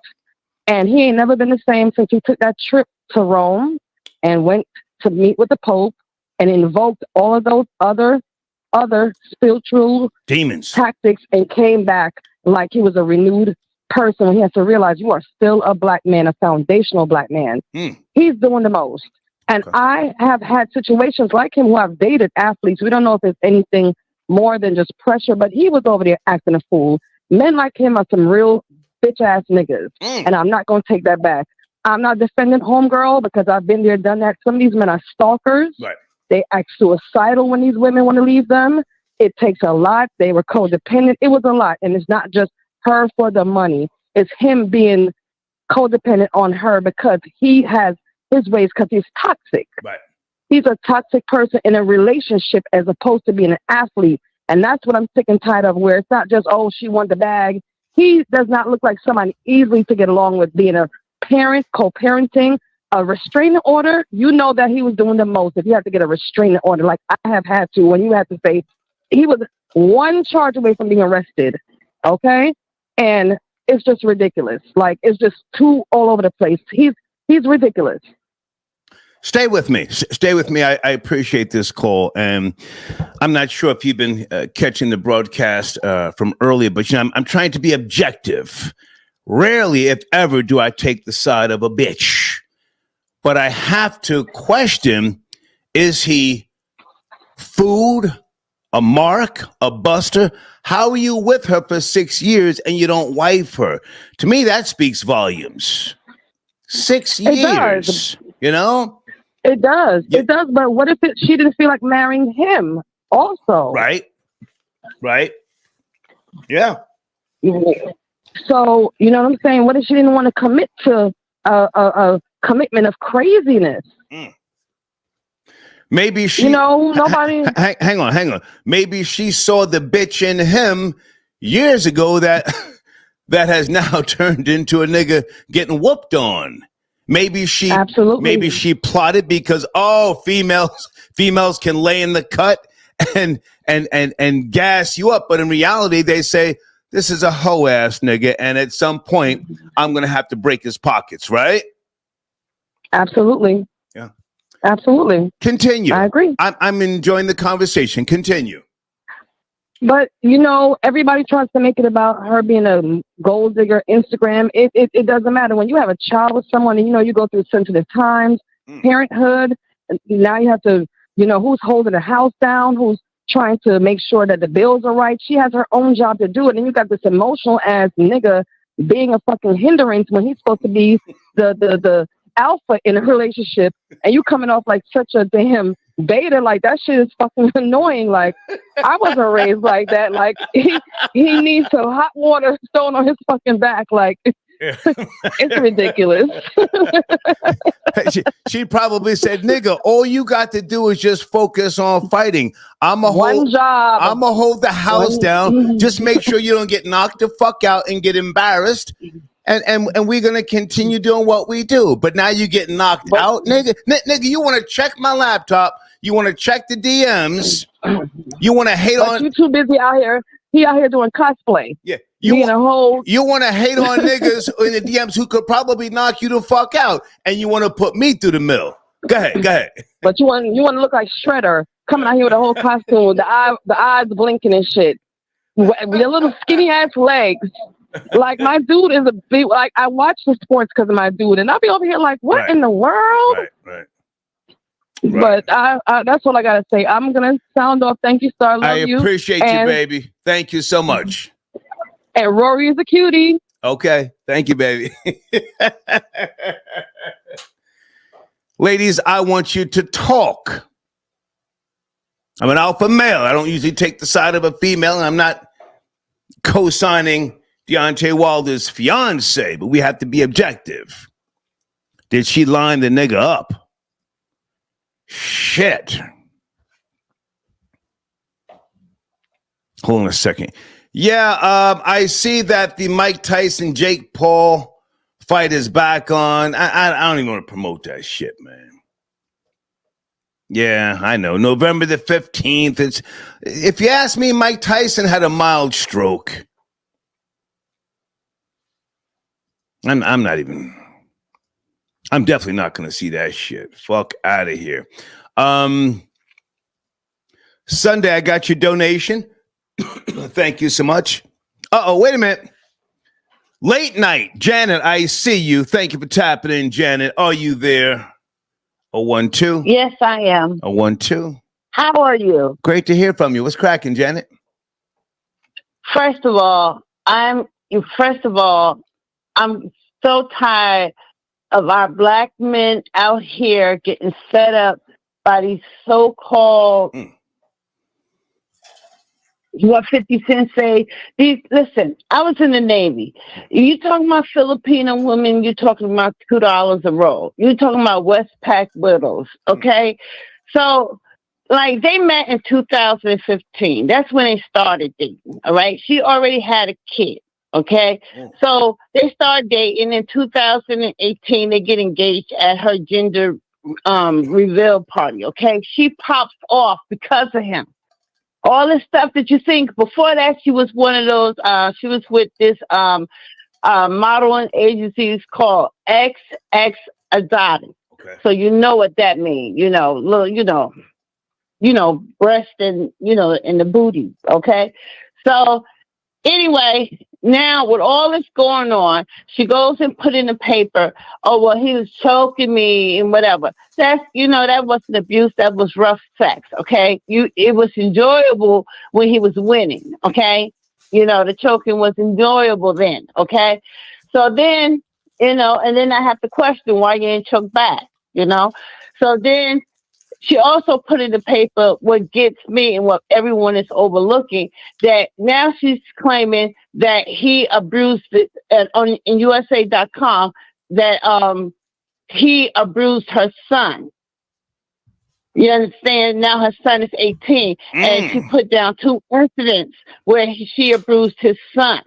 And he ain't never been the same since he took that trip to Rome and went to meet with the Pope and invoked all of those other spiritual demons tactics and came back like he was a renewed person. He has to realize you are still a black man, a foundational black man. He's doing the most. And I have had situations like him who I've dated athletes. We don't know if it's anything more than just pressure, but he was over there acting a fool. Men like him are some real bitch ass niggas. And I'm not going to take that back. I'm not defending homegirl because I've been there, done that. Some of these men are stalkers. Right. They act suicidal when these women want to leave them. It takes a lot. They were codependent. It was a lot. And it's not just her for the money. It's him being codependent on her because he has his ways, because he's toxic. Right. He's a toxic person in a relationship as opposed to being an athlete. And that's what I'm sick and tired of, where it's not just, oh, she won the bag. He does not look like somebody easily to get along with, being a parent, co-parenting, a restraining order. You know that he was doing the most. If you have to get a restraining order, like I have had to, when you have to say, he was one charge away from being arrested. Okay? And it's just ridiculous. Like, it's just too all over the place. He's ridiculous. Stay with me. Stay with me. I appreciate this call. And I'm not sure if you've been catching the broadcast from earlier, but I'm trying to be objective. Rarely, if ever, do I take the side of a bitch. But I have to question, is he food, a mark, a buster? How are you with her for 6 years and you don't wife her? To me, that speaks volumes. 6 years, you know? It does. Yeah. It does. But what if she didn't feel like marrying him also? Right. Yeah. So, you know what I'm saying? What if she didn't want to commit to a commitment of craziness? Maybe she... You know, nobody... Hang on. Maybe she saw the bitch in him years ago that has now turned into a nigga getting whooped on. Maybe she plotted because females can lay in the cut and gas you up, but in reality they say this is a hoe ass nigga, and at some point I'm gonna have to break his pockets, right? Absolutely. Yeah. Absolutely. Continue. I agree. I'm enjoying the conversation. Continue. But, you know, everybody tries to make it about her being a gold digger, Instagram. It doesn't matter. When you have a child with someone and, you know, you go through sensitive times, parenthood, and now you have to, you know, who's holding the house down, who's trying to make sure that the bills are right. She has her own job to do it. And you got this emotional ass nigga being a fucking hindrance when he's supposed to be the alpha in a relationship. And you coming off like such a damn beta. Like, that shit is fucking annoying. Like, I wasn't raised like that. Like, he needs some hot water thrown on his fucking back. Like, it's ridiculous. she probably said, nigga, all you got to do is just focus on fighting. I'm gonna hold the house down. Just make sure you don't get knocked the fuck out and get embarrassed. And we're gonna continue doing what we do. But now you get knocked out, nigga. Nigga, you want to check my laptop? You want to check the DMs? You want to hate on? You too busy out here. He out here doing cosplay. Yeah, you want to hate on niggas in the DMs who could probably knock you the fuck out, and you want to put me through the mill. Go ahead. But you want to look like Shredder coming out here with a whole costume, the eyes blinking and shit, with your little skinny ass legs. Like, my dude is a big, like, I watch the sports because of my dude, and I'll be over here like, what in the world? Right. But I that's all I got to say. I'm going to sound off. Thank you, Star. Love you. I appreciate you, baby. Thank you so much. And Rory is a cutie. Okay. Thank you, baby. Ladies, I want you to talk. I'm an alpha male. I don't usually take the side of a female, and I'm not co-signing Deontay Wilder's fiancée, but we have to be objective. Did she line the nigga up? Shit. Hold on a second. Yeah, I see that the Mike Tyson, Jake Paul fight is back on. I don't even want to promote that shit, man. Yeah, I know. November the 15th. If you ask me, Mike Tyson had a mild stroke. I'm definitely not going to see that shit. Fuck out of here. Sunday, I got your donation. Thank you so much. Wait a minute. Late night. Janet, I see you. Thank you for tapping in, Janet. Are you there? 012? Yes, I am. 012? How are you? Great to hear from you. What's cracking, Janet? First of all, I'm so tired of our black men out here getting set up by these so-called what 50 Cent say. Listen, I was in the Navy. You talking about Filipino women, you're talking about $2 a roll. You're talking about Westpac widows, okay? So, like, they met in 2015. That's when they started dating, all right? She already had a kid, okay? So they start dating. In 2018, they get engaged at her gender reveal party, okay? She pops off because of him. All the stuff that you think. Before that, she was one of those, she was with this modeling agencies called XX Exotic. Okay. So you know what that means, little, breast and, and the booty. Okay. So anyway, now with all this going on, she goes and put in the paper, oh, well, he was choking me and whatever. That's, that wasn't abuse. That was rough sex. Okay. It was enjoyable when he was winning. Okay. The choking was enjoyable then. Okay. So then, and then I have to question why you ain't choked back, So then she also put in the paper what gets me and what everyone is overlooking, that now she's claiming that he abused it in USA.com, that he abused her son. You understand? Now her son is 18, and she put down 2 incidents where she abused his son.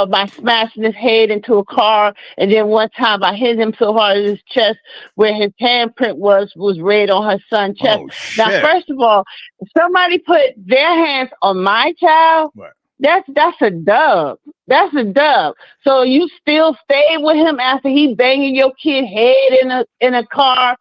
By smashing his head into a car, and then one time I hit him so hard in his chest where his handprint was red on her son's chest. Oh, now, first of all, if somebody put their hands on my child, that's a dub. That's a dub. So you still stay with him after he banging your kid head in a car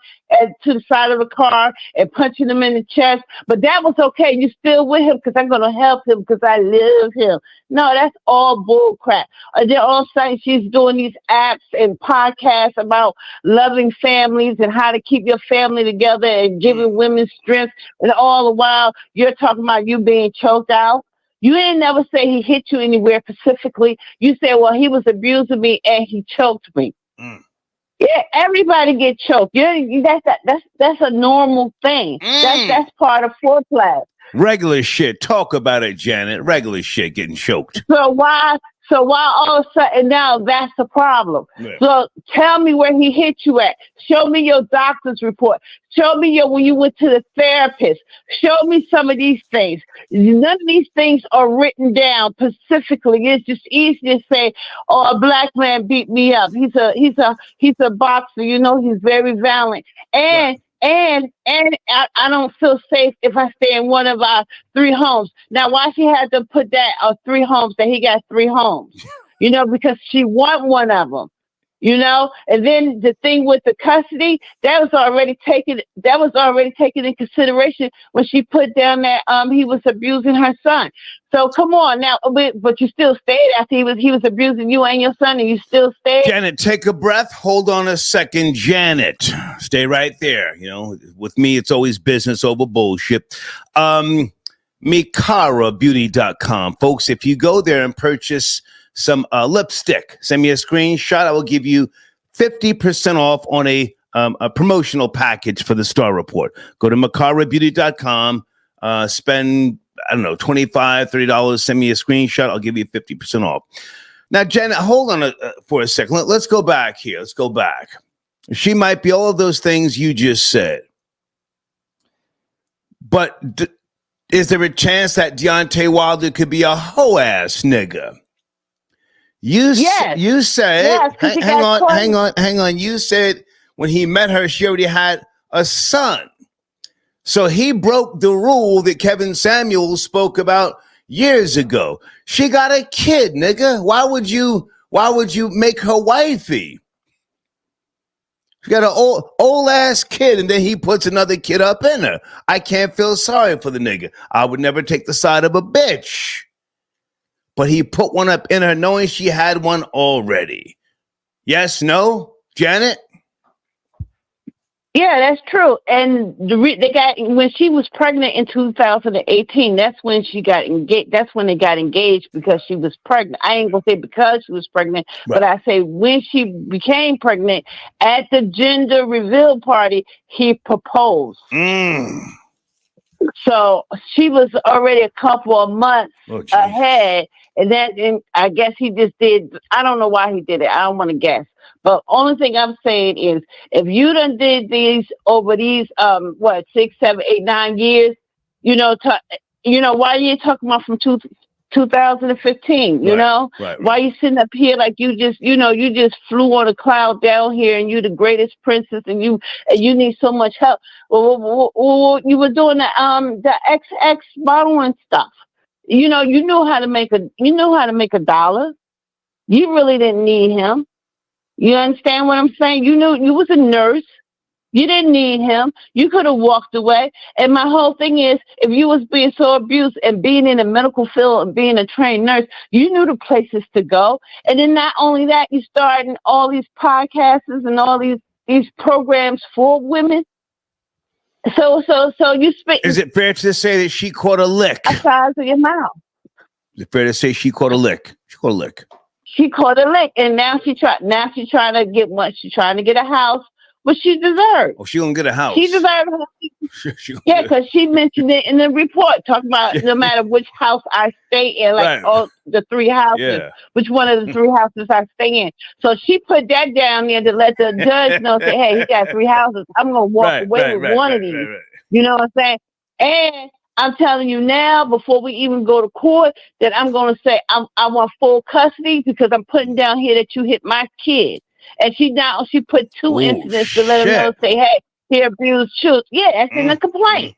to the side of the car and punching him in the chest. But that was okay. You still with him because I'm going to help him because I love him. No, that's all bull crap. They're all saying she's doing these apps and podcasts about loving families and how to keep your family together and giving women strength. And all the while you're talking about you being choked out. You ain't never say he hit you anywhere specifically. You say, well, he was abusing me and he choked me. Yeah, everybody get choked. That's a normal thing. That's part of foreplay. Regular shit. Talk about it, Janet. Regular shit getting choked. So why all of a sudden now that's the problem? Yeah. So tell me where he hit you at. Show me your doctor's report. Show me when you went to the therapist. Show me some of these things. None of these things are written down specifically. It's just easy to say, oh, a black man beat me up. He's a boxer. He's very violent. And I don't feel safe if I stay in one of our 3 homes. Now, why she had to put that 3 homes, that he got 3 homes? Because she want one of them. You know, and then the thing with the custody, that was already taken in consideration when she put down that he was abusing her son. So come on now, but you still stayed after he was abusing you and your son, and you still stayed. Janet, take a breath. Hold on a second, Janet. Stay right there. You know, with me, it's always business over bullshit. MikaraBeauty.com, folks. If you go there and purchase some lipstick, send me a screenshot. I will give you 50% off on a promotional package for the Star Report. Go to MikaraBeauty.com, spend, I don't know, $25, $30. Send me a screenshot. I'll give you 50% off. Now, Janet, hold on for a second. Let's go back here. Let's go back. She might be all of those things you just said. But is there a chance that Deontay Wilder could be a hoe-ass nigga? You said, hang on. You said when he met her, she already had a son. So he broke the rule that Kevin Samuels spoke about years ago. She got a kid, nigga. Why would you make her wifey? She got an old ass kid, and then he puts another kid up in her. I can't feel sorry for the nigga. I would never take the side of a bitch. But he put one up in her knowing she had one already. Yes, no, Janet? Yeah, that's true. And when she was pregnant in 2018, that's when she got engaged. That's when they got engaged because she was pregnant. I ain't gonna say because she was pregnant, right. But I say when she became pregnant at the gender reveal party, he proposed. So she was already a couple of months ahead. And I guess he just did. I don't know why he did it. I don't want to guess. But only thing I'm saying is, if you done did these over these 6, 7, 8, 9 years, why you talking about from 2015? You know, why you sitting up here like you just flew on a cloud down here and you the greatest princess and you need so much help. Well, you were doing the XX modeling stuff. You knew how to make $1. You really didn't need him. You understand what I'm saying? You knew you was a nurse. You didn't need him. You could have walked away. And my whole thing is, if you was being so abused and being in the medical field and being a trained nurse, you knew the places to go. And then not only that, you started all these podcasts and all these programs for women. So you speak. Is it fair to say that she caught a lick? The size of your mouth. Is it fair to say she caught a lick? She caught a lick, and now she's trying to get what? She's trying to get a house, but she deserves. Oh, she gonna get a house. She deserves. Yeah, because she mentioned it in the report, talking about no matter which house I stay in, all the 3 houses, which one of the 3 houses I stay in. So she put that down there to let the judge know, say, hey, he got 3 houses. I'm gonna walk away with one of these. You know what I'm saying? And I'm telling you now, before we even go to court, that I'm going to say I want full custody because I'm putting down here that you hit my kid. And she put 2 incidents to let him know, say, hey, he abused children. Yeah, that's in the complaint.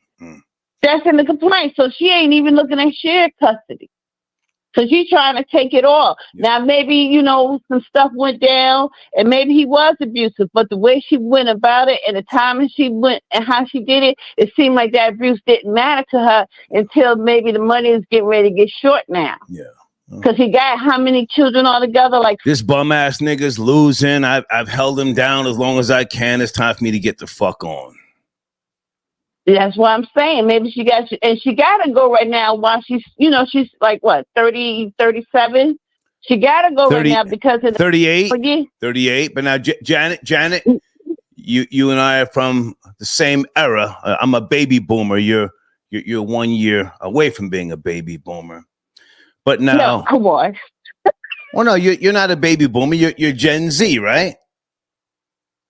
That's in the complaint. So she ain't even looking at shared custody. So she's trying to take it all. Now, maybe, some stuff went down and maybe he was abusive, but the way she went about it and the timing she went and how she did it, it seemed like that abuse didn't matter to her until maybe the money is getting ready to get short now. Yeah. Because he got how many children altogether? Like this bum ass nigga's losing. I've held him down as long as I can. It's time for me to get the fuck on. That's what I'm saying. Maybe she got to go right now while she's like what, 30, 37? She got to go 30, right now because of 38. But now, Janet, you and I are from the same era. I'm a baby boomer. You're 1 year away from being a baby boomer. But now, no, come on. Well, no, you're not a baby boomer. You're Gen Z, right?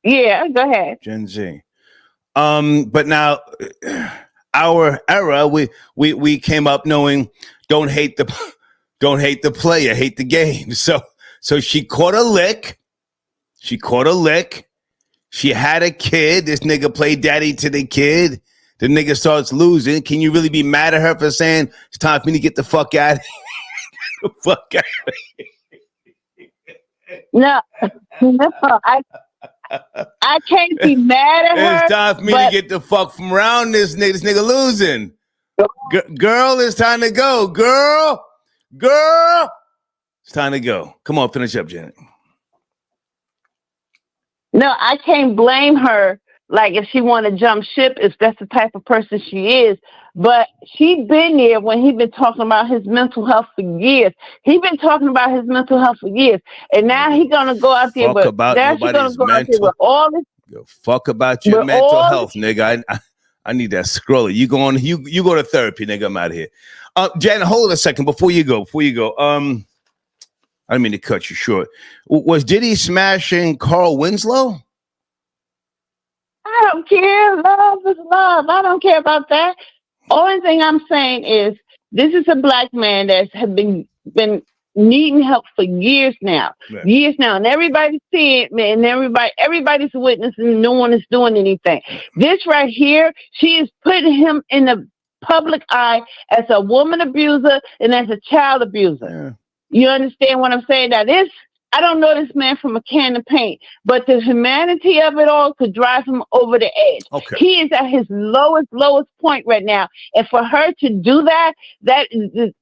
Yeah, go ahead. Gen Z. But now, our era, we came up knowing don't hate the player, hate the game. So she caught a lick. She had a kid. This nigga played daddy to the kid. The nigga starts losing. Can you really be mad at her for saying it's time for me to get the fuck out of here? No, I can't be mad at her. It's time for me to get the fuck from around this nigga. This nigga losing. Girl, it's time to go. Girl, it's time to go. Come on, finish up, Janet. No, I can't blame her. Like if she want to jump ship, if that's the type of person she is. But she been there when he been talking about his mental health for years. He been talking about his mental health for years, and now he gonna go out there with all this. Fuck about your mental health, nigga. I need that scroller. You go to therapy, nigga. I'm out of here. Janet, hold on a second before you go. I didn't mean to cut you short. Was Diddy smashing Carl Winslow? I don't care. Love is love. I don't care about that. Only thing I'm saying is this is a black man that has been needing help for years now. Right. Years now. And everybody's seeing it, man. Everybody's witnessing. No one is doing anything. This right here, she is putting him in the public eye as a woman abuser and as a child abuser. Yeah. You understand what I'm saying? Now this, I don't know this man from a can of paint, but the humanity of it all could drive him over the edge. Okay. He is at his lowest point right now. And for her to do that is,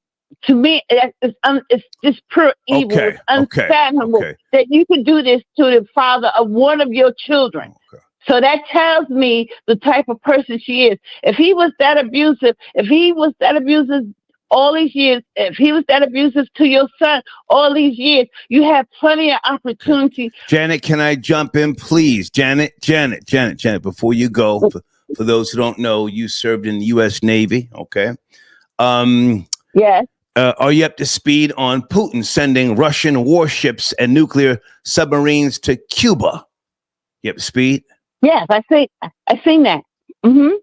to me, it's just pure evil. Okay. It's unfathomable that you could do this to the father of one of your children. Okay. So that tells me the type of person she is. If he was that abusive, all these years, if he was that abusive to your son all these years, you have plenty of opportunity. Janet, can I jump in, please? Janet, before you go, for those who don't know, you served in the U.S. Navy, okay? Yes. Are you up to speed on Putin sending Russian warships and nuclear submarines to Cuba? You up to speed? Yes, I seen that. Mm-hmm.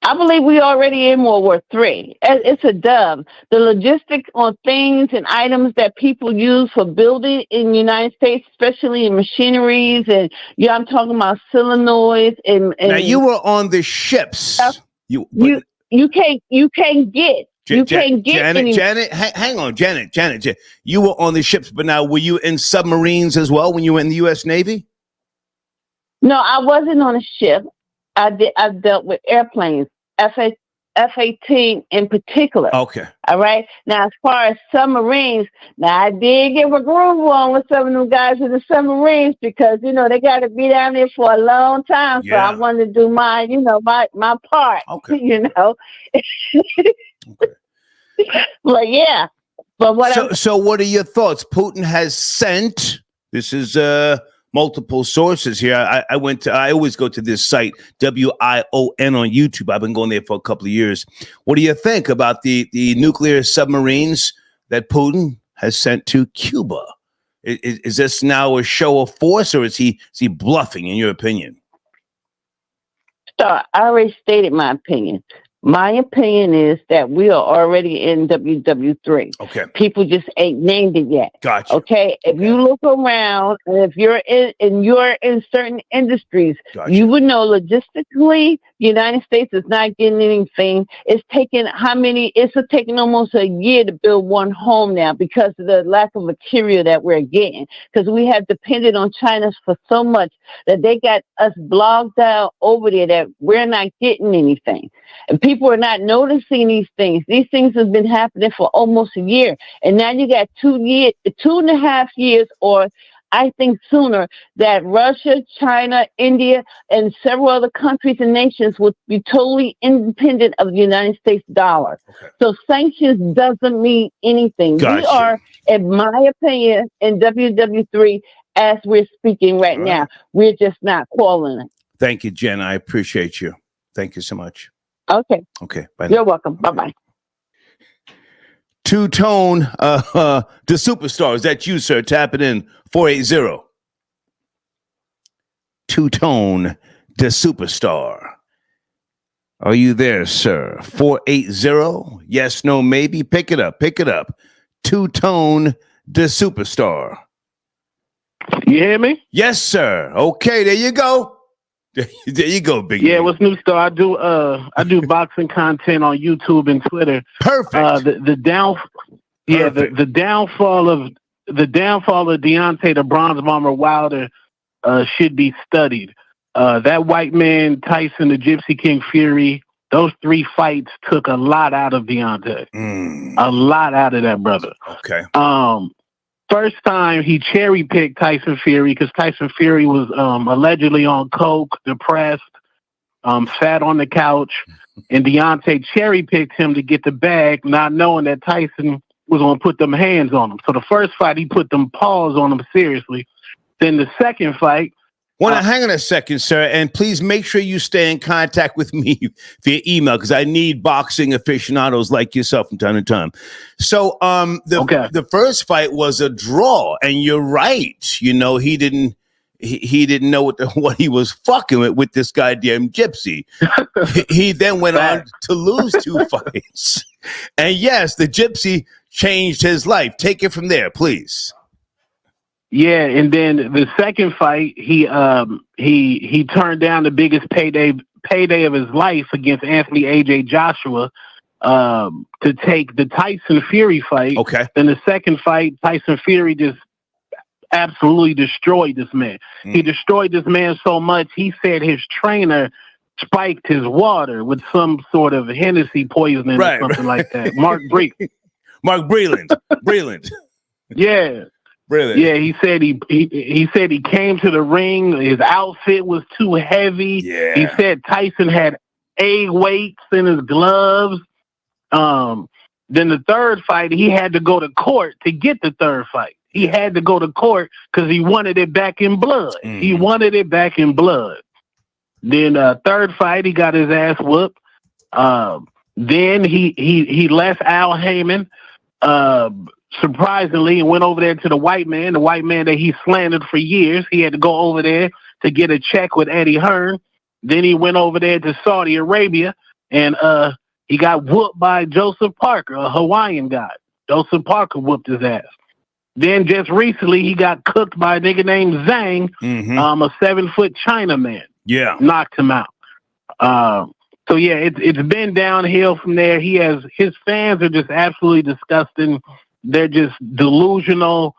I believe we already in World War III. It's a dub. The logistics on things and items that people use for building in the United States, especially in machineries, and I'm talking about solenoids and now you were on the ships. You can't get. Janet, hang on, Janet. You were on the ships, but now were you in submarines as well when you were in the U.S. Navy? No, I wasn't on a ship. I dealt with airplanes, F-18 in particular. Okay. All right. Now, as far as submarines, now I did get a groove on with some of them guys in the submarines because, they got to be down there for a long time. So I wanted to do my part, okay. Okay. But yeah. But so what are your thoughts? Putin has sent, this is multiple sources here. I always go to this site, WION on YouTube. I've been going there for a couple of years. What do you think about the nuclear submarines that Putin has sent to Cuba? Is this now a show of force, or is he bluffing, in your opinion? I already stated my opinion. My opinion is that we are already in WW3. Okay. People just ain't named it yet. Gotcha. Okay. If you look around, and if you're in certain industries, you would know logistically, the United States is not getting anything. It's taking taking almost a year to build one home now because of the lack of material that we're getting. Because we have depended on China for so much that they got us blocked out over there that we're not getting anything. And people are not noticing these things. These things have been happening for almost a year. And now you got 2.5 years, or I think sooner, that Russia, China, India, and several other countries and nations would be totally independent of the United States dollar. Okay. So sanctions doesn't mean anything. Gotcha. We are, in my opinion, in WW3 as we're speaking right now. We're just not calling it. Thank you, Jen. I appreciate you. Thank you so much. Okay. Okay. Bye. You're welcome. Bye-bye. Two-Tone, the superstar. Is that you, sir? Tap it in. 480. Two-Tone, the superstar. Are you there, sir? 480. Yes, no, maybe. Pick it up. Two-Tone, the superstar. You hear me? Yes, sir. Okay, there you go. There you go, big. Yeah, what's new, Star? I do boxing content on YouTube and Twitter. Perfect. The downfall the downfall of Deontay the Bronze Bomber Wilder should be studied. That white man, Tyson, the Gypsy King Fury, those 3 fights took a lot out of Deontay. A lot out of that brother. Okay. First time he cherry-picked Tyson Fury because Tyson Fury was allegedly on coke, depressed, sat on the couch, and Deontay cherry-picked him to get the bag, not knowing that Tyson was going to put them hands on him. So the first fight, he put them paws on him seriously. Then the second fight... Hang on a second, sir, and please make sure you stay in contact with me via email because I need boxing aficionados like yourself from time to time. So the first fight was a draw, and you're right. You know, he didn't know what he was fucking with this goddamn Gypsy. He then went on to lose 2 fights. And yes, the Gypsy changed his life. Take it from there, please. Yeah, and then the second fight, he turned down the biggest payday of his life against Anthony AJ Joshua to take the Tyson Fury fight. Okay. Then the second fight, Tyson Fury just absolutely destroyed this man. He destroyed this man so much, he said his trainer spiked his water with some sort of Hennessy poisoning or something like that. Mark Breland. Yeah. Really? Yeah, he said he said he came to the ring. His outfit was too heavy. Yeah. He said Tyson had A weights in his gloves. Then the third fight, he had to go to court to get the third fight. He had to go to court because he wanted it back in blood. He wanted it back in blood. Then third fight, he got his ass whooped. Then he left Al Heyman. Surprisingly, and went over there to the white man that he slandered for years. He had to go over there to get a check with Eddie Hearn. Then he went over there to Saudi Arabia, and he got whooped by Joseph Parker, a Hawaiian guy. Joseph Parker whooped his ass. Then just recently, he got cooked by a nigga named Zhang, a 7-foot Chinaman. Yeah. Knocked him out. So, yeah, it's been downhill from there. His fans are just absolutely disgusting. They're just delusional.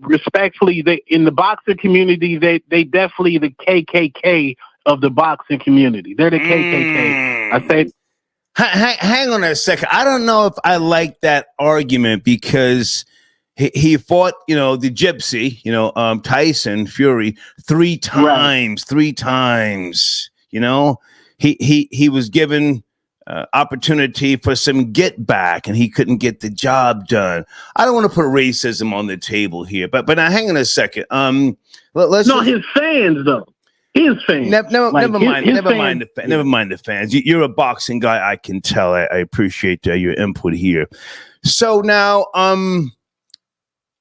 Respectfully, in the boxing community, they definitely the KKK of the boxing community. They're the KKK. I say. Hang on a second. I don't know if I like that argument because he fought, the Gypsy, Tyson Fury 3 times. Right. 3 times. He was given opportunity for some get back, and he couldn't get the job done. I don't want to put racism on the table here, but now hang on a second. His fans though. His fans. Never mind the fans. You're a boxing guy. I can tell. I appreciate your input here. So now,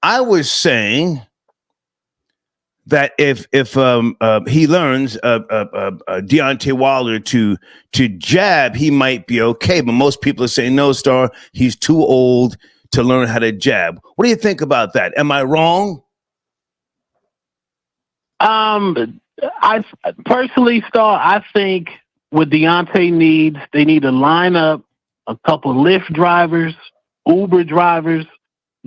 I was saying that if he learns Deontay Wilder to jab, he might be okay. But most people are saying, no, Star, he's too old to learn how to jab. What do you think about that? Am I wrong? I personally, Star, I think what Deontay needs, they need to line up a couple Lyft drivers, Uber drivers,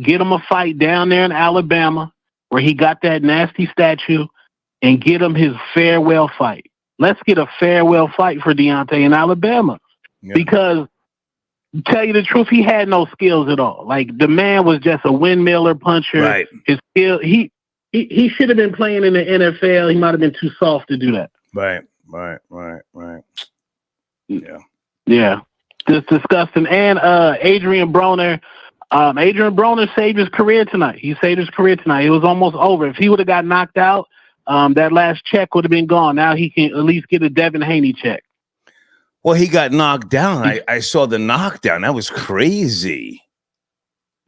get him a fight down there in Alabama, where he got that nasty statue, and get him his farewell fight. Let's get a farewell fight for Deontay in Alabama. Yeah. Because, to tell you the truth, he had no skills at all. Like, the man was just a windmiller puncher. Right. His skill, he should have been playing in the NFL. He might have been too soft to do that. Right. Yeah. Yeah. Just disgusting. And Adrian Broner. Adrian Broner saved his career tonight. He saved his career tonight. It was almost over. If he would have got knocked out, that last check would have been gone. Now he can at least get a Devin Haney check. Well, he got knocked down. I saw the knockdown. That was crazy.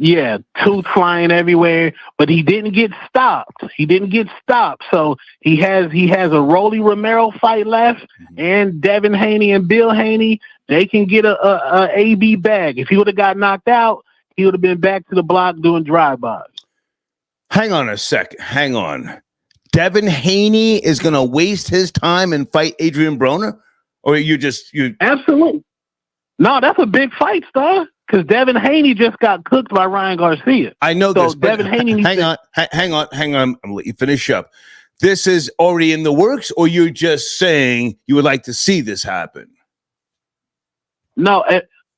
Yeah, tooth flying everywhere, but he didn't get stopped. So he has a Rolly Romero fight left, and Devin Haney and Bill Haney, they can get a AB bag. If he would have got knocked out, he would have been back to the block doing drive-bys. Hang on a second. Hang on. Devin Haney is going to waste his time and fight Adrian Broner? Or you? Absolutely. No, that's a big fight, Star. because Devin Haney just got cooked by Ryan Garcia. I know so this, but Devin Haney hang on. I'm gonna let you finish up. This is already in the works, or you're just saying you would like to see this happen? No,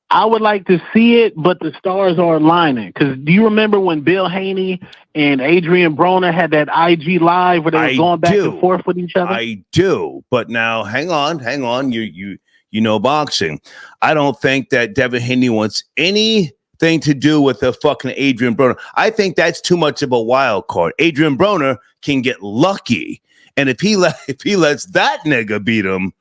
I would like to see it, but the stars are aligning. Because do you remember when Bill Haney and Adrian Broner had that IG live where they were going back and forth with each other? I do, but now hang on. You know boxing. I don't think that Devin Haney wants anything to do with the fucking Adrian Broner. I think that's too much of a wild card. Adrian Broner can get lucky, and if he lets that nigga beat him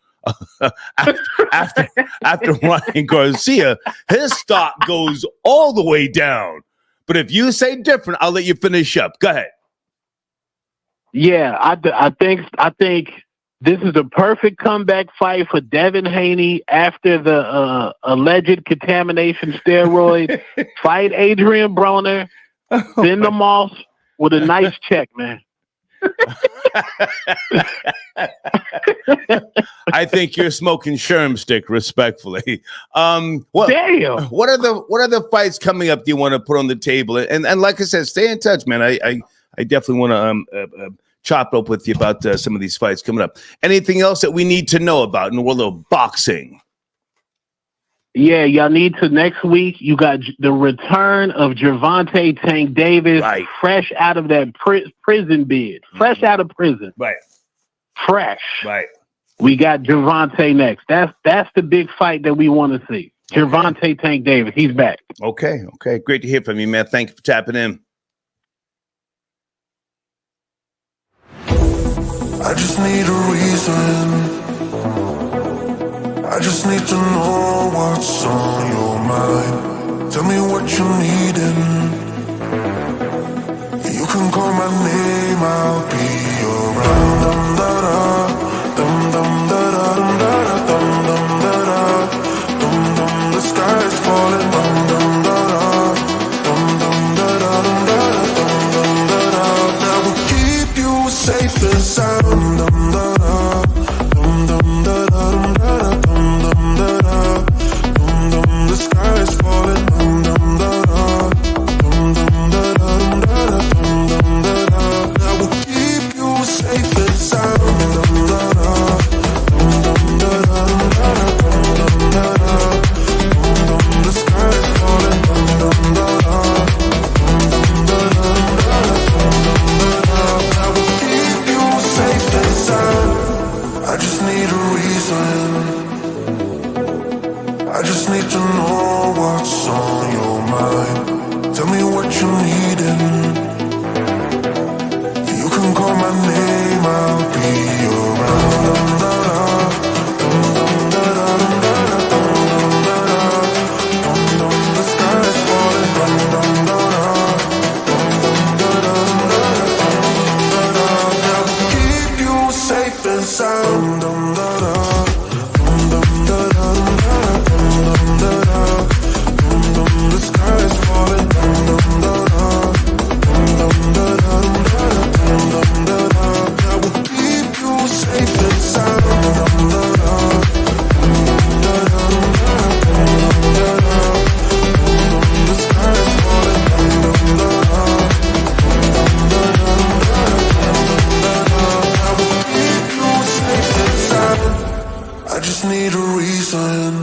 after Ryan Garcia, his stock goes all the way down. But if you say different, I'll let you finish up. Go ahead. Yeah, I think this is the perfect comeback fight for Devin Haney after the alleged contamination steroid. Fight Adrian Broner, send them off with a nice check, man. I think you're smoking Sherm stick, respectfully. Damn. What are the fights coming up? Do you want to put on the table? And like I said, stay in touch, man. I definitely want to chop up with you about some of these fights coming up. Anything else that we need to know about in the world of boxing? Yeah, y'all need to next week. You got the return of Gervonta Tank Davis, fresh out of that prison bid, fresh out of prison, fresh. We got Gervonta next. That's the big fight that we want to see. Gervonta Tank Davis, he's back. Okay, great to hear from you, man. Thank you for tapping in. I just need a reason. I just need to know what's on your mind. Tell me what you're needing. You can call my name, I'll be around. Dum da da, dum dum da da, dum da da, dum dum da da, dum dum. The sky's falling, dum dum da da, dum dum da da, dum da da, dum dum da da. That will keep you safe and sound. Dum da da, dum dum da da, dum da da. The sky is falling, dum dum da da, dum dum da da, dum da da, dum dum da da. That will keep you safe and sound, dum da da, dum dum da da, dum da da, dum da da, dum dum. The sky is falling, dum dum da da, dum da da, dum da da. That will keep you safe and sound. I just need a reason. I just need to know what's on your mind. Tell me what you're needing. You can call my name, I'll be around. Dum da da, dum dum da da, dum da da, dum da da, dum dum. The sky is falling, dum dum da da, dum dum da da, dum da da, dum da da. That will keep you safe and sound. Dum da da, dum dum da da, dum da da. The sky is falling, dum dum da da, dum dum da da, dum da da. That will keep you safe and sound, dum da da, dum da da, dum da da. The sky is falling, dum da da, dum da da. That will keep you safe and sound. I just need a reason.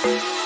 Bye.